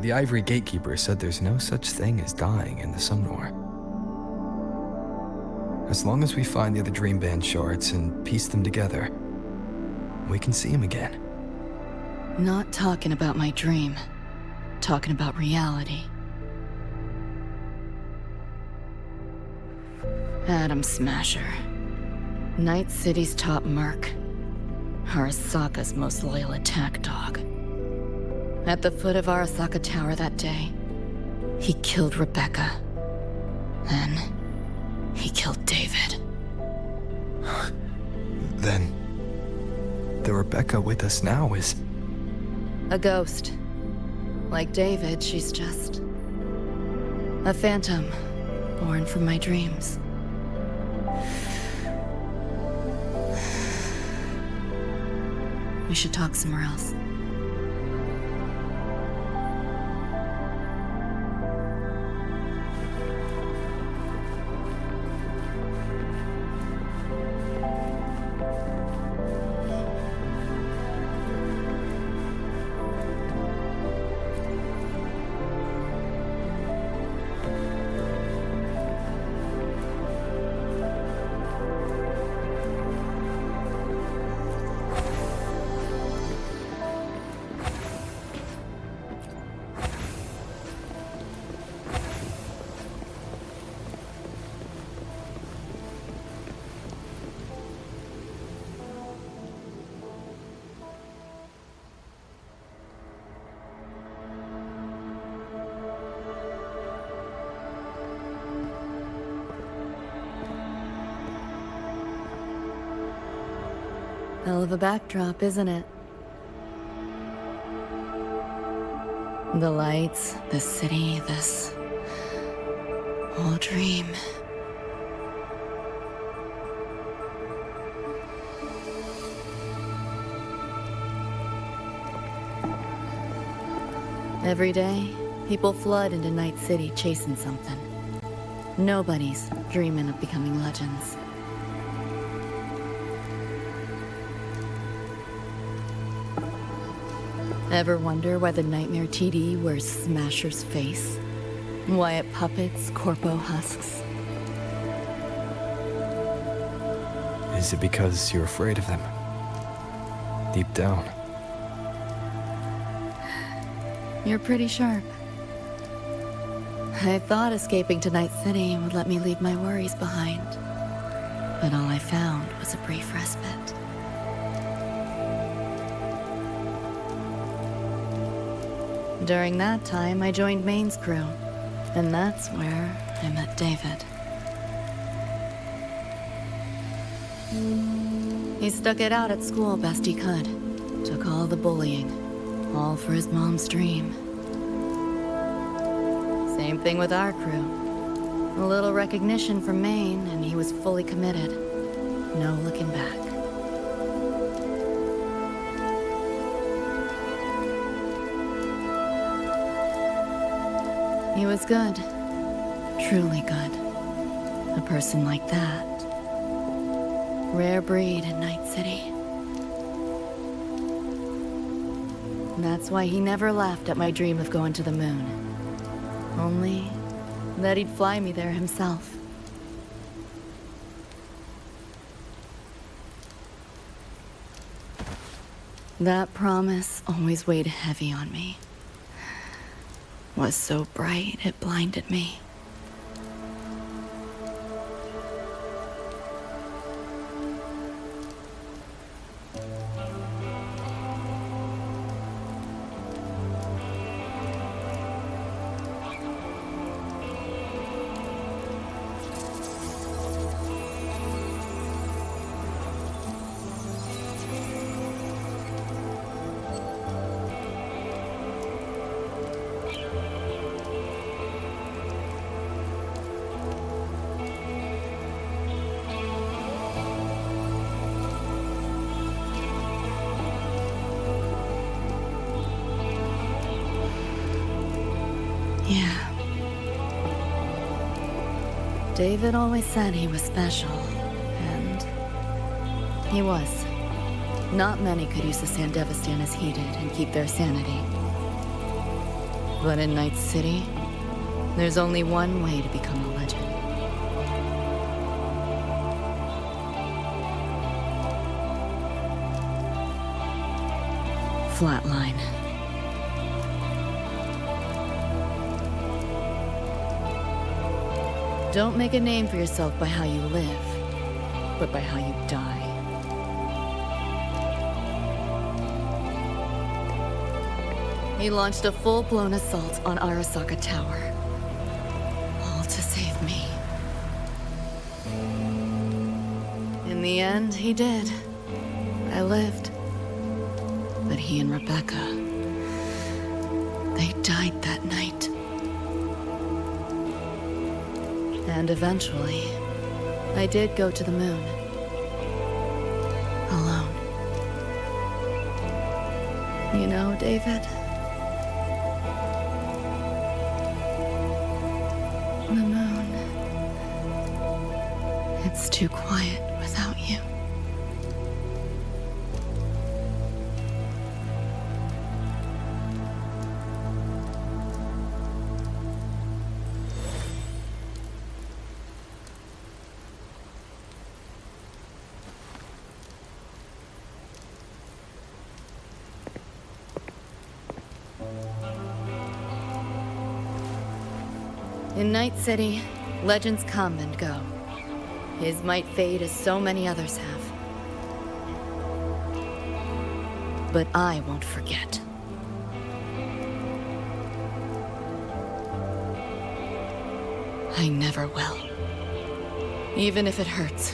The Ivory Gatekeeper said there's no such thing as dying in the Sumnor. As long as we find the other Dream Band shards and piece them together, we can see him again. Not talking about my dream. Talking about reality. Adam Smasher. Night City's top merc. Arasaka's most loyal attack dog. At the foot of Arasaka Tower that day, he killed Rebecca. Then, he killed David. Then, the Rebecca with us now is... A ghost. Like David, she's just a phantom born from my dreams. We should talk somewhere else. Hell of a backdrop, isn't it? The lights, the city, this whole dream. Every day, people flood into Night City chasing something. Nobody's dreaming of becoming legends. Ever wonder why the Nightmare TD wears Smasher's face? Why it puppets Corpo husks? Is it because you're afraid of them? Deep down. You're pretty sharp. I thought escaping to Night City would let me leave my worries behind. But all I found was a brief respite. During that time, I joined Maine's crew, and that's where I met David. He stuck it out at school best he could. Took all the bullying, all for his mom's dream. Same thing with our crew. A little recognition from Maine, and he was fully committed. No looking back. He was good. Truly good. A person like that. Rare breed in Night City. That's why he never laughed at my dream of going to the moon. Only that he'd fly me there himself. That promise always weighed heavy on me. Was so bright it blinded me. Yeah. David always said he was special, and he was. Not many could use the Sandevistan as he did and keep their sanity. But in Night City, there's only one way to become a legend. Flatline. Don't make a name for yourself by how you live, but by how you die. He launched a full-blown assault on Arasaka Tower. All to save me. In the end, he did. I lived. But he and Rebecca, They died that night. And eventually, I did go to the moon. Alone. You know, David? The moon. It's too quiet without you. In Night City, legends come and go. His might fade as so many others have. But I won't forget. I never will. Even if it hurts.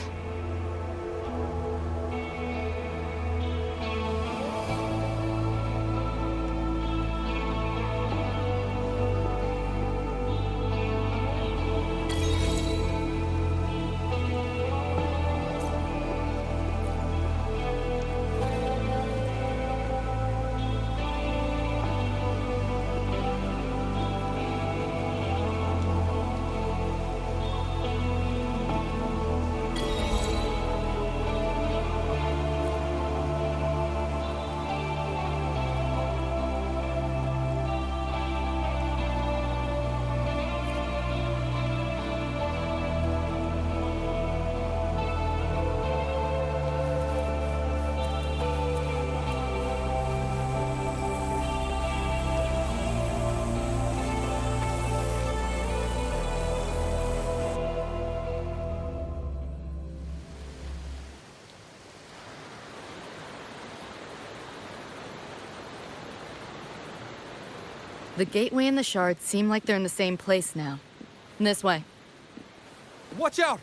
The gateway and the shards seem like they're in the same place now. This way. Watch out!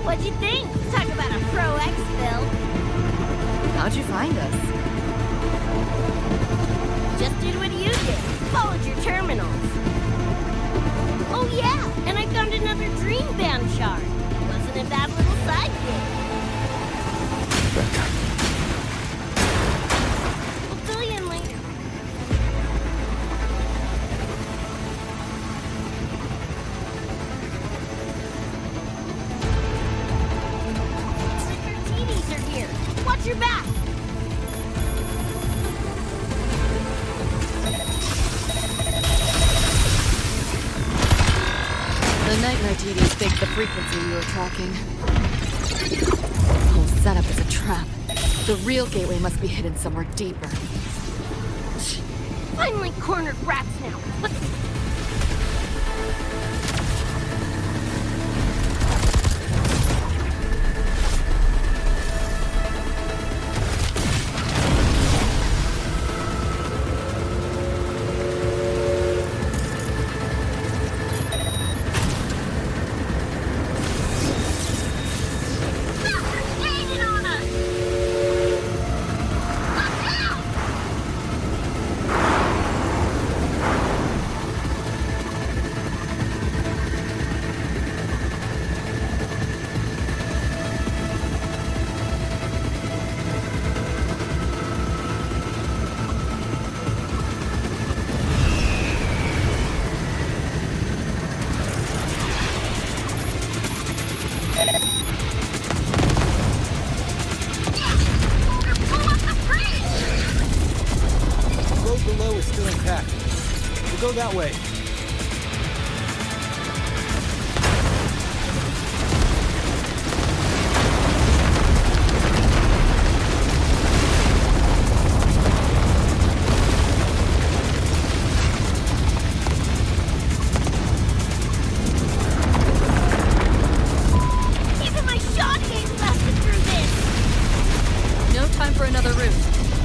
What'd you think? Talk about a pro exfil. How'd you find us? Just did what you did. Followed your terminals. Oh yeah, and I found another dream band shard. Wasn't a bad little side gig. Becca. We'll fill you in later. Watch your back! The Night TDs faked the frequency we were tracking. The whole setup is a trap. The real gateway must be hidden somewhere deeper. Finally cornered rats now. Go that way.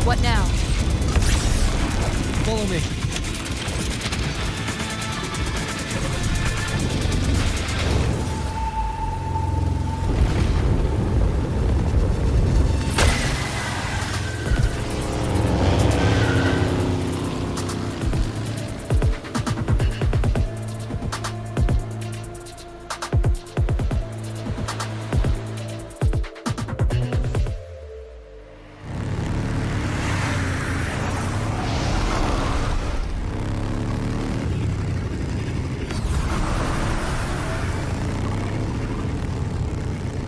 What now? Follow me.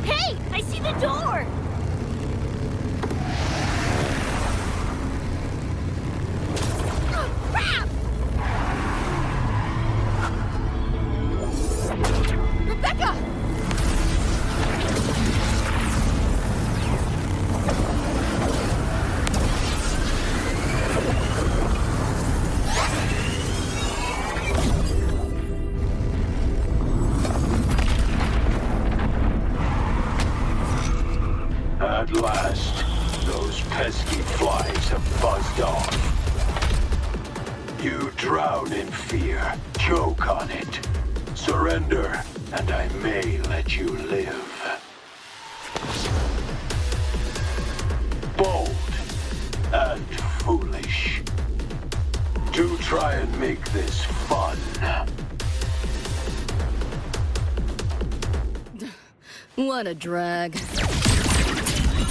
Hey, I see the door! Oh, crap! Rebecca! At last, those pesky flies have buzzed off. You drown in fear, choke on it. Surrender, and I may let you live. Bold and foolish. Do try and make this fun. What a drag.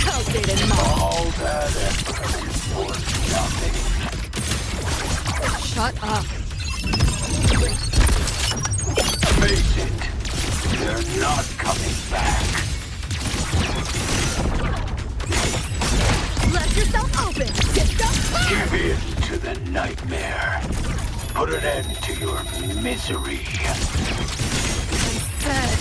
Outdated mom. All that effort is for nothing. Shut up. Face it, they're not coming back. Let yourself open. Get the Give in to the nightmare. Put an end to your misery. said.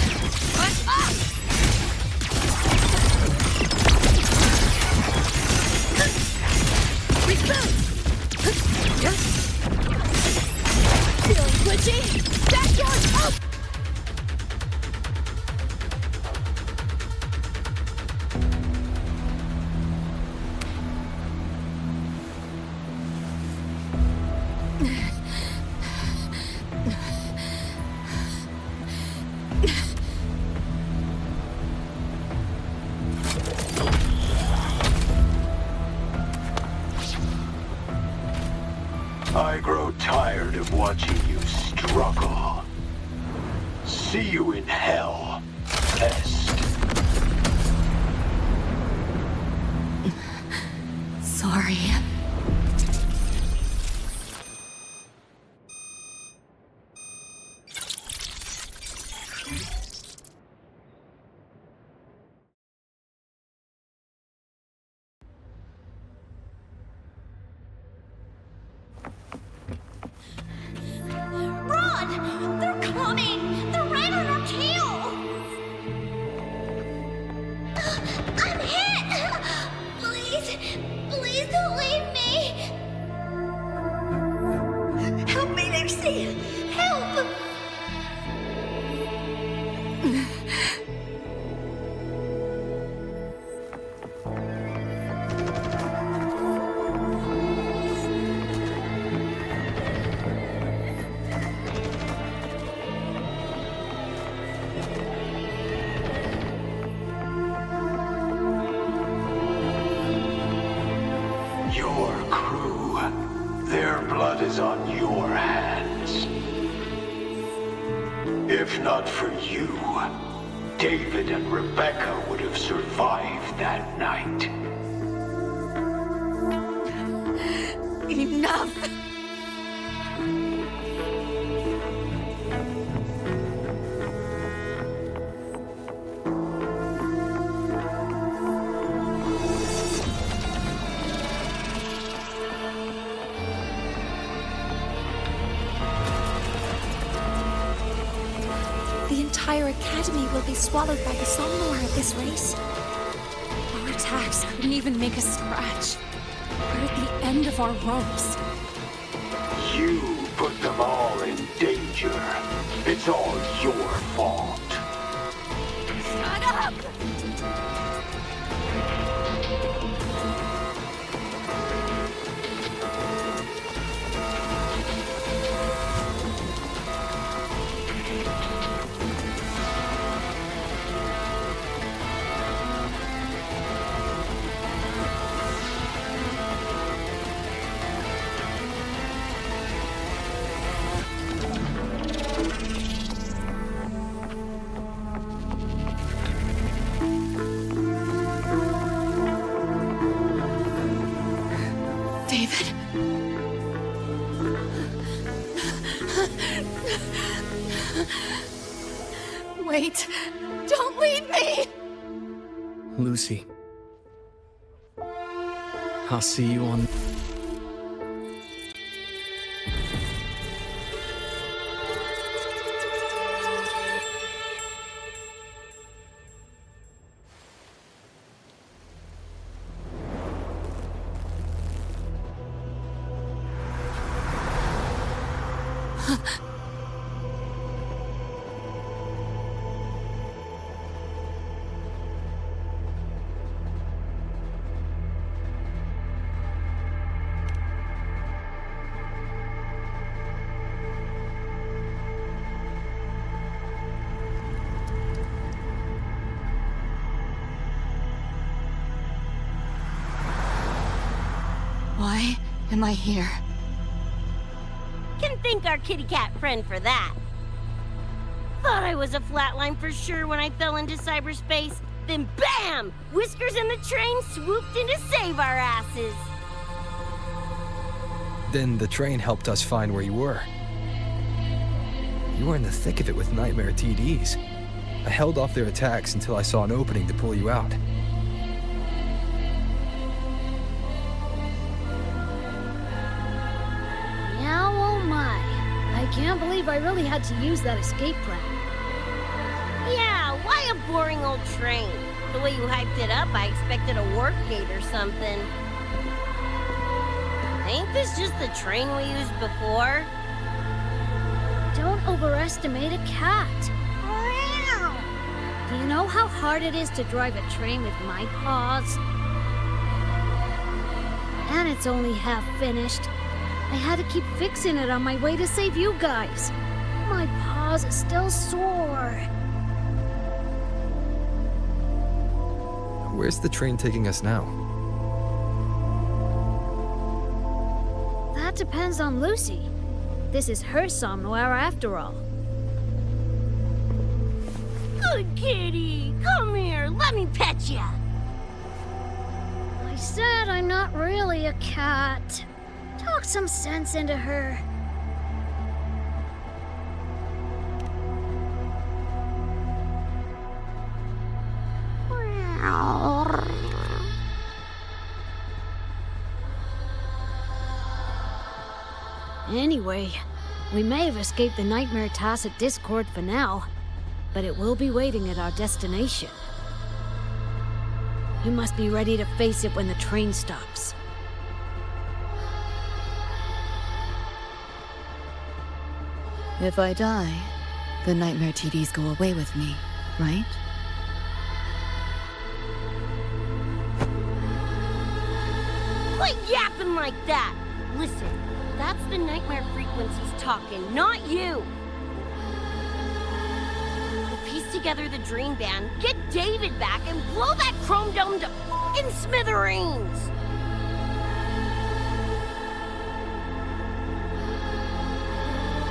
Feeling glitchy? Back yours up! I grow tired of watching you struggle. See you in hell, pest. Sorry. Run! They're coming! They're right on our tail! I'm hit! Please, please don't leave me! Help me, Lucy! Help! Your crew, their blood is on your hands. If not for you, David and Rebecca would have survived that night. Enough! The entire academy will be swallowed by the somnolor at this race. Our attacks couldn't even make a scratch. We're at the end of our ropes. You put them all in danger. It's all your fault. Shut up! David. Wait. Don't leave me! Lucy. I'll see you on... Why am I here? Can thank our kitty cat friend for that. Thought I was a flatline for sure when I fell into cyberspace. Then BAM! Whiskers and the train swooped in to save our asses. Then the train helped us find where you were. You were in the thick of it with Nightmare TDs. I held off their attacks until I saw an opening to pull you out. Yeah, oh my. I can't believe I really had to use that escape plan. Yeah, why a boring old train? The way you hyped it up, I expected a work gate or something. Ain't this just the train we used before? Don't overestimate a cat. Do you know how hard it is to drive a train with my paws? And it's only half finished. I had to keep fixing it on my way to save you guys. My paws are still sore. Where's the train taking us now? That depends on Lucy. This is her somewhere after all. Good kitty, come here, let me pet ya. I said I'm not really a cat. Talk some sense into her. Anyway, we may have escaped the Nightmare Tacit Discord for now, but it will be waiting at our destination. You must be ready to face it when the train stops. If I die, the Nightmare TDs go away with me, right? Quit yapping like that! Listen, that's the nightmare frequencies talking, not you! We'll piece together the dream band, get David back, and blow that chrome dome to f***ing smithereens!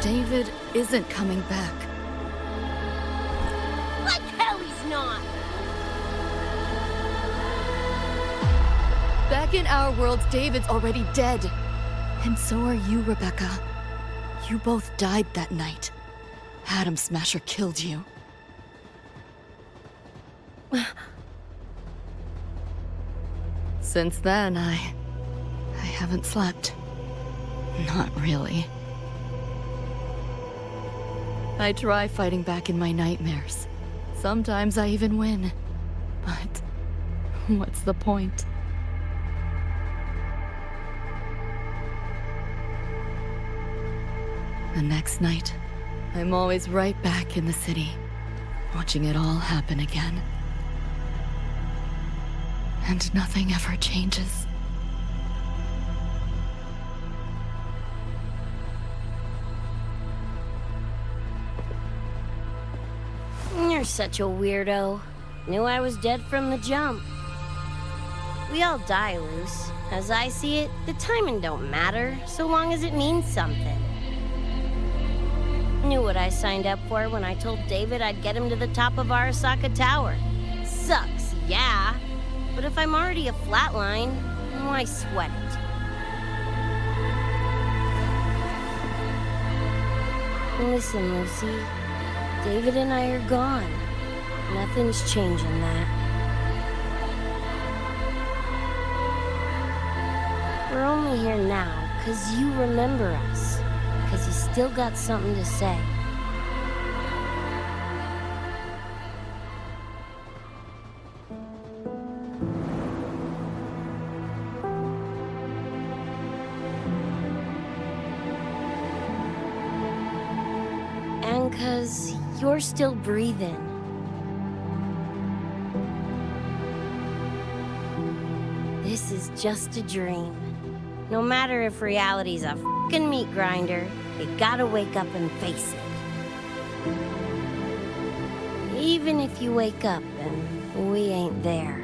David isn't coming back. Like hell he's not! Back in our world, David's already dead. And so are you, Rebecca. You both died that night. Atom Smasher killed you. Since then, I haven't slept. Not really. I try fighting back in my nightmares. Sometimes I even win. But what's the point? The next night, I'm always right back in the city, watching it all happen again. And nothing ever changes. You're such a weirdo. Knew I was dead from the jump. We all die, Luce. As I see it, the timing don't matter, so long as it means something. Knew what I signed up for when I told David I'd get him to the top of Arasaka Tower. Sucks, yeah. But if I'm already a flatline, why sweat it? Listen, Lucy. David and I are gone. Nothing's changing that. We're only here now because you remember us. Because you still got something to say. And because you're still breathing. This is just a dream. No matter if reality's a f***ing meat grinder, you gotta wake up and face it. Even if you wake up and we ain't there.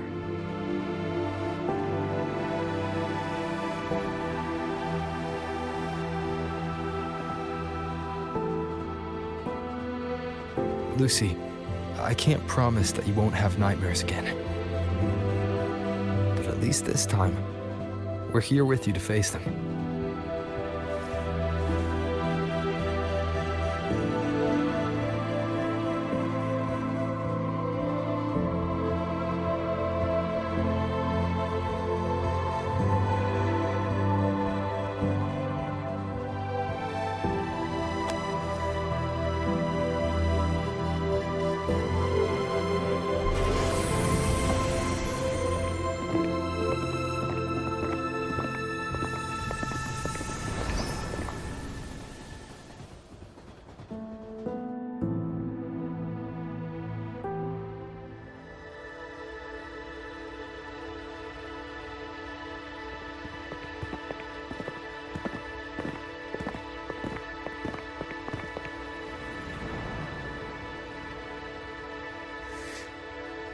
Lucy, I can't promise that you won't have nightmares again. But at least this time, we're here with you to face them.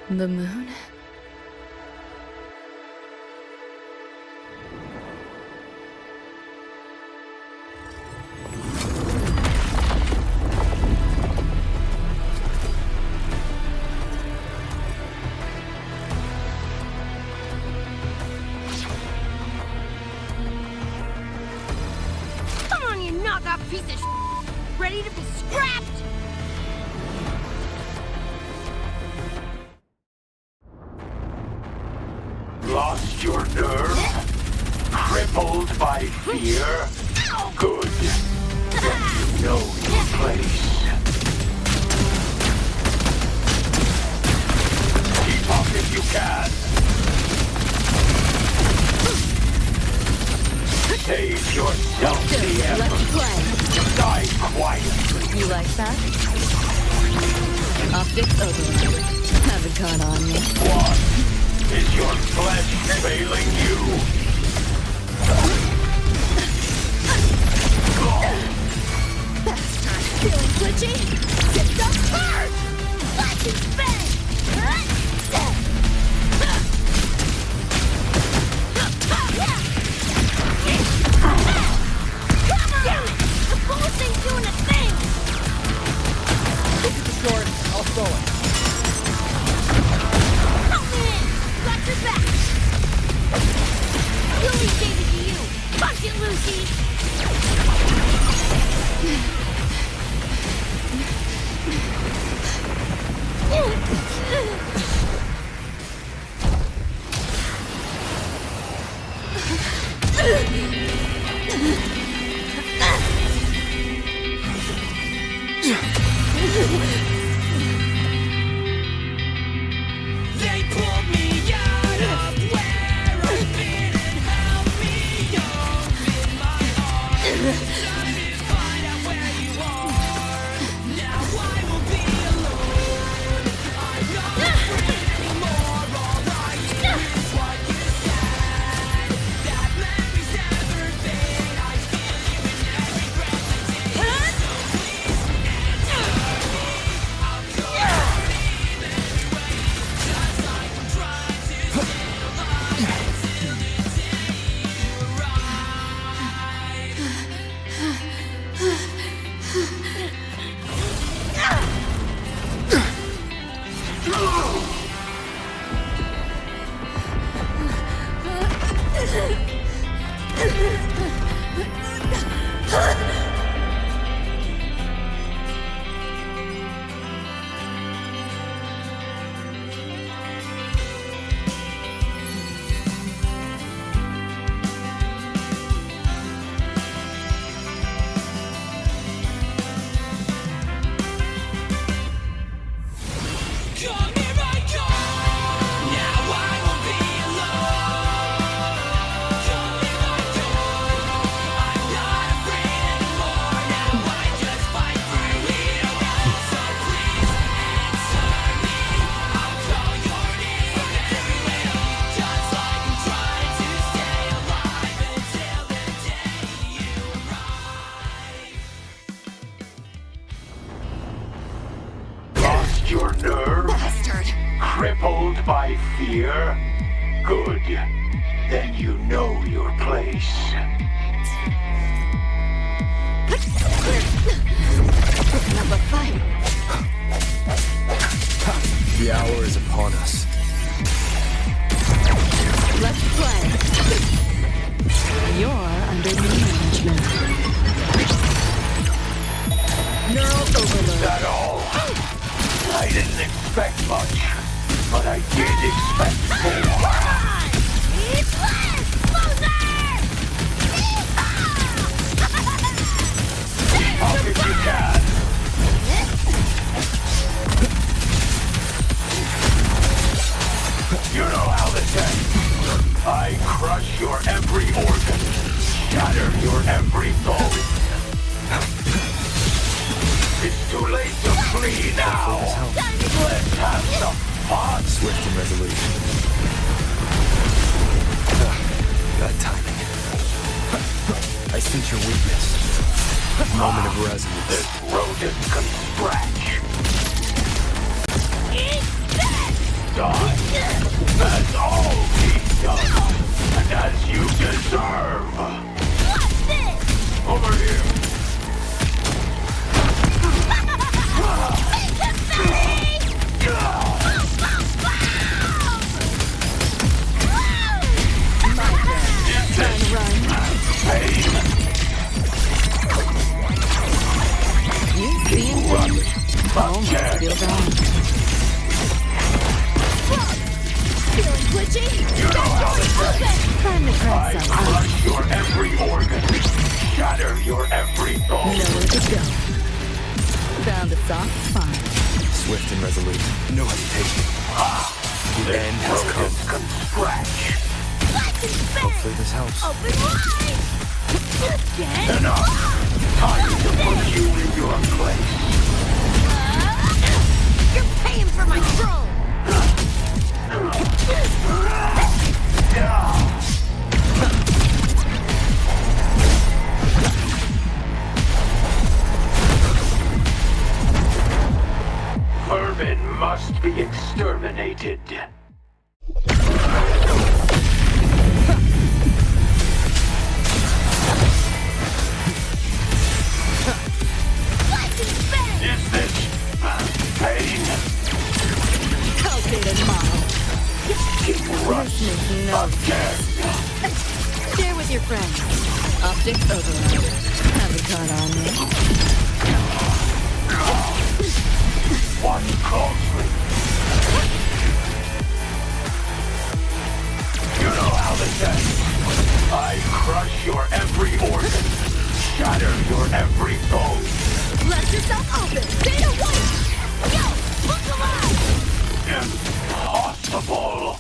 The moon? Come on, you knockoff piece of shit! Ready to be scrapped? Lost your nerve? Crippled by fear? Good. Then you know your place. Keep up if you can. Save yourself the effort. Let's play. Die quietly. You like that? Optics overload. Haven't caught on yet. What? Is your flesh failing you? Feeling glitchy? Sit up hard! Watch it spin! Come on! The pulse ain't doing a thing! Look at the sword. I'll throw it. Help me in! Got your back! Lily gave it to you! Punch it, Lucy! They pulled me out of where I've been and held me up in my arms. Trying to find out where you are. Now I will be alone. I'm not afraid anymore. All I hear is what you said. That memories never fade. I feel you in every breath I take. So please answer me. I'll go even anyway. Just like I'm trying to stay alive until the day you Crippled by fear? Good. Then you know your place. Number 5. The hour is upon us. Let's play. You're under new management. Neural overload. That all? I didn't expect much, but I did expect more. Eat less, loser! Up if you can. You know how this ends. I crush your every organ, shatter your every bone. It's too late to flee now. Let's have some fun. Swift and resolute. That timing. I sense your weakness. Moment of resonance. This rodent can scratch. Die. As all be done. And as you deserve. What's this? Over here. Almost feel down. Feeling glitchy? You know how this ends. Time to crack I some crush your every organ, shatter your every bone. Nowhere to go. Found a soft spot. Swift and resolute. No hesitation. The end has come. Can scratch. Hopefully this helps. Open wide! Again? Enough. Time to put you in your place. You're paying for my troll! Vermin must be exterminated. Is this pain? Calculated model. Keep rushing No. again. Share with your friends. Optics overload. Have a card on me. Watch closely. You know how this ends. I crush your every organ, shatter your every bone. Let yourself open! Data 1! Yo! Look alive! Impossible!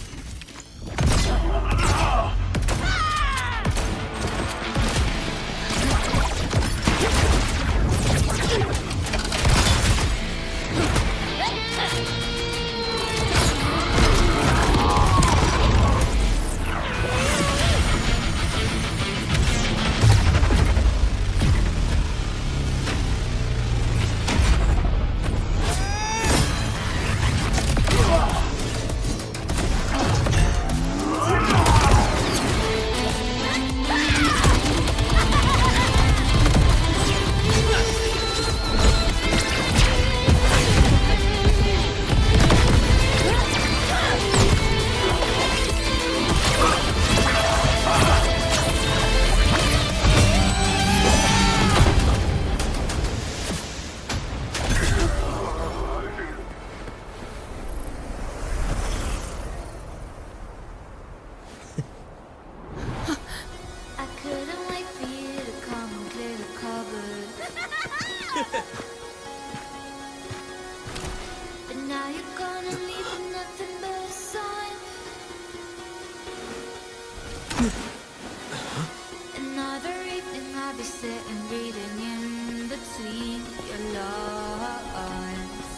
Another evening I'll be sitting reading in between your lines,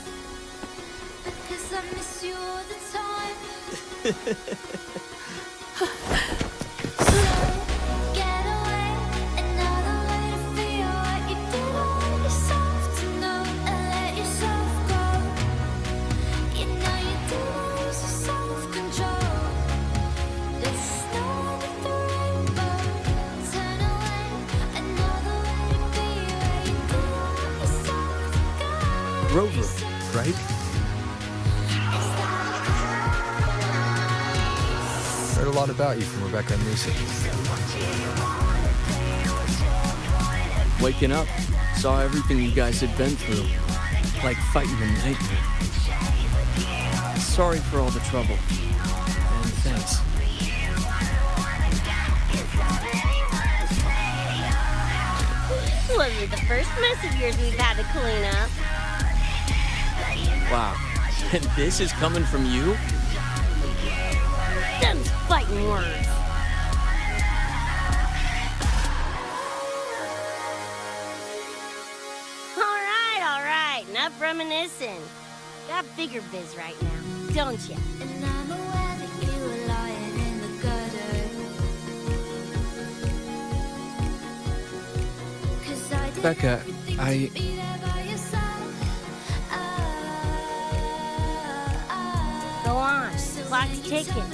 because I miss you all the time. So get away, another way to feel what you did all yourself to know, and let yourself go. You know you do lose yourself. Rover, right? Heard a lot about you from Rebecca and Lucy. Waking up, saw everything you guys had been through. Like fighting a nightmare. Sorry for all the trouble. And thanks. Wasn't the first mess of yours we've had to clean up. Wow. And this is coming from you? Them's fighting words. All right. Enough reminiscing. Got bigger biz right now, don't ya? And I'm aware that you were lying in the gutter. Becca, Go on, clock's ticking.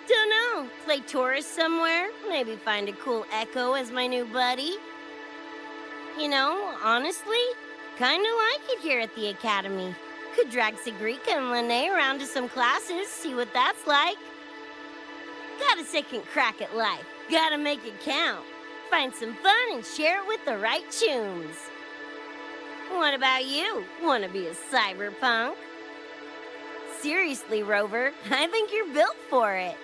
Dunno. Play tourist somewhere? Maybe find a cool Echo as my new buddy? You know, honestly, kinda like it here at the Academy. Could drag Sigrika and Lene around to some classes, see what that's like. Got a second crack at life. Gotta make it count. Find some fun and share it with the right chooms. What about you? Wanna be a cyberpunk? Seriously, Rover, I think you're built for it.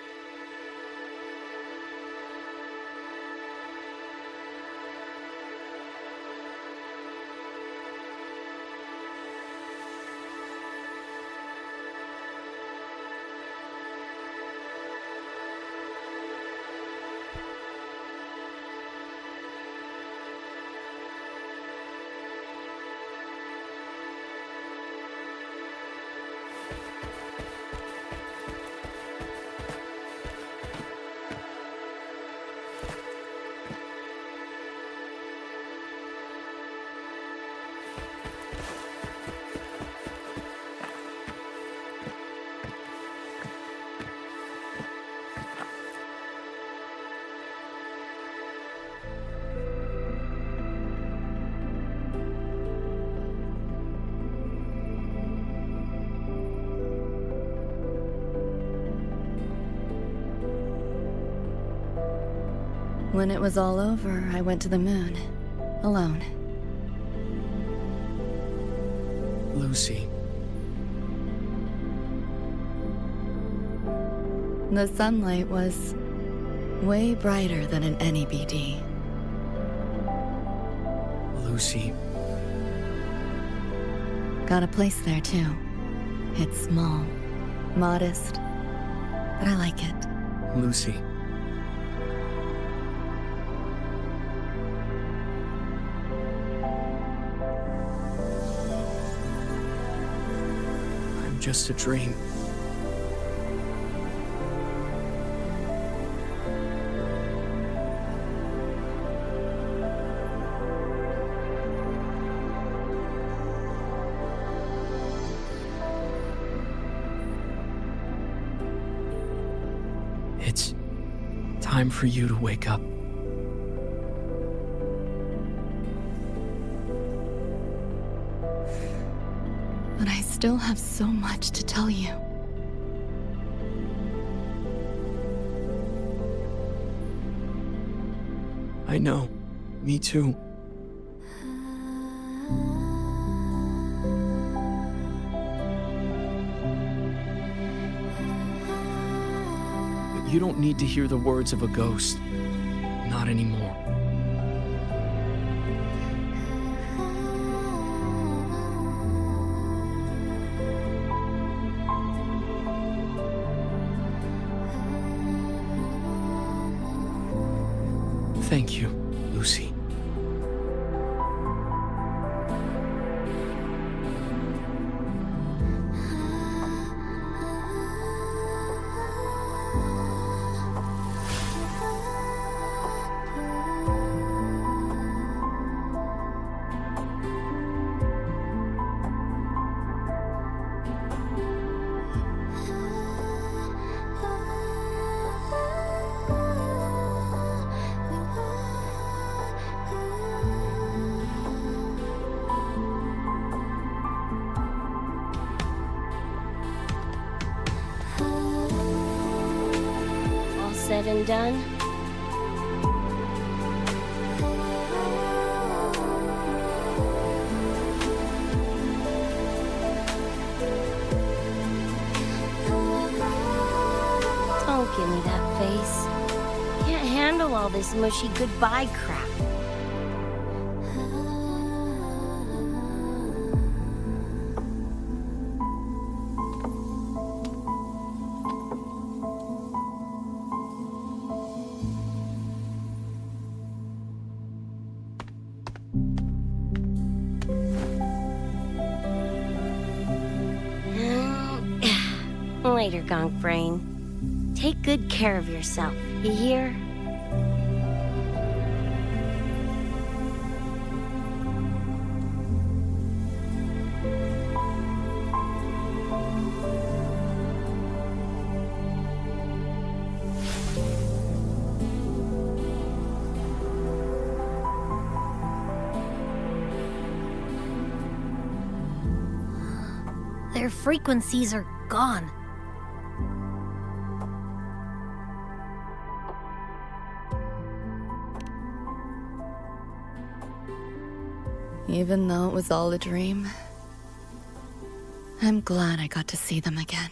When it was all over, I went to the moon. Alone. Lucy. The sunlight was way brighter than in any BD. Lucy. Got a place there too. It's small, modest, but I like it. Lucy. I'm just a dream. It's time for you to wake up. But I still have so much to tell you. I know. Me too. You don't need to hear the words of a ghost. Not anymore. Thank you, Lucy. All said and done? Don't give me that face. Can't handle all this mushy goodbye crap. Later, Gonk Brain. Take good care of yourself, you hear? Their frequencies are gone. Even though it was all a dream, I'm glad I got to see them again.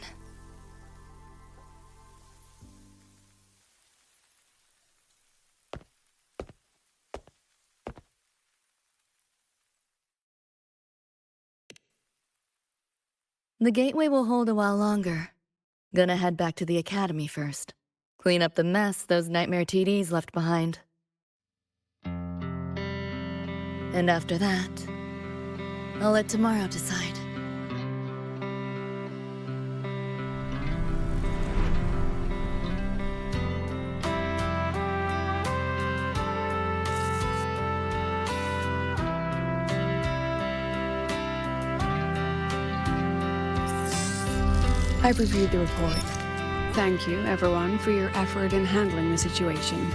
The gateway will hold a while longer. Gonna head back to the academy first. Clean up the mess those nightmare TDs left behind. And after that, I'll let tomorrow decide. I've reviewed the report. Thank you, everyone, for your effort in handling the situation.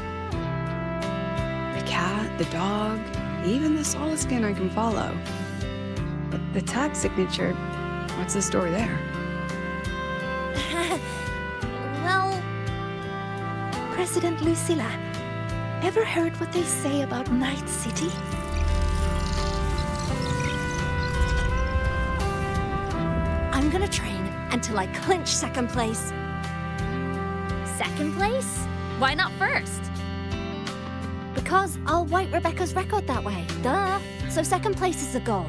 The cat, the dog, even the solid skin I can follow. But the tag signature, what's the story there? Well, President Lucilla, ever heard what they say about Night City? I'm gonna train until I clinch second place. Second place? Why not first? Because I'll wipe Rebecca's record that way. Duh. So second place is the goal.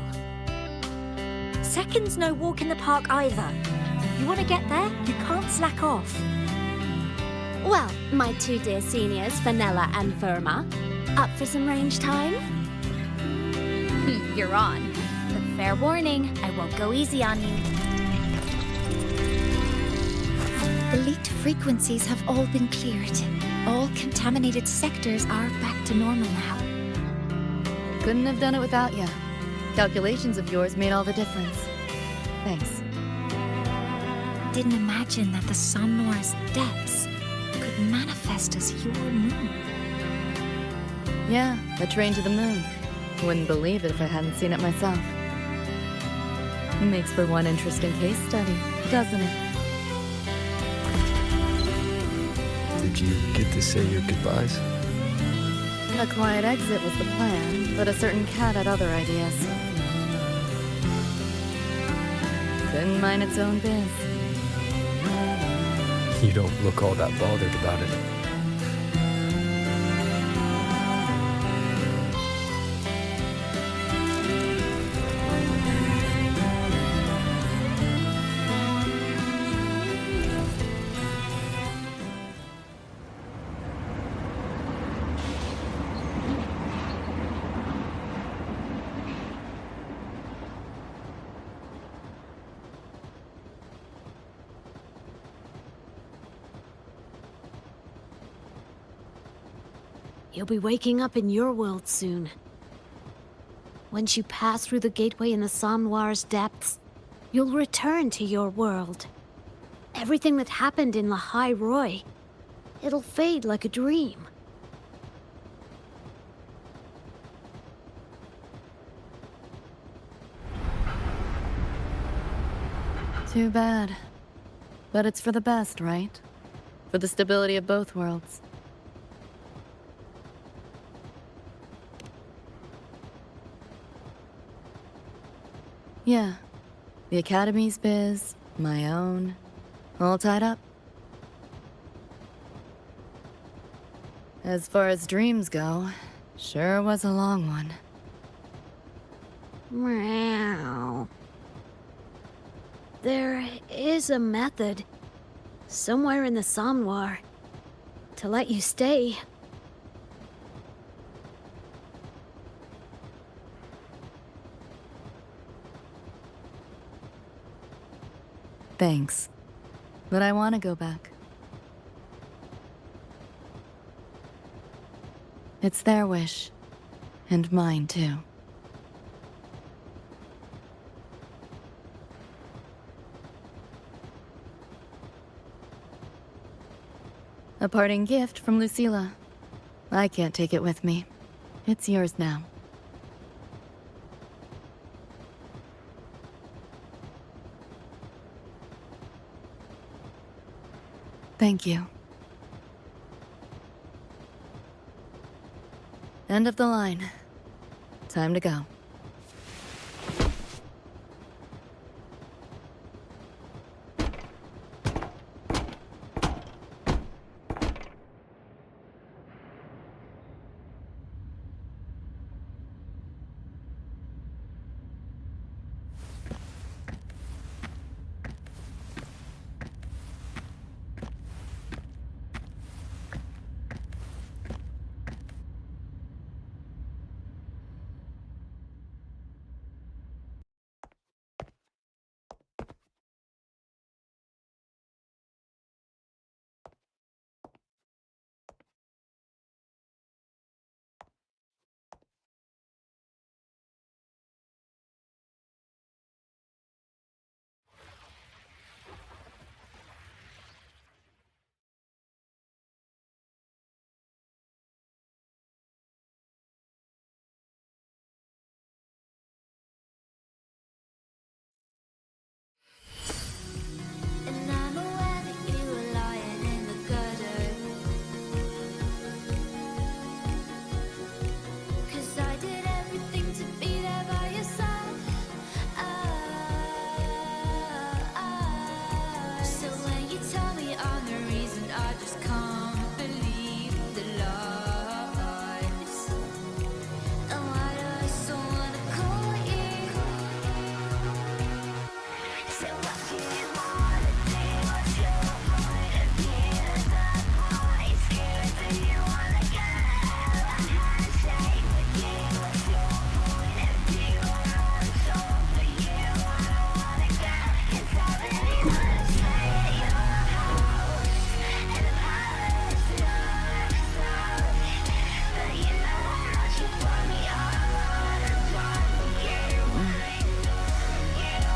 Second's no walk in the park either. You want to get there, you can't slack off. Well, my two dear seniors, Vanilla and Verma, up for some range time? You're on. But fair warning, I won't go easy on you. The leaked frequencies have all been cleared. All contaminated sectors are back to normal now. Couldn't have done it without you. Calculations of yours made all the difference. Thanks. Didn't imagine that the Somnor's depths could manifest as your moon. Yeah, a train to the moon. Wouldn't believe it if I hadn't seen it myself. Makes for one interesting case study, doesn't it? Did you get to say your goodbyes? A quiet exit was the plan, but a certain cat had other ideas. Couldn't mind its own biz. You don't look all that bothered about it. You'll be waking up in your world soon. Once you pass through the gateway in the Somnoir's depths, you'll return to your world. Everything that happened in La High Roy, it'll fade like a dream. Too bad. But it's for the best, right? For the stability of both worlds. Yeah. The Academy's biz, my own, all tied up. As far as dreams go, sure was a long one. Meow. There is a method, somewhere in the Somnoir, to let you stay. Thanks. But I want to go back. It's their wish. And mine, too. A parting gift from Lucilla. I can't take it with me. It's yours now. Thank you. End of the line. Time to go.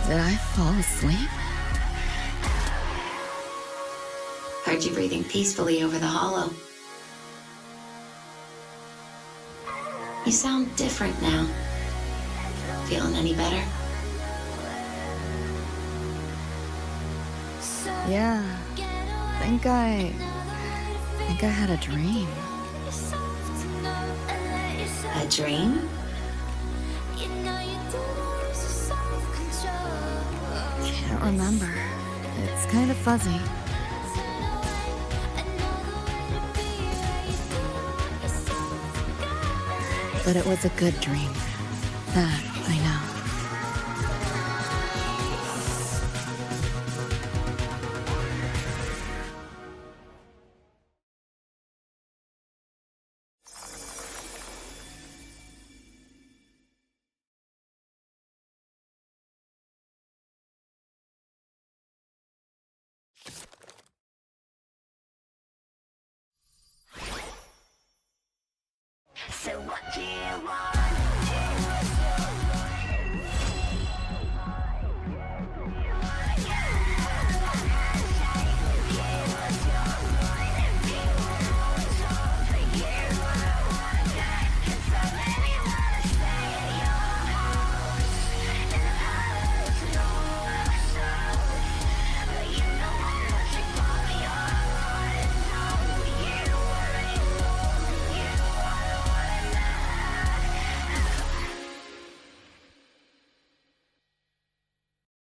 Did I fall asleep? Heard you breathing peacefully over the hollow. You sound different now. Feeling any better? Yeah. Think I had a dream. A dream? Can't remember. It's kind of fuzzy. But it was a good dream. That I know. So what do you want?